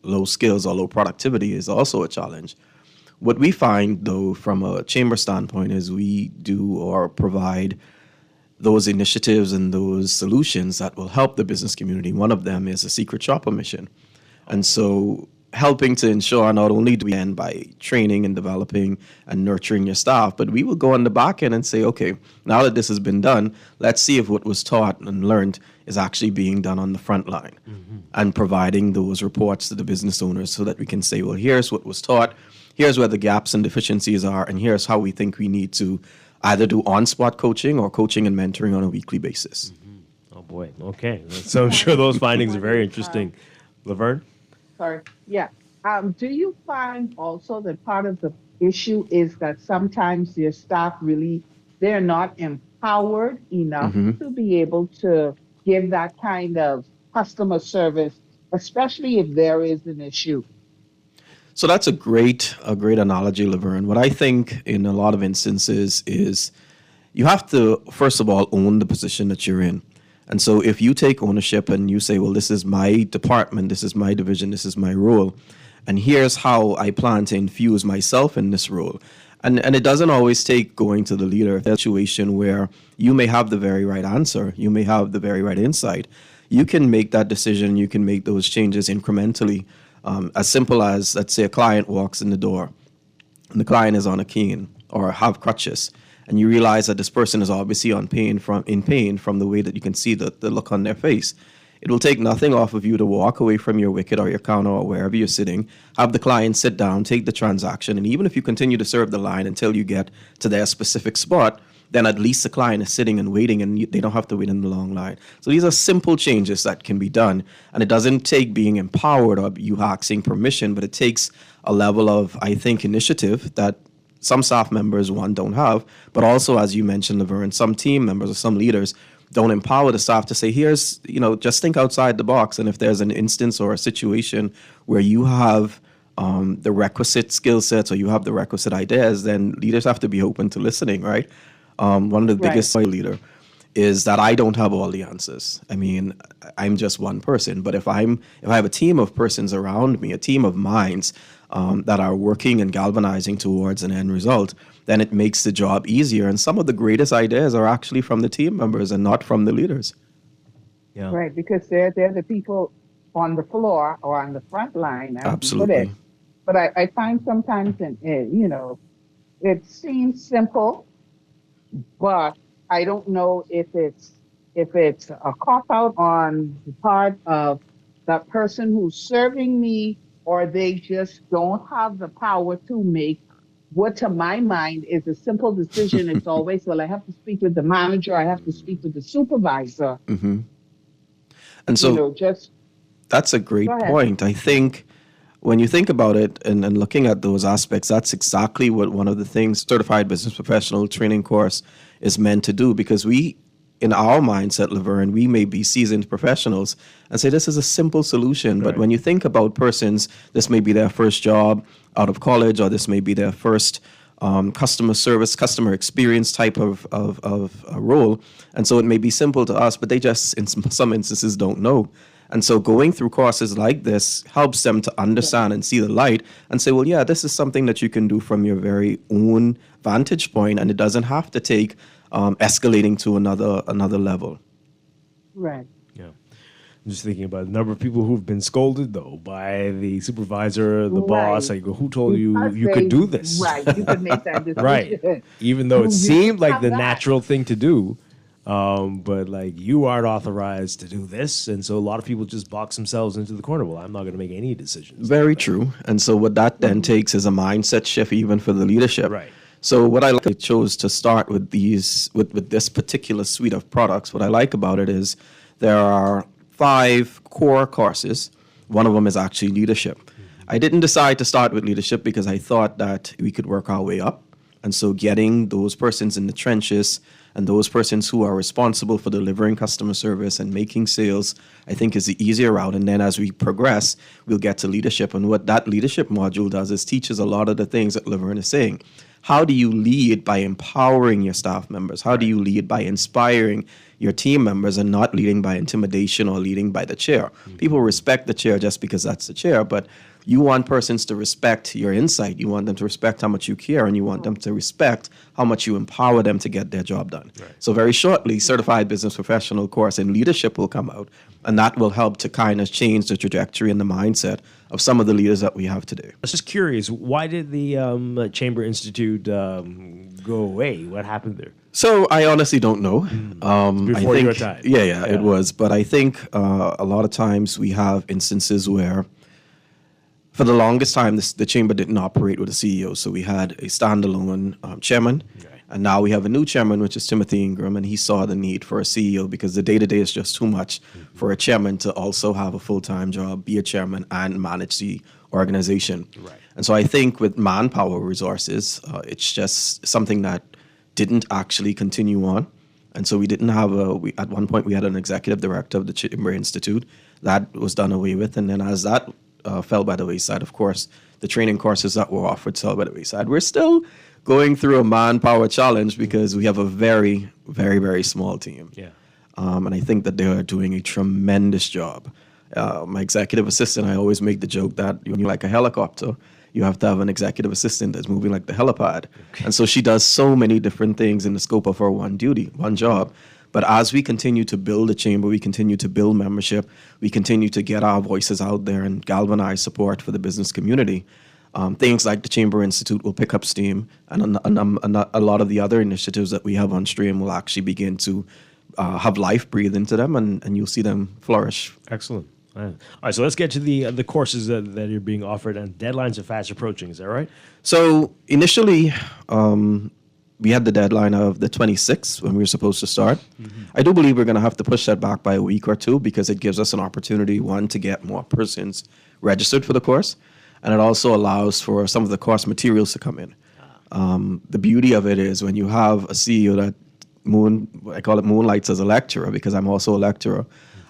low skills or low productivity, is also a challenge. What we find, though, from a chamber standpoint, is we do or provide those initiatives and those solutions that will help the business community. One of them is a secret shopper mission. And so helping to ensure not only do we end by training and developing and nurturing your staff, but we will go on the back end and say, okay, now that this has been done, let's see if what was taught and learned is actually being done on the front line, and providing those reports to the business owners so that we can say, well, here's what was taught, here's where the gaps and deficiencies are, and here's how we think we need to either do on-spot coaching or coaching and mentoring on a weekly basis. Oh boy. Okay. So I'm sure those findings are very interesting. Laverne? Sorry. Yeah. Do you find also that part of the issue is that sometimes your staff really, they're not empowered enough to be able to give that kind of customer service, especially if there is an issue? So that's a great analogy, Laverne. What I think in a lot of instances is you have to, first of all, own the position that you're in. And so if you take ownership and you say, well, this is my department, this is my division, this is my role, and here's how I plan to infuse myself in this role. And it doesn't always take going to the leader. If there's a situation where you may have the very right answer, you may have the very right insight, you can make that decision, you can make those changes incrementally. As simple as, let's say, a client walks in the door and the client is on a cane or have crutches, and you realize that this person is obviously in pain from the way that you can see the look on their face. It will take nothing off of you to walk away from your wicket or your counter or wherever you're sitting, have the client sit down, take the transaction, and even if you continue to serve the line until you get to their specific spot, then at least the client is sitting and waiting and they don't have to wait in the long line. So these are simple changes that can be done, and it doesn't take being empowered or you asking permission, but it takes a level of, I think, initiative that some staff members, don't have, but also, as you mentioned, Laverne, some team members or some leaders don't empower the staff to say, here's, just think outside the box. And if there's an instance or a situation where you have the requisite skill sets or you have the requisite ideas, then leaders have to be open to listening, right? One of the biggest leader is that I don't have all the answers. I mean, I'm just one person, but if I have a team of persons around me, a team of minds that are working and galvanizing towards an end result, then it makes the job easier. And some of the greatest ideas are actually from the team members and not from the leaders. Yeah. Right, because they're the people on the floor or on the front line. Absolutely. But I find sometimes, it seems simple, but I don't know if it's a cop-out on the part of the person who's serving me, or they just don't have the power to make what, to my mind, is a simple decision. It's always, well, I have to speak with the manager, I have to speak with the supervisor. Mm-hmm. And so that's a great point. I think when you think about it and looking at those aspects, that's exactly what one of the things Certified Business Professional Training course is meant to do, because we, in our mindset, Laverne, we may be seasoned professionals and say this is a simple solution. But when you think about persons, this may be their first job out of college, or this may be their first customer service, customer experience type of role. And so it may be simple to us, but they just, in some instances, don't know. And so going through courses like this helps them to understand and see the light and say, well, yeah, this is something that you can do from your very own vantage point, and it doesn't have to take escalating to another level. Right. Yeah. I'm just thinking about the number of people who've been scolded, though, by the supervisor, the boss. I go, who told you could do this? Right, you could make that decision. Right. Even though it seemed like the natural thing to do. But you aren't authorized to do this. And so a lot of people just box themselves into the corner. Well, I'm not going to make any decisions. Very true. And so what that then takes is a mindset shift even for the leadership. Right. So what I chose to start with with this particular suite of products, what I like about it is there are 5 core courses. One of them is actually leadership. I didn't decide to start with leadership because I thought that we could work our way up. And so getting those persons in the trenches and those persons who are responsible for delivering customer service and making sales, I think is the easier route. And then as we progress, we'll get to leadership. And what that leadership module does is teaches a lot of the things that Laverne is saying. How do you lead by empowering your staff members? How do you lead by inspiring your team members and not leading by intimidation or leading by the chair? Mm-hmm. People respect the chair just because that's the chair, but you want persons to respect your insight. You want them to respect how much you care, and you want them to respect how much you empower them to get their job done. Right. So very shortly, Certified Business Professional course in leadership will come out, and that will help to kind of change the trajectory and the mindset of some of the leaders that we have today. I was just curious, why did the Chamber Institute go away? What happened there? So I honestly don't know. Before your time. Yeah, it was. But I think a lot of times we have instances where for the longest time, the chamber didn't operate with a CEO. So we had a standalone chairman, And now we have a new chairman, which is Timothy Ingram, and he saw the need for a CEO because the day-to-day is just too much for a chairman to also have a full-time job, be a chairman, and manage the organization. Right. And so I think with manpower resources, it's just something that didn't actually continue on. And so we didn't have at one point we had an executive director of the Chamber Institute. That was done away with. And then as that fell by the wayside, of course, the training courses that were offered fell by the wayside. We're still going through a manpower challenge because we have a very, very, very small team. Yeah. And I think that they are doing a tremendous job. My executive assistant, I always make the joke that when you like a helicopter, you have to have an executive assistant that's moving like the helipad. Okay. And so she does so many different things in the scope of her one job. But as we continue to build the chamber, we continue to build membership, we continue to get our voices out there and galvanize support for the business community. Things like the Chamber Institute will pick up steam, and a lot of the other initiatives that we have on stream will actually begin to have life breathe into them, and you'll see them flourish. Excellent. All right, so let's get to the courses that are being offered, and deadlines are fast approaching. Is that right? So initially, we had the deadline of the 26th when we were supposed to start. Mm-hmm. I do believe we're going to have to push that back by a week or two because it gives us an opportunity, one, to get more persons registered for the course, and it also allows for some of the course materials to come in. The beauty of it is when you have a CEO that I call it moonlights as a lecturer because I'm also a lecturer.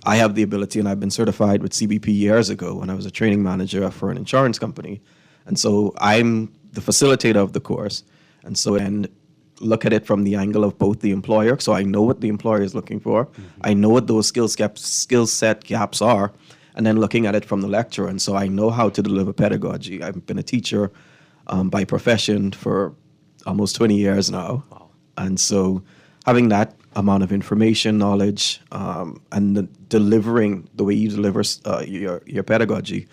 I have the ability, and I've been certified with CBP years ago when I was a training manager for an insurance company. And so I'm the facilitator of the course. And so and look at it from the angle of both the employer. So I know what the employer is looking for. Mm-hmm. I know what those skill set gaps are. And then looking at it from the lecturer. And so I know how to deliver pedagogy. I've been a teacher by profession for almost 20 years now. Wow. And so having that amount of information, knowledge, and delivering the way you deliver your pedagogy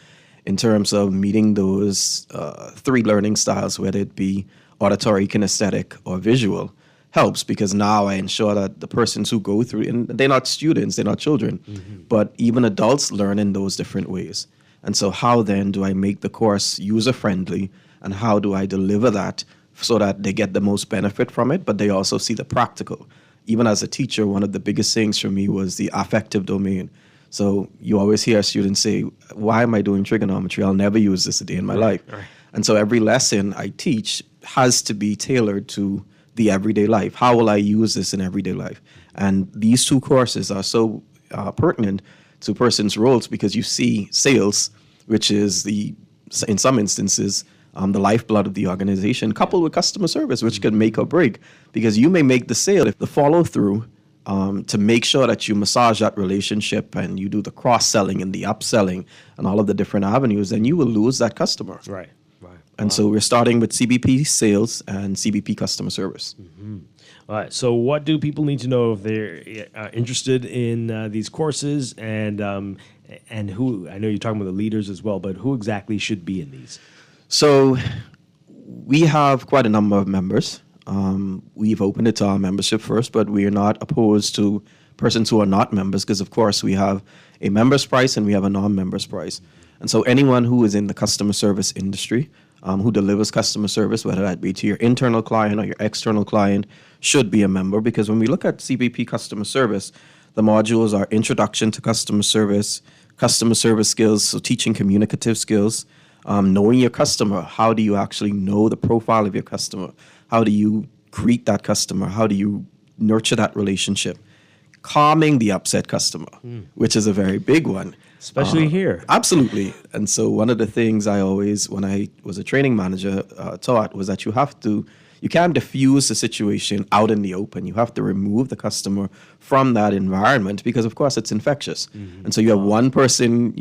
in terms of meeting those 3 learning styles, whether it be auditory, kinesthetic, or visual, helps because now I ensure that the persons who go through, and they're not students, they're not children, mm-hmm. but even adults learn in those different ways. And so how then do I make the course user-friendly, and how do I deliver that so that they get the most benefit from it, but they also see the practical? Even as a teacher, one of the biggest things for me was the affective domain. So you always hear students say, why am I doing trigonometry? I'll never use this a day in my life. Right. And so every lesson I teach has to be tailored to the everyday life. How will I use this in everyday life? And these 2 courses are so pertinent to persons' roles because you see sales, which is in some instances, the lifeblood of the organization, coupled with customer service, which can make or break. Because you may make the sale if the follow-through to make sure that you massage that relationship and you do the cross-selling and the upselling and all of the different avenues, then you will lose that customer. Right. And so we're starting with CBP sales and CBP customer service. Mm-hmm. All right. So what do people need to know if they're interested in these courses, and who? I know you're talking about the leaders as well, but who exactly should be in these? So we have quite a number of members. We've opened it to our membership first, but we are not opposed to persons who are not members because, of course, we have a member's price and we have a non-member's price. And so anyone who is in the customer service industry, who delivers customer service, whether that be to your internal client or your external client, should be a member. Because when we look at CBP customer service, the modules are introduction to customer service skills, so teaching communicative skills, knowing your customer. How do you actually know the profile of your customer? How do you greet that customer? How do you nurture that relationship? Calming the upset customer, which is a very big one. Especially here. Absolutely. And so one of the things I always, when I was a training manager, taught was that you can't diffuse the situation out in the open. You have to remove the customer from that environment because, of course, it's infectious. Mm-hmm. And so you have one person,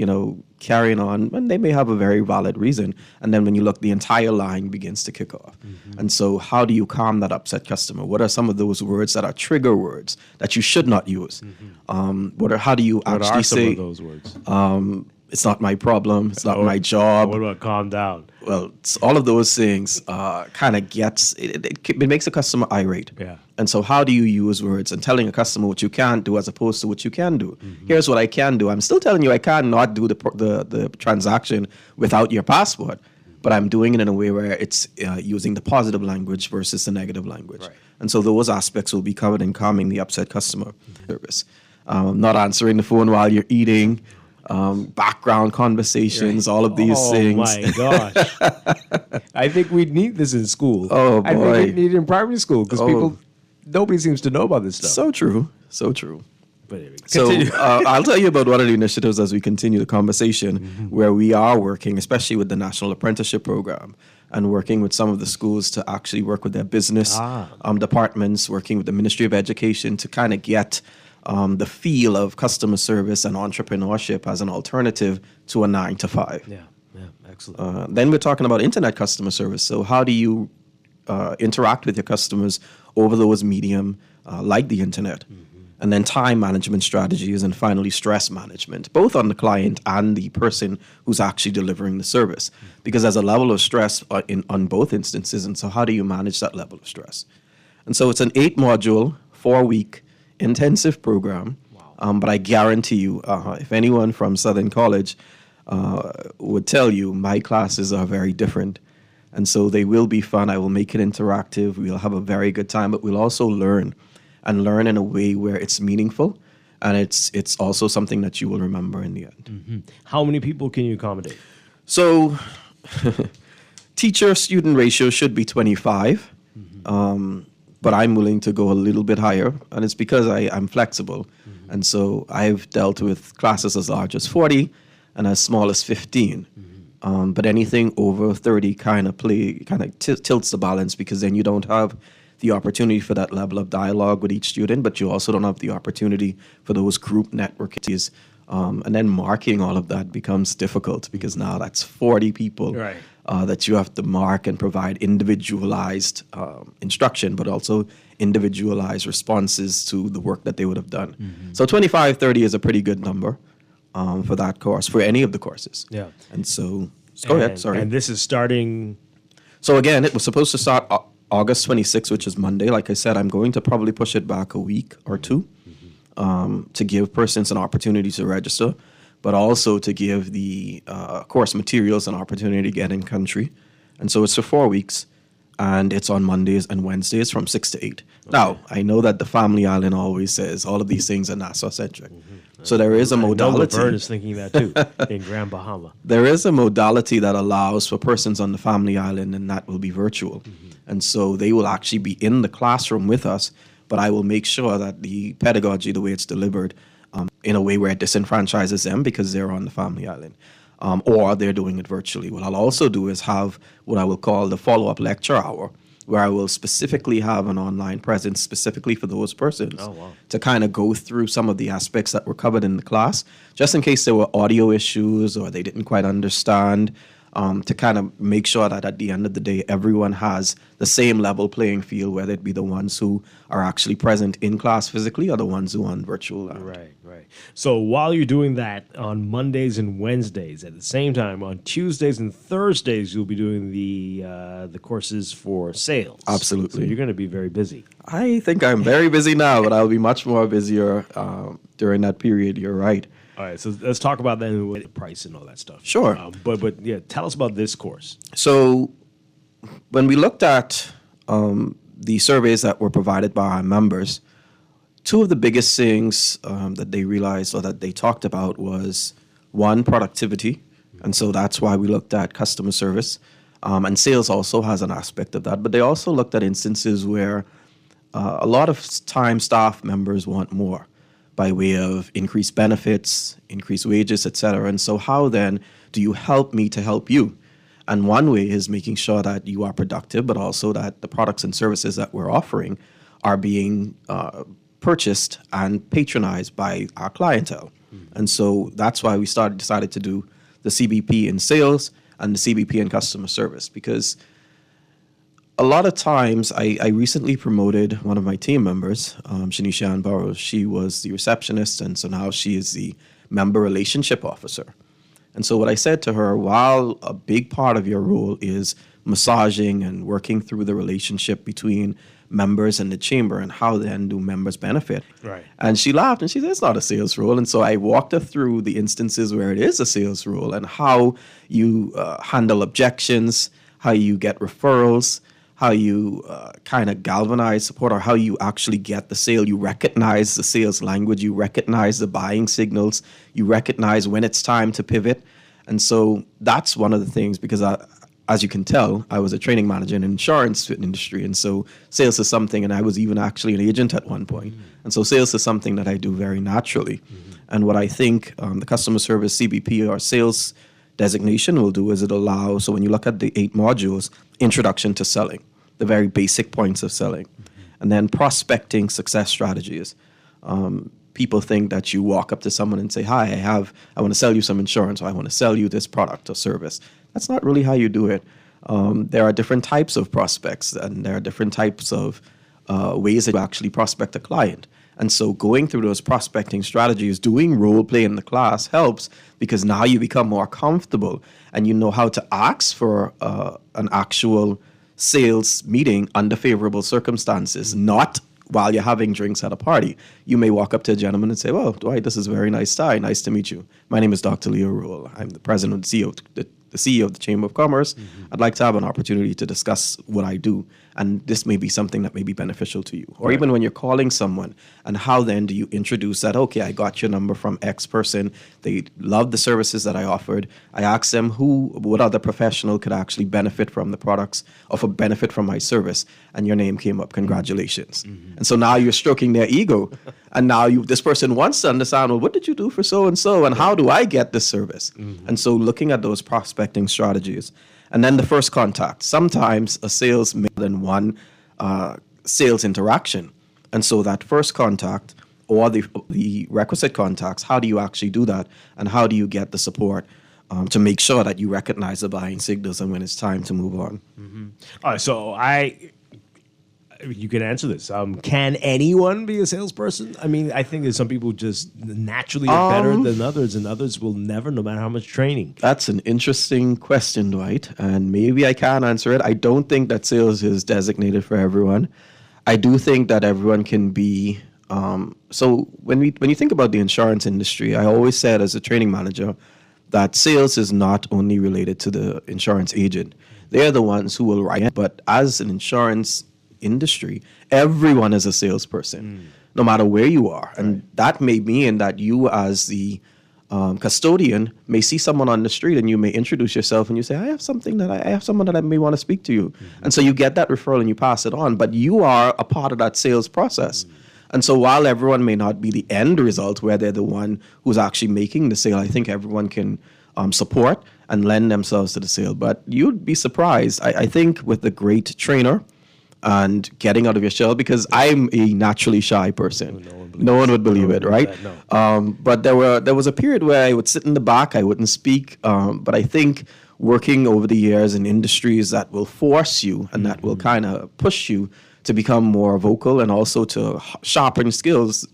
carrying on, and they may have a very valid reason. And then when you look, the entire line begins to kick off. Mm-hmm. And so how do you calm that upset customer? What are some of those words that are trigger words that you should not use? Mm-hmm. How do you actually say? What are some of those words? It's not my problem. It's not my job. What about calm down? Well, all of those things kind of gets, it makes a customer irate. Yeah. And so how do you use words and telling a customer what you can't do as opposed to what you can do? Mm-hmm. Here's what I can do. I'm still telling you I cannot do the transaction without your passport, but I'm doing it in a way where it's using the positive language versus the negative language. Right. And so those aspects will be covered in calming the upset customer service. Not answering the phone while you're eating, background conversations, all of these things. Oh my gosh. I think we'd need this in school. Oh, boy. I think we'd need it in primary school because nobody seems to know about this stuff. So true. So true. But anyway, so continue. I'll tell you about one of the initiatives as we continue the conversation where we are working, especially with the National Apprenticeship Program, and working with some of the schools to actually work with their business departments, working with the Ministry of Education to kind of get the feel of customer service and entrepreneurship as an alternative to a 9-to-5. Yeah, excellent. Then we're talking about internet customer service. So how do you interact with your customers over those medium like the internet? And then time management strategies, and finally stress management, both on the client and the person who's actually delivering the service. Because there's a level of stress on both instances, and so how do you manage that level of stress? And so it's an 8-module, 4-week intensive program. But I guarantee you, if anyone from Southern College would tell you, my classes are very different. And so they will be fun. I will make it interactive. We'll have a very good time, but we'll also learn in a way where it's meaningful, and it's also something that you will remember in the end. How many people can you accommodate? So teacher-student ratio should be 25, but I'm willing to go a little bit higher, and it's because I'm flexible. And so I've dealt with classes as large as 40 and as small as 15. But anything over 30 kind of tilts the balance, because then you don't have the opportunity for that level of dialogue with each student, but you also don't have the opportunity for those group network activities. And then marking all of that becomes difficult, because now that's 40 people that you have to mark and provide individualized instruction, but also individualized responses to the work that they would have done. So 25, 30 is a pretty good number for that course, for any of the courses. Yeah. And so, go ahead, sorry. And this is starting... So again, it was supposed to start August 26th, which is Monday. Like I said, I'm going to probably push it back a week or two to give persons an opportunity to register, but also to give the course materials an opportunity to get in country. And so it's for 4 weeks, and it's on Mondays and Wednesdays from 6 to 8. Okay. Now, I know that the Family Island always says all of these things are Nassau-centric. So there is a modality. Laverne is thinking that too, in Grand Bahama. There is a modality that allows for persons on the Family Island, and that will be virtual. And so they will actually be in the classroom with us, but I will make sure that the pedagogy, the way it's delivered, in a way where it disenfranchises them because they're on the Family Island, or they're doing it virtually. What I'll also do is have what I will call the follow-up lecture hour, where I will specifically have an online presence specifically for those persons to kind of go through some of the aspects that were covered in the class, just in case there were audio issues or they didn't quite understand, to kind of make sure that at the end of the day, everyone has the same level playing field, whether it be the ones who are actually present in class physically or the ones who are on virtual. Right. So while you're doing that on Mondays and Wednesdays, at the same time, on Tuesdays and Thursdays, you'll be doing the courses for sales. Absolutely. So you're going to be very busy. I think I'm very busy now, but I'll be much more busier during that period. You're right. All right, so let's talk about then with the price and all that stuff. Sure. But yeah, tell us about this course. So when we looked at the surveys that were provided by our members, two of the biggest things that they realized or that they talked about was, one, productivity. And so that's why we looked at customer service. And sales also has an aspect of that. But they also looked at instances where a lot of time staff members want more, by way of increased benefits, increased wages, etc. And so how then do you help me to help you? And one way is making sure that you are productive, but also that the products and services that we're offering are being purchased and patronized by our clientele. And so that's why we decided to do the CBP in sales and the CBP in customer service, because a lot of times, I recently promoted one of my team members, Shanisha Ann Burrows. She was the receptionist, and so now she is the member relationship officer. And so what I said to her, while a big part of your role is massaging and working through the relationship between members and the chamber, and how then do members benefit? Right. And she laughed and she said, it's not a sales role. And so I walked her through the instances where it is a sales role, and how you handle objections, how you get referrals, how you kind of galvanize support, or how you actually get the sale. You recognize the sales language, you recognize the buying signals, you recognize when it's time to pivot. And so that's one of the things, because as you can tell, I was a training manager in the insurance industry. And so sales is something, and I was even actually an agent at one point. And so sales is something that I do very naturally. And what I think the customer service CBP or sales designation will do is it allows, so when you look at the 8 modules, introduction to selling, the very basic points of selling, and then prospecting success strategies. People think that you walk up to someone and say, hi, I want to sell you some insurance, or I want to sell you this product or service. That's not really how you do it. There are different types of prospects, and there are different types of ways that you actually prospect a client. And so going through those prospecting strategies, doing role play in the class helps, because now you become more comfortable and you know how to ask for an actual sales meeting under favorable circumstances, not while you're having drinks at a party. You may walk up to a gentleman and say, well, Dwight, this is a very nice tie. Nice to meet you. My name is Dr. Leo Rule. I'm the president and CEO, the CEO of the Chamber of Commerce. I'd like to have an opportunity to discuss what I do. And this may be something that may be beneficial to you. Or even when you're calling someone, and how then do you introduce that? Okay, I got your number from X person. They love the services that I offered. I asked them what other professional could actually benefit from the products, or for benefit from my service. And your name came up. Congratulations. And so now you're stroking their ego. And now this person wants to understand, well, what did you do for so-and-so? And how do I get this service? And so looking at those prospecting strategies. And then the first contact. Sometimes a sales more than one sales interaction. And so that first contact, or the requisite contacts, how do you actually do that? And how do you get the support to make sure that you recognize the buying signals and when it's time to move on? All right, so you can answer this. Can anyone be a salesperson? I mean, I think that some people just naturally are better than others, and others will never, no matter how much training. That's an interesting question, Dwight, and maybe I can answer it. I don't think that sales is designated for everyone. I do think that everyone can be. So when you think about the insurance industry, I always said as a training manager that sales is not only related to the insurance agent. They're the ones who will write, but as an insurance industry, everyone is a salesperson, no matter where you are. And that may mean that you, as the custodian, may see someone on the street and you may introduce yourself and you say, I have someone that I may want to speak to you. And so you get that referral and you pass it on, but you are a part of that sales process. And so while everyone may not be the end result where they're the one who's actually making the sale, I think everyone can support and lend themselves to the sale. But you'd be surprised. I think with the great trainer, and getting out of your shell, because I'm a naturally shy person. No one would believe it, right? But there was a period where I would sit in the back, I wouldn't speak. But I think working over the years in industries that will force you and that will kind of push you to become more vocal and also to sharpen skills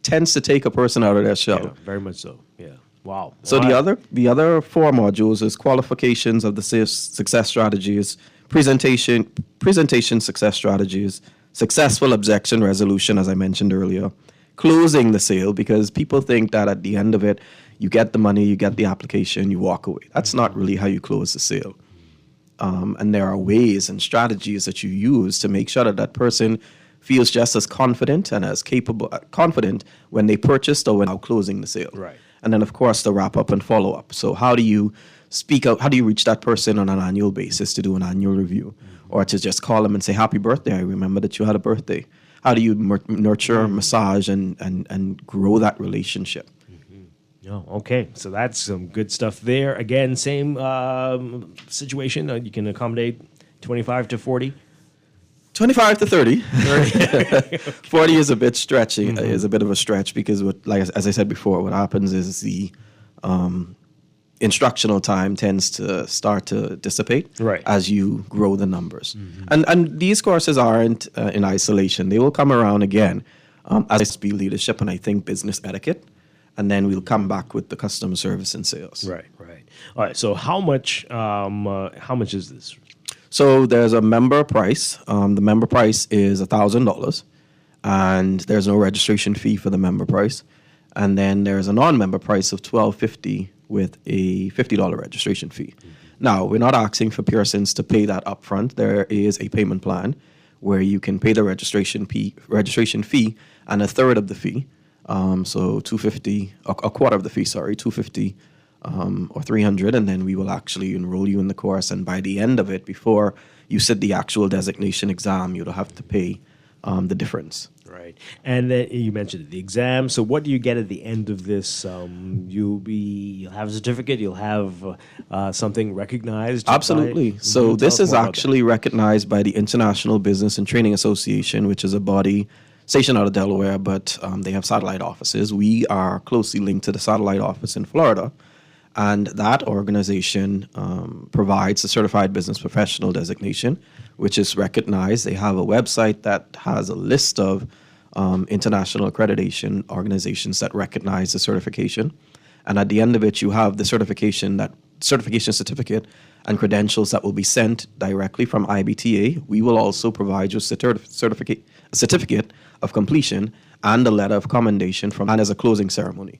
tends to take a person out of their shell. Yeah, very much so. Yeah. Wow. So the other 4 modules is qualifications of the success strategies, presentation success strategies, successful objection resolution, as I mentioned earlier, closing the sale, because people think that at the end of it, you get the money, you get the application, you walk away. That's not really how you close the sale. And there are ways and strategies that you use to make sure that that person feels just as confident and as confident when they purchased or when out closing the sale. Right. And then, of course, the wrap up and follow up. So how do you speak out? How do you reach that person on an annual basis to do an annual review, or to just call them and say, happy birthday, I remember that you had a birthday? How do you nurture, massage, and grow that relationship? Oh, okay. So that's some good stuff there. Again, same situation. You can accommodate 25 to 40. 25 to 30. 40 is a bit stretching. Is a bit of a stretch, because as I said before, what happens is the instructional time tends to start to dissipate as you grow the numbers. And these courses aren't in isolation. They will come around again as I speak leadership and I think business etiquette. And then we'll come back with the customer service and sales. Right. All right. So how much is this? So there's a member price. The member price is $1,000, and there's no registration fee for the member price. And then there's a non-member price of $1,250 with a $50 registration fee. Now, we're not asking for persons to pay that upfront. There is a payment plan where you can pay the registration fee and a third of the fee. So $250, a quarter of the fee, sorry, $250 or $300, and then we will actually enroll you in the course. And by the end of it, before you sit the actual designation exam, you'll have to pay the difference. Right. And then you mentioned the exam. So what do you get at the end of this? You'll have a certificate. You'll have something recognized. Absolutely. So this is actually recognized by the International Business and Training Association, which is a body stationed out of Delaware, but they have satellite offices. We are closely linked to the satellite office in Florida. And that organization provides a certified business professional designation, which is recognized. They have a website that has a list of international accreditation organizations that recognize the certification. And at the end of it, you have the certification certificate and credentials that will be sent directly from IBTA. We will also provide you a certificate of completion and a letter of commendation and as a closing ceremony.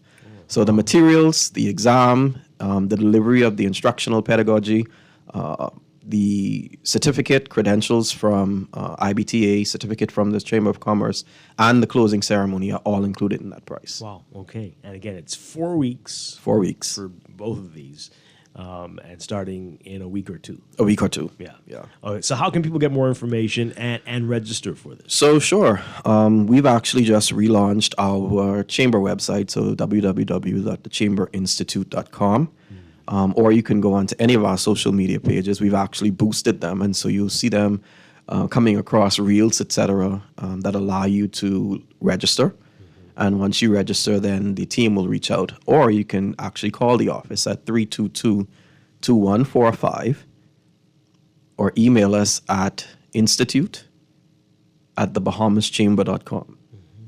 So the materials, the exam, the delivery of the instructional pedagogy, the certificate, credentials from IBTA, certificate from the Chamber of Commerce, and the closing ceremony are all included in that price. Wow. Okay. And again, it's 4 weeks. 4 weeks. For both of these. And starting in a week or two. A week or two. Yeah. Yeah. Okay, so how can people get more information and register for this? So sure. We've actually just relaunched our chamber website, so www.thechamberinstitute.com. Or you can go onto any of our social media pages. We've actually boosted them, and so you'll see them coming across reels, etc., that allow you to register. And once you register, then the team will reach out. Or you can actually call the office at 322-2145 or email us at institute@thebahamaschamber.com.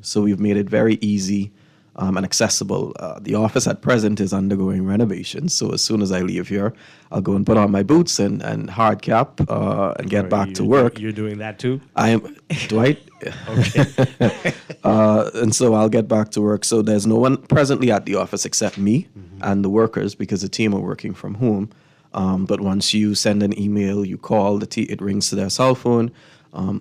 So we've made it very easy and accessible. The office at present is undergoing renovations. So as soon as I leave here, I'll go and put on my boots and hard cap and get back to work. You're doing that too? I am, Dwight. Okay. And so I'll get back to work. So there's no one presently at the office except me and the workers because the team are working from home. But once you send an email, you call, it rings to their cell phone,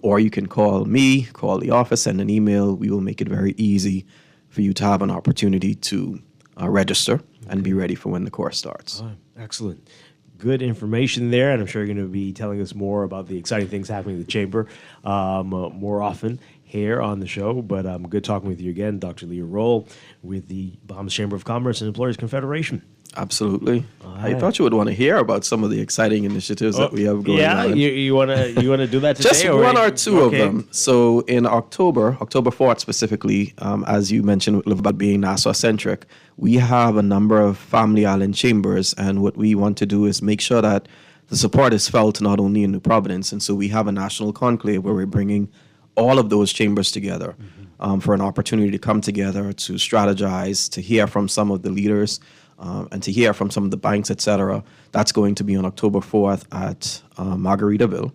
or you can call me, call the office, send an email. We will make it very easy for you to have an opportunity to register and be ready for when the course starts. Oh, excellent. Good information there, and I'm sure you're going to be telling us more about the exciting things happening in the Chamber more often here on the show. But good talking with you again, Dr. Leah Roll with the Bahamas Chamber of Commerce and Employers Confederation. Absolutely. I thought you would want to hear about some of the exciting initiatives that we have going on. Yeah, you want to do that today? Just one or two of them. So in October 4th specifically, as you mentioned about being Nassau-centric, we have a number of family island chambers, and what we want to do is make sure that the support is felt not only in New Providence, and so we have a national conclave where we're bringing all of those chambers together for an opportunity to come together, to strategize, to hear from some of the leaders, and to hear from some of the banks, etc. That's going to be on October 4th at Margaritaville.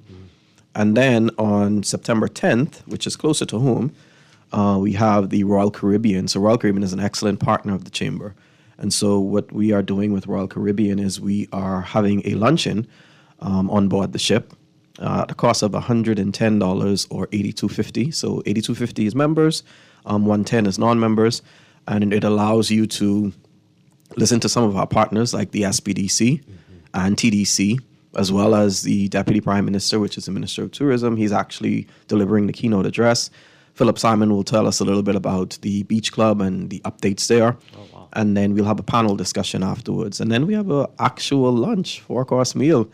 And then on September 10th, which is closer to home, we have the Royal Caribbean. So Royal Caribbean is an excellent partner of the Chamber. And so what we are doing with Royal Caribbean is we are having a luncheon on board the ship at a cost of $110 or $82.50. So $82.50 is members, $110 is non-members, and it allows you to listen to some of our partners like the SPDC and TDC, as well as the Deputy Prime Minister, which is the Minister of Tourism. He's actually delivering the keynote address. Philip Simon will tell us a little bit about the beach club and the updates there. Oh, wow. And then we'll have a panel discussion afterwards. And then we have an actual lunch, 4-course meal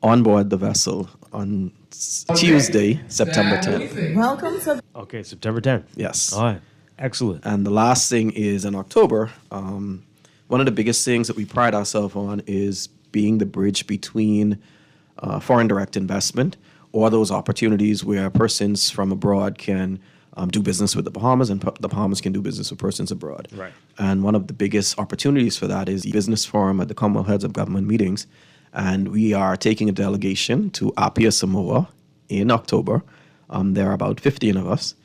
on board the vessel on Tuesday, September 10th. Welcome to... Okay, September 10th. Yes. All right. Excellent. And the last thing is in October, one of the biggest things that we pride ourselves on is being the bridge between foreign direct investment or those opportunities where persons from abroad can do business with the Bahamas and the Bahamas can do business with persons abroad. Right. And one of the biggest opportunities for that is the business forum at the Commonwealth Heads of Government meetings. And we are taking a delegation to Apia, Samoa in October. There are about 15 of us,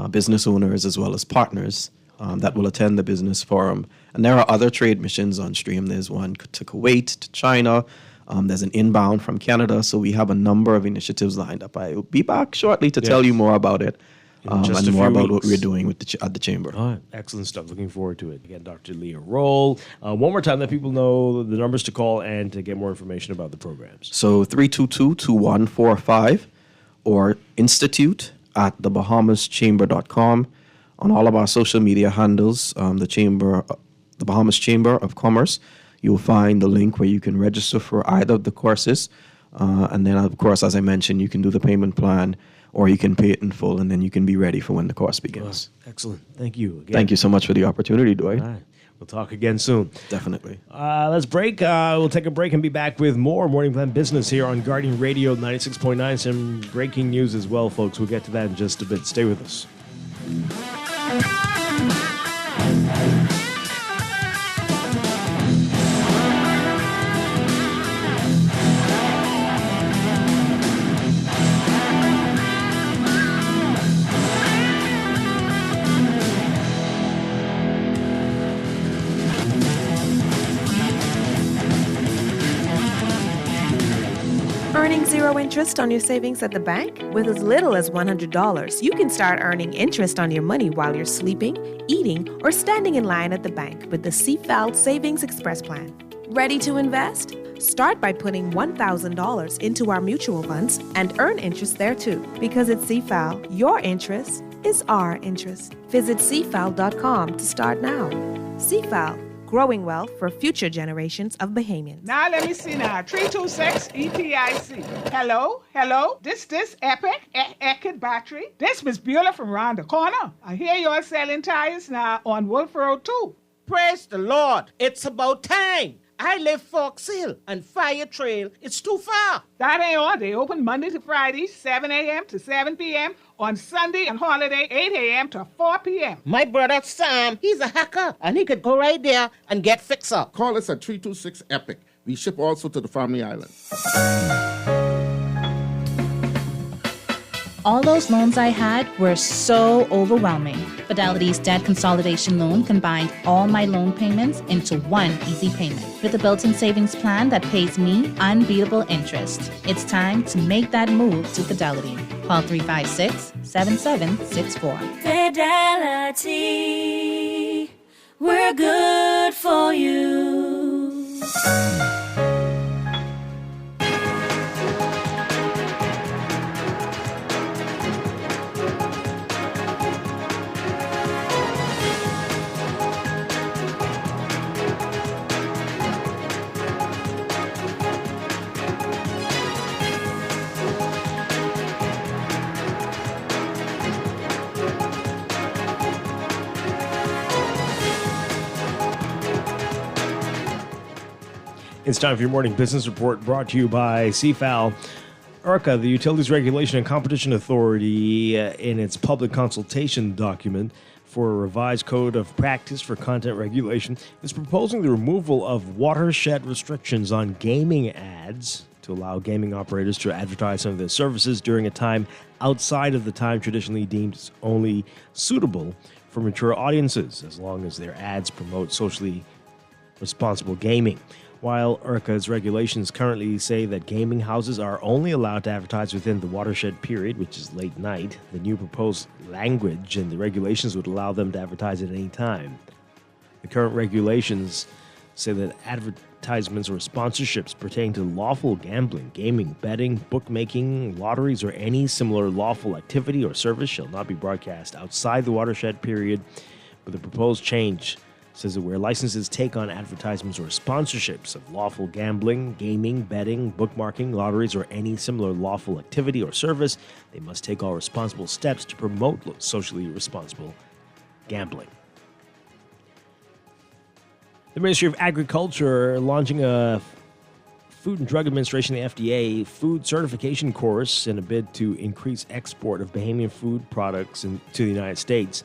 business owners as well as partners, that will attend the business forum. And there are other trade missions on stream. There's one to Kuwait, to China, There's an inbound from Canada, so we have a number of initiatives lined up. I will be back shortly to tell you more about it and more about what we're doing with at the Chamber. All right, excellent stuff. Looking forward to it. Again, Dr. Leah Roll. One more time, let people know the numbers to call and to get more information about the programs. So 322-2145 or institute@thebahamaschamber.com. On all of our social media handles, the Bahamas Chamber of Commerce, you'll find the link where you can register for either of the courses. And then, of course, as I mentioned, you can do the payment plan or you can pay it in full, and then you can be ready for when the course begins. Excellent. Thank you again. Thank you so much for the opportunity, Dwight. All right. We'll talk again soon. Definitely. Let's break. We'll take a break and be back with more Morning Plan Business here on Guardian Radio 96.9. Some breaking news as well, folks. We'll get to that in just a bit. Stay with us. Earning zero interest on your savings at the bank? With as little as $100, you can start earning interest on your money while you're sleeping, eating, or standing in line at the bank with the CFAL Savings Express Plan. Ready to invest? Start by putting $1,000 into our mutual funds and earn interest there too. Because at CFAL, your interest is our interest. Visit CFAL.com to start now. CFAL, growing wealth for future generations of Bahamians. Now let me see now. 326 EPIC. Hello? This Epic battery. This Miss Beulah from round the corner. I hear you're selling tires now on Wolf Road too. Praise the Lord. It's about time. I live Fox Hill and Fire Trail. It's too far. That ain't all. They open Monday to Friday, 7 a.m. to 7 p.m. On Sunday and holiday, 8 a.m. to 4 p.m. My brother Sam, he's a hacker, and he could go right there and get fixed up. Call us at 326 EPIC. We ship also to the Family Island. All those loans I had were so overwhelming. Fidelity's debt consolidation loan combined all my loan payments into one easy payment with a built-in savings plan that pays me unbeatable interest. It's time to make that move to Fidelity. Call 356-7764. Fidelity, we're good for you. It's time for your morning business report brought to you by CFAL. IRCA, the Utilities Regulation and Competition Authority, in its public consultation document for a revised code of practice for content regulation, is proposing the removal of watershed restrictions on gaming ads to allow gaming operators to advertise some of their services during a time outside of the time traditionally deemed only suitable for mature audiences, as long as their ads promote socially responsible gaming. While IRCA's regulations currently say that gaming houses are only allowed to advertise within the watershed period, which is late night, the new proposed language and the regulations would allow them to advertise at any time. The current regulations say that advertisements or sponsorships pertaining to lawful gambling, gaming, betting, bookmaking, lotteries, or any similar lawful activity or service shall not be broadcast outside the watershed period, but the proposed change says that where licenses take on advertisements or sponsorships of lawful gambling, gaming, betting, bookmarking, lotteries, or any similar lawful activity or service, they must take all responsible steps to promote socially responsible gambling. The Ministry of Agriculture launching a Food and Drug Administration, the FDA, food certification course in a bid to increase export of Bahamian food products to the United States.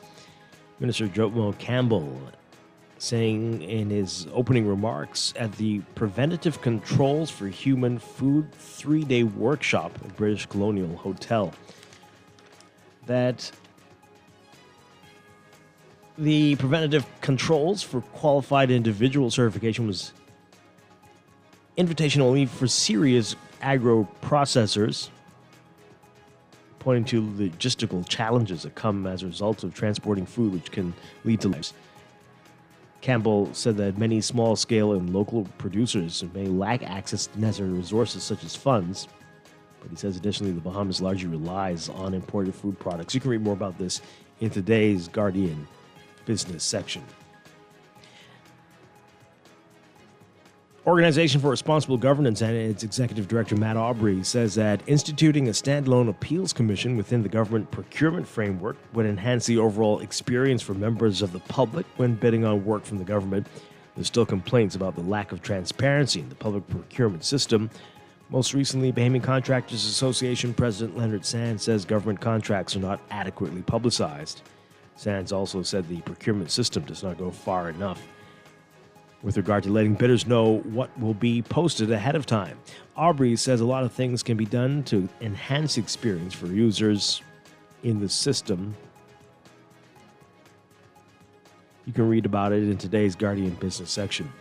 Minister Jomo Campbell saying in his opening remarks at the Preventative Controls for Human Food 3-day workshop at British Colonial Hotel that the preventative controls for qualified individual certification was invitation only for serious agro processors, pointing to logistical challenges that come as a result of transporting food, which can lead to lives. Campbell said that many small-scale and local producers may lack access to necessary resources such as funds, but he says additionally the Bahamas largely relies on imported food products. You can read more about this in today's Guardian business section. Organization for Responsible Governance and its executive director, Matt Aubrey, says that instituting a standalone appeals commission within the government procurement framework would enhance the overall experience for members of the public when bidding on work from the government. There's still complaints about the lack of transparency in the public procurement system. Most recently, Bahamian Contractors Association President Leonard Sands says government contracts are not adequately publicized. Sands also said the procurement system does not go far enough with regard to letting bidders know what will be posted ahead of time. Aubrey says a lot of things can be done to enhance experience for users in the system. You can read about it in today's Guardian business section.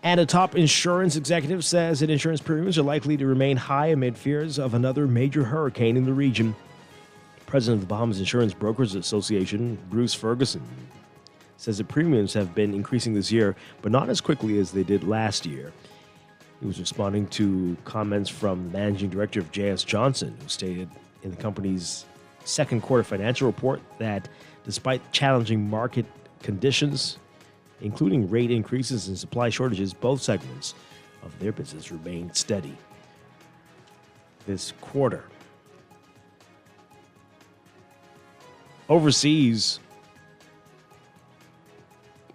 And a top insurance executive says that insurance premiums are likely to remain high amid fears of another major hurricane in the region. President of the Bahamas Insurance Brokers Association, Bruce Ferguson, says that premiums have been increasing this year, but not as quickly as they did last year. He was responding to comments from the managing director of J.S. Johnson, who stated in the company's second quarter financial report that despite challenging market conditions, including rate increases and supply shortages, both segments of their business remained steady this quarter. Overseas,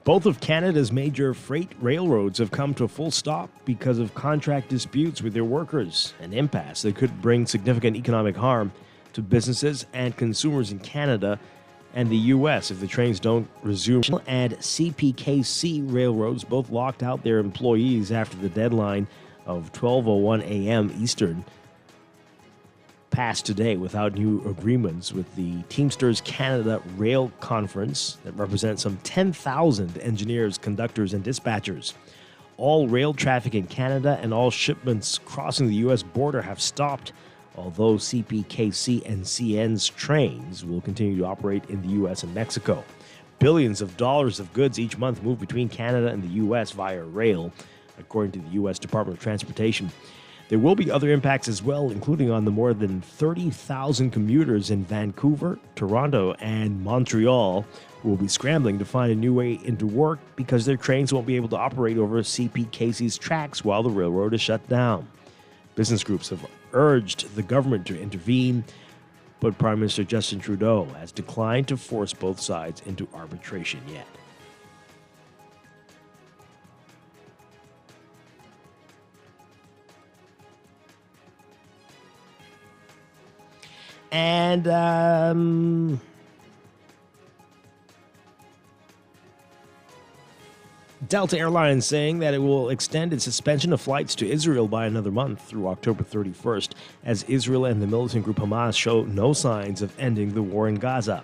both of Canada's major freight railroads have come to a full stop because of contract disputes with their workers, an impasse that could bring significant economic harm to businesses and consumers in Canada and the U.S. if the trains don't resume. And CPKC railroads both locked out their employees after the deadline of 12:01 a.m. Eastern passed today without new agreements with the Teamsters Canada Rail Conference that represents some 10,000 engineers, conductors, and dispatchers. All rail traffic in Canada and all shipments crossing the U.S. border have stopped, although CPKC and CN's trains will continue to operate in the U.S. and Mexico. Billions of dollars of goods each month move between Canada and the U.S. via rail, according to the U.S. Department of Transportation. There will be other impacts as well, including on the more than 30,000 commuters in Vancouver, Toronto, and Montreal who will be scrambling to find a new way into work because their trains won't be able to operate over CPKC's tracks while the railroad is shut down. Business groups have urged the government to intervene, but Prime Minister Justin Trudeau has declined to force both sides into arbitration yet. And Delta Airlines saying that it will extend its suspension of flights to Israel by another month through October 31st, as Israel and the militant group Hamas show no signs of ending the war in Gaza.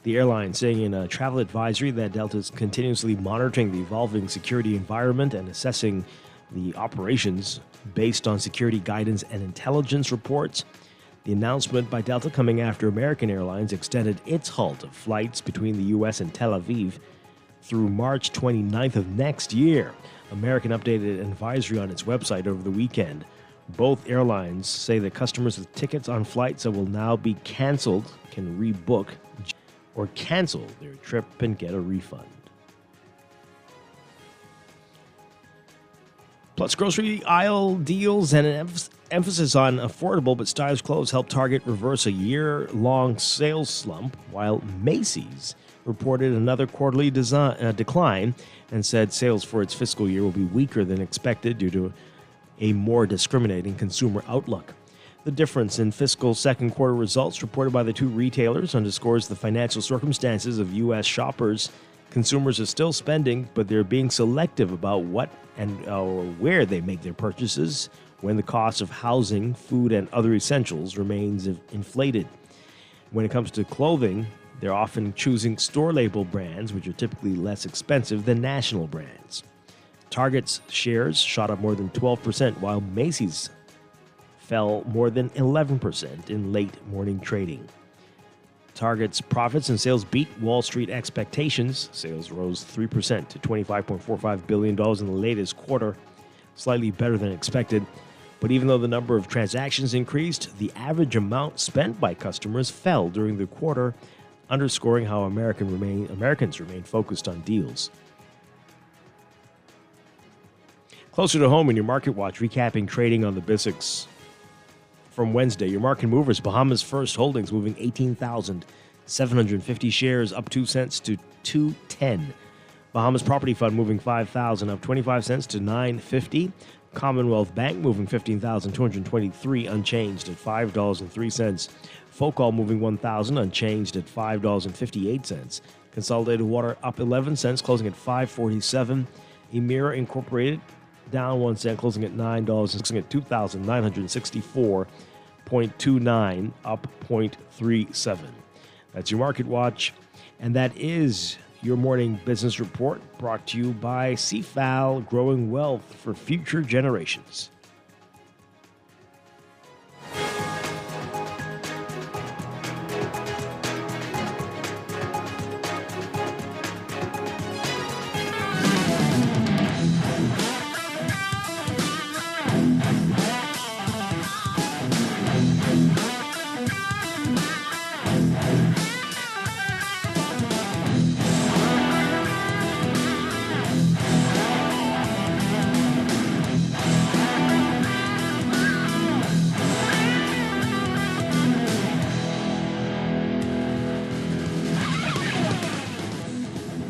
The airline saying in a travel advisory that Delta is continuously monitoring the evolving security environment and assessing the operations based on security guidance and intelligence reports. The announcement by Delta coming after American Airlines extended its halt of flights between the U.S. and Tel Aviv through March 29th of next year. American updated an advisory on its website over the weekend. Both airlines say that customers with tickets on flights that will now be canceled can rebook or cancel their trip and get a refund. Plus, grocery aisle deals and an emphasis on affordable but stylish clothes helped Target reverse a year-long sales slump, while Macy's reported another quarterly decline and said sales for its fiscal year will be weaker than expected due to a more discriminating consumer outlook. The difference in fiscal second quarter results reported by the two retailers underscores the financial circumstances of U.S. shoppers. Consumers are still spending, but they're being selective about what and or where they make their purchases when the cost of housing, food, and other essentials remains inflated. When it comes to clothing, they're often choosing store label brands, which are typically less expensive than national brands. Target's shares shot up more than 12%, while Macy's fell more than 11% in late morning trading. Target's profits and sales beat Wall Street expectations. Sales rose 3% to $25.45 billion in the latest quarter, slightly better than expected. But even though the number of transactions increased, the average amount spent by customers fell during the quarter, underscoring how Americans remain focused on deals. Closer to home in your Market Watch, recapping trading on the BISX from Wednesday. Your market movers, Bahamas First Holdings moving 18,750 shares, up 2 cents to 210. Bahamas Property Fund moving 5,000, up 25 cents to 950. Commonwealth Bank moving 15,223, unchanged at $5.03. Focall moving 1,000, unchanged at $5.58. Consolidated Water up 11 cents, closing at $5.47. Emira Incorporated down 1 cent, closing at $9, closing at $2,964.29, up 0.37. That's your Market Watch, and that is your morning business report, brought to you by CFAL, growing wealth for future generations.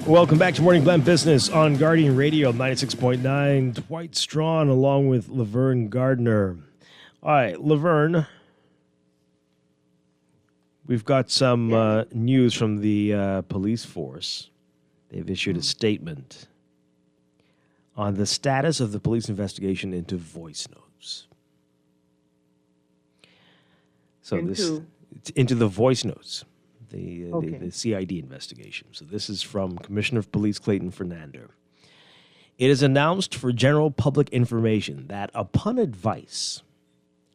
Welcome back to Morning Blend Business on Guardian Radio 96.9. Dwight Strachan along with Laverne Gardner. All right, Laverne, we've got some news from the police force. They've issued a statement on the status of the police investigation into voice notes. So into the voice notes. The CID investigation. So this is from Commissioner of Police Clayton Fernander. It is announced for general public information that upon advice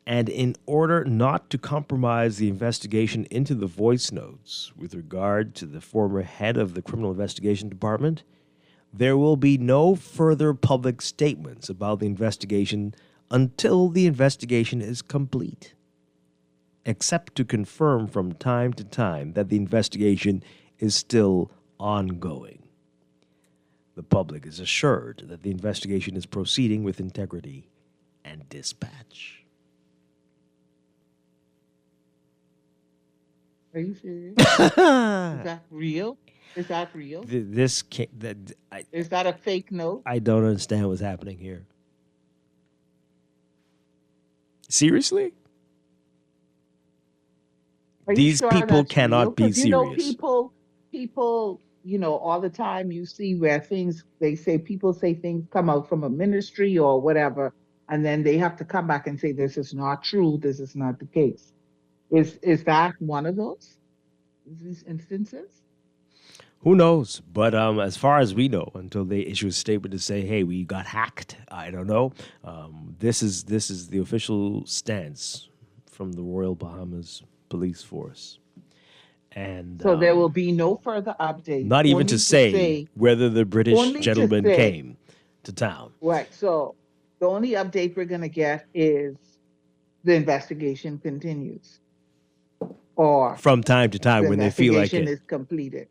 and in order not to compromise the investigation into the voice notes with regard to the former head of the Criminal Investigation Department, there will be no further public statements about the investigation until the investigation is complete, except to confirm from time to time that the investigation is still ongoing. The public is assured that the investigation is proceeding with integrity and dispatch. Are you serious? Is that real? Is that real? Is that a fake note? I don't understand what's happening here. Seriously? These people cannot be serious. People, all the time you see where people say things come out from a ministry or whatever, and then they have to come back and say, this is not true, this is not the case. Is that one of these instances? Who knows? But as far as we know, until they issue a statement to say, hey, we got hacked, I don't know. This is the official stance from the Royal Bahamas Police Force. And so there will be no further updates. Not even to say whether the British gentleman came to town. Right. So the only update we're going to get is the investigation continues. Or from time to time when they feel like it is completed.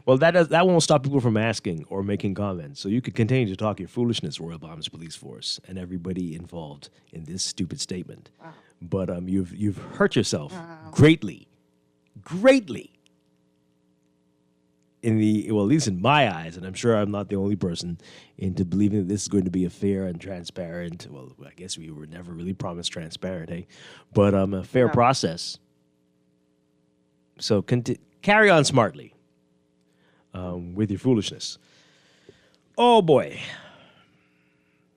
Well, that won't stop people from asking or making comments. So you could continue to talk your foolishness, Royal Bahamas Police Force, and everybody involved in this stupid statement. Wow. But you've hurt yourself greatly at least in my eyes, and I'm sure I'm not the only person into believing that this is going to be a fair and transparent. Well, I guess we were never really promised transparent, hey, but a fair process. So carry on smartly with your foolishness. Oh boy.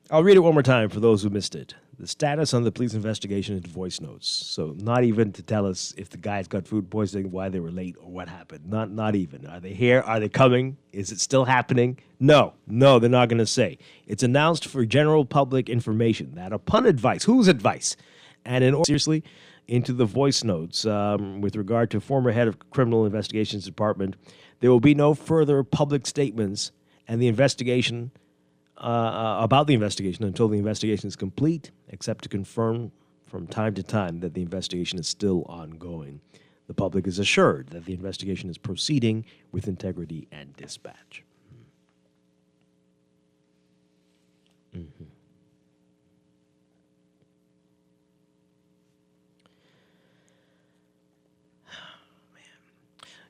I'll read it one more time for those who missed it. The status on the police investigation into voice notes. So not even to tell us if the guys got food poisoning, why they were late, or what happened. Not even. Are they here? Are they coming? Is it still happening? No, they're not going to say. It's announced for general public information that upon advice, whose advice? And seriously, into the voice notes with regard to former head of criminal investigations department, there will be no further public statements and the investigation about the investigation until the investigation is complete, except to confirm from time to time that the investigation is still ongoing. The public is assured that the investigation is proceeding with integrity and dispatch. Mm-hmm.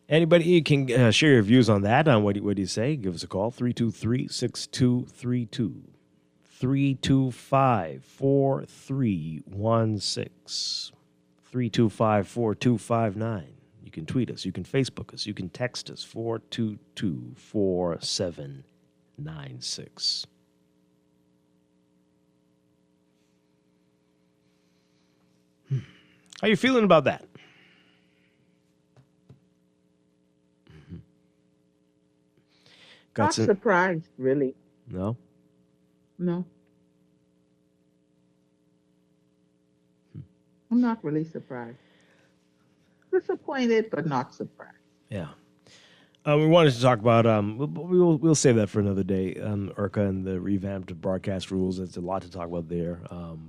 Anybody, you can share your views on that. On what do you say? Give us a call, 323-6232, 325-4316, 325-4259. You can tweet us. You can Facebook us. You can text us, 422-4796. How you feeling about that? Not surprised, really. No? No. I'm not really surprised. Disappointed, but not surprised. Yeah. We wanted to talk about, we'll save that for another day, IRCA and the revamped broadcast rules. There's a lot to talk about there.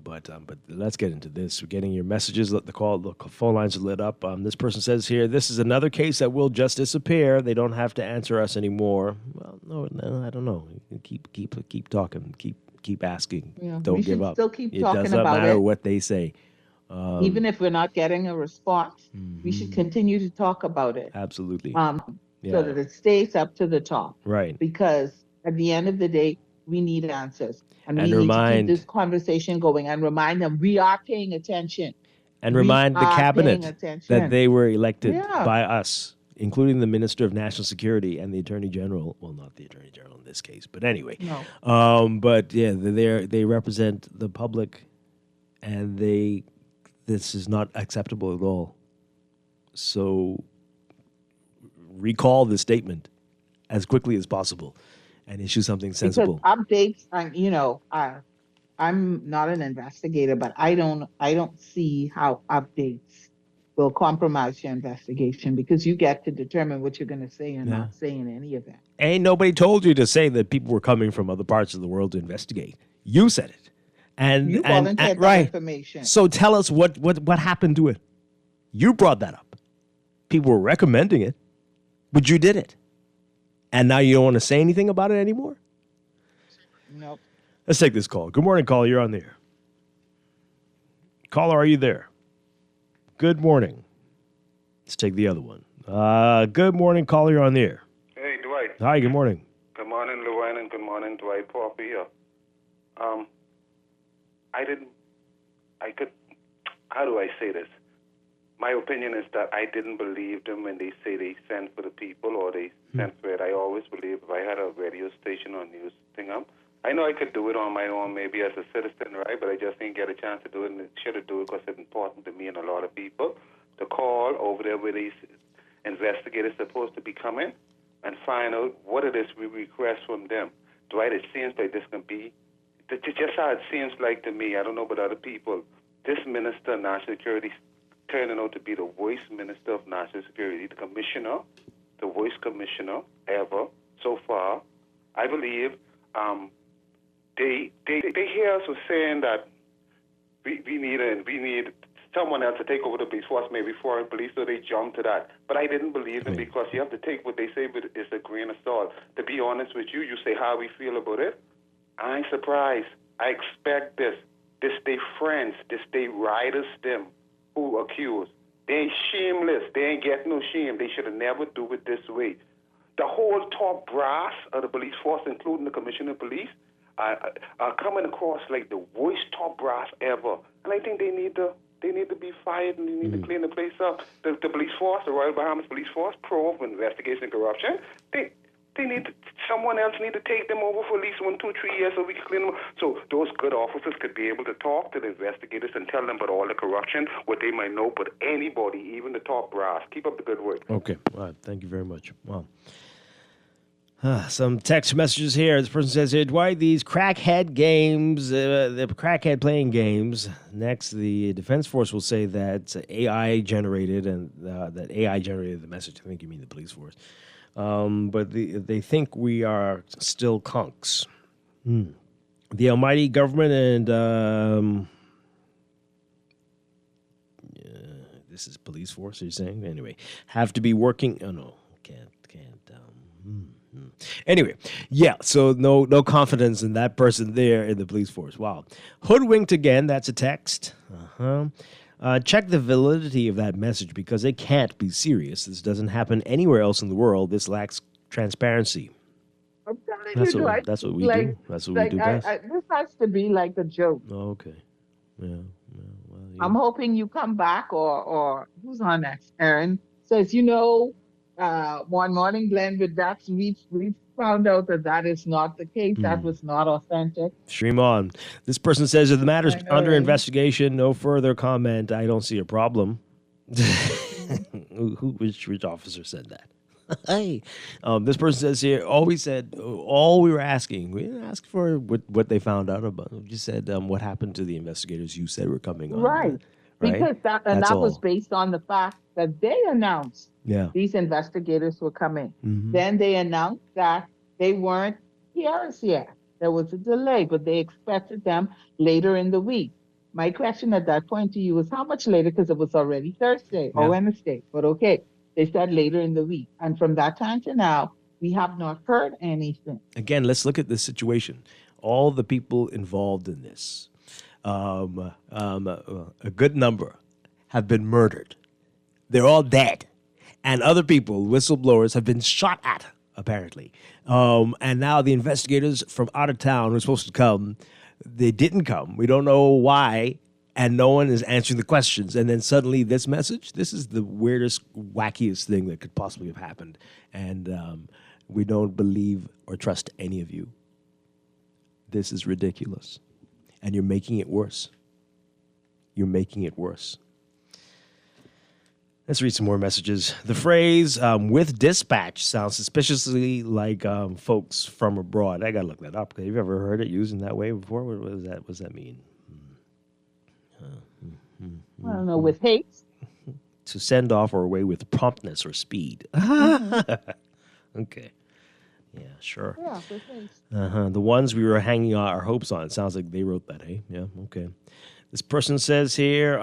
But let's get into this. We're getting your messages. The phone lines are lit up. This person says here, this is another case that will just disappear. They don't have to answer us anymore. Well, no, I don't know. Keep talking. Keep asking. Yeah, Don't give up. Still keep talking about it. Doesn't matter what they say. Even if we're not getting a response, we should continue to talk about it. Absolutely. So that it stays up to the top. Right. Because at the end of the day, we need answers. And we need to keep this conversation going and remind them we are paying attention. And remind the cabinet that they were elected by us, including the Minister of National Security and the Attorney General. Well, not the Attorney General in this case, but anyway. No. But yeah, they represent the public, and this is not acceptable at all. So recall the statement as quickly as possible and issue something sensible. Because updates, I'm not an investigator, but I don't see how updates will compromise your investigation, because you get to determine what you're going to say and not say in any event. Ain't nobody told you to say that people were coming from other parts of the world to investigate. You said it. And you volunteered that information. So tell us what happened to it. You brought that up. People were recommending it, but you did it. And now you don't want to say anything about it anymore? Nope. Let's take this call. Good morning, caller. You're on the air. Caller, are you there? Good morning. Let's take the other one. Good morning, caller. You're on the air. Hey, Dwight. Hi, good morning. Good morning, Llewellyn, and good morning, Dwight. Papa here. How do I say this? My opinion is that I didn't believe them when they say they sent for the people or they sent for it. I always believe if I had a radio station or news thing up, I know I could do it on my own maybe as a citizen, right? But I just didn't get a chance to do it, and I should have done it because it's important to me and a lot of people to call over there where these investigators supposed to be coming and find out what it is we request from them. Dwight, it seems like this can be, just how it seems like to me, I don't know about other people, this Minister of National Security turning out to be the worst Minister of National Security, the commissioner, the worst commissioner ever so far. I believe they hear us saying that we need someone else to take over the police force, maybe foreign police, so they jump to that. But I didn't believe them because you have to take what they say with a grain of salt. To be honest with you, you say how we feel about it. I ain't surprised. I expect this. This they friends, this they riders, them who accused. They ain't shameless. They ain't get no shame. They should have never do it this way. The whole top brass of the police force, including the commissioner of police, are coming across like the worst top brass ever. And I think they need to be fired, and they need to clean the place up. The police force, the Royal Bahamas Police Force, Pro of Investigation and Corruption, they Someone else need to take them over for at least 1, 2, 3 years so we can clean them up. So those good officers could be able to talk to the investigators and tell them about all the corruption, what they might know, but anybody, even the top brass. Keep up the good work. Okay. All right. Thank you very much. Wow. Some text messages here. This person says here, Dwight, these crackhead games, the crackhead playing games. Next, the Defense Force will say that AI generated and that AI generated the message. I think you mean the police force. But they think we are still conks. The almighty government and this is police force, are you saying? Anyway, have to be working. Oh, no, can't. Anyway, yeah, so no confidence in that person there in the police force. Wow. Hoodwinked again, that's a text. Check the validity of that message because it can't be serious. This doesn't happen anywhere else in the world. This lacks transparency. That's what we do. That's what we do best. This has to be like a joke. Oh, okay. Yeah. Well, I'm hoping you come back or who's on next? Aaron says, one morning, Glenn, with that, we found out that is not the case. That was not authentic. Stream on. This person says, if the matter's under investigation, no further comment. I don't see a problem. Which officer said that? Hey, this person says here, all we were asking, we didn't ask for what they found out about. We just said what happened to the investigators you said were coming on. Right. Because that was based on the fact that they announced these investigators were coming. Mm-hmm. Then they announced that they weren't here yet. There was a delay, but they expected them later in the week. My question at that point to you was how much later, because it was already Thursday or Wednesday. But okay, they said later in the week. And from that time to now, we have not heard anything. Again, let's look at this situation. All the people involved in this, a good number, have been murdered. They're all dead. And other people, whistleblowers, have been shot at, apparently. And now the investigators from out of town who were supposed to come, they didn't come. We don't know why, and no one is answering the questions. And then suddenly this message, this is the weirdest, wackiest thing that could possibly have happened. And we don't believe or trust any of you. This is ridiculous. And you're making it worse. You're making it worse. Let's read some more messages. The phrase "with dispatch" sounds suspiciously like folks from abroad. I gotta look that up. Have you ever heard it used in that way before? What does that mean? I don't know. With haste? To send off or away with promptness or speed. Okay. Yeah, sure. Yeah, with haste. The ones we were hanging our hopes on. It sounds like they wrote that, hey? Yeah, okay. This person says here,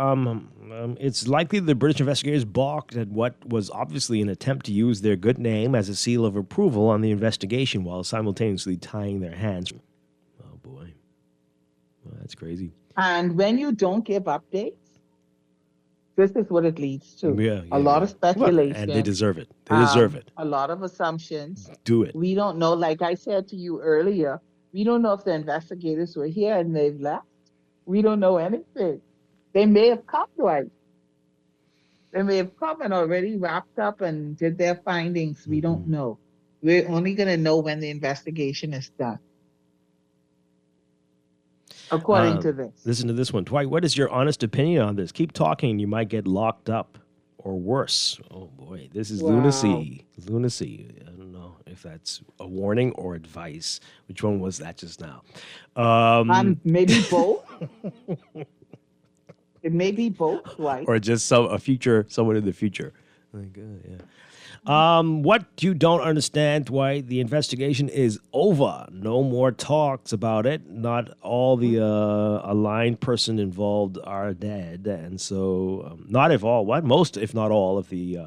it's likely the British investigators balked at what was obviously an attempt to use their good name as a seal of approval on the investigation while simultaneously tying their hands. Oh, boy. Well, that's crazy. And when you don't give updates, this is what it leads to. A lot of speculation. And they deserve it. They deserve it. A lot of assumptions. Do it. We don't know. Like I said to you earlier, we don't know if the investigators were here and they've left. We don't know anything. They may have come, Dwight. They may have come and already wrapped up and did their findings. We don't know. We're only going to know when the investigation is done. According to this. Listen to this one. Dwight, what is your honest opinion on this? Keep talking. You might get locked up or worse. Oh, boy. This is lunacy. Lunacy. I don't know if that's a warning or advice. Which one was that just now? Maybe both. It may be both, Dwight. Or just someone in the future. Like, yeah. What you don't understand, Dwight, the investigation is over. No more talks about it. Not all the aligned person involved are dead. And so, not if all, what? Most, if not all, of the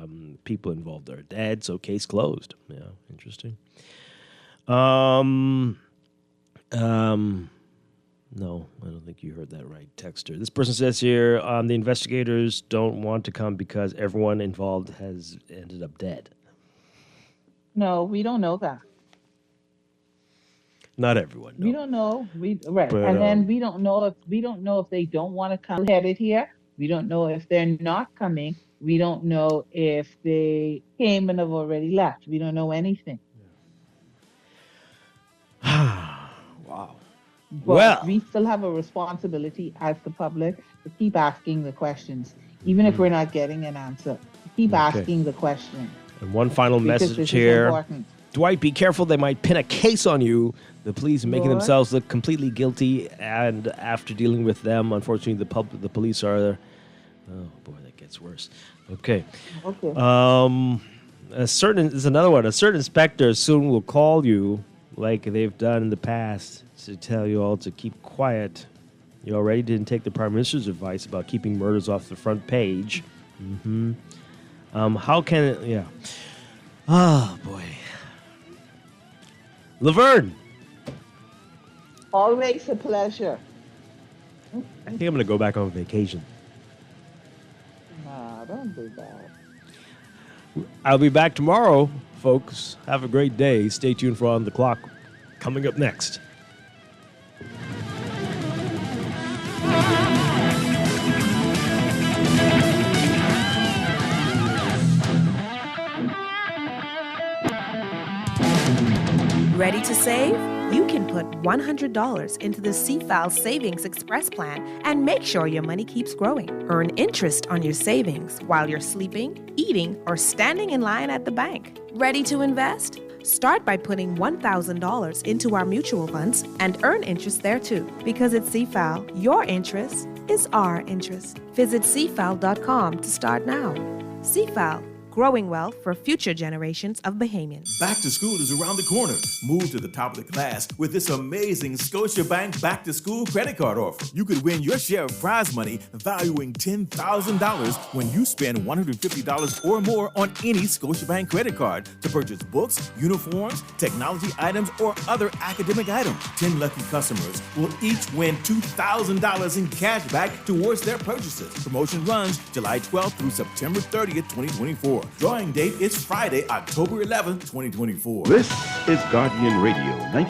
people involved are dead. So, case closed. Yeah, interesting. No, I don't think you heard that right, Texter. This person says here, the investigators don't want to come because everyone involved has ended up dead. No, we don't know that. Not everyone. No. We don't know. But, and then we don't know if they don't want to come headed here. We don't know if they're not coming. We don't know if they came and have already left. We don't know anything. Wow. But Well. we still have a responsibility as the public to keep asking the questions, even if we're not getting an answer. Keep asking the question. And one final Because message this is here. important. Dwight, be careful. They might pin a case on you. The police are making What? themselves look completely guilty. And after dealing with them, unfortunately, the police are there. Oh, boy, that gets worse. Okay. Okay. There's another one. A certain inspector soon will call you, like they've done in the past, to tell you all to keep quiet. You already didn't take the Prime Minister's advice about keeping murders off the front page. Mm-hmm. How can it... Yeah. Oh, boy. Laverne. Always a pleasure. I think I'm going to go back on vacation. Nah, don't do that. I'll be back tomorrow, folks. Have a great day. Stay tuned for On the Clock. Coming up next. Ready to save? You can put $100 into the CFAL Savings Express Plan and make sure your money keeps growing. Earn interest on your savings while you're sleeping, eating, or standing in line at the bank. Ready to invest? Start by putting $1,000 into our mutual funds and earn interest there too. Because at CFAL, your interest is our interest. Visit CFAL.com to start now. CFAL, growing wealth for future generations of Bahamians. Back to school is around the corner. Move to the top of the class with this amazing Scotiabank Back to School credit card offer. You could win your share of prize money valuing $10,000 when you spend $150 or more on any Scotiabank credit card to purchase books, uniforms, technology items, or other academic items. 10 lucky customers will each win $2,000 in cash back towards their purchases. Promotion runs July 12th through September 30th, 2024. Drawing date is Friday, October 11th, 2024. This is Guardian Radio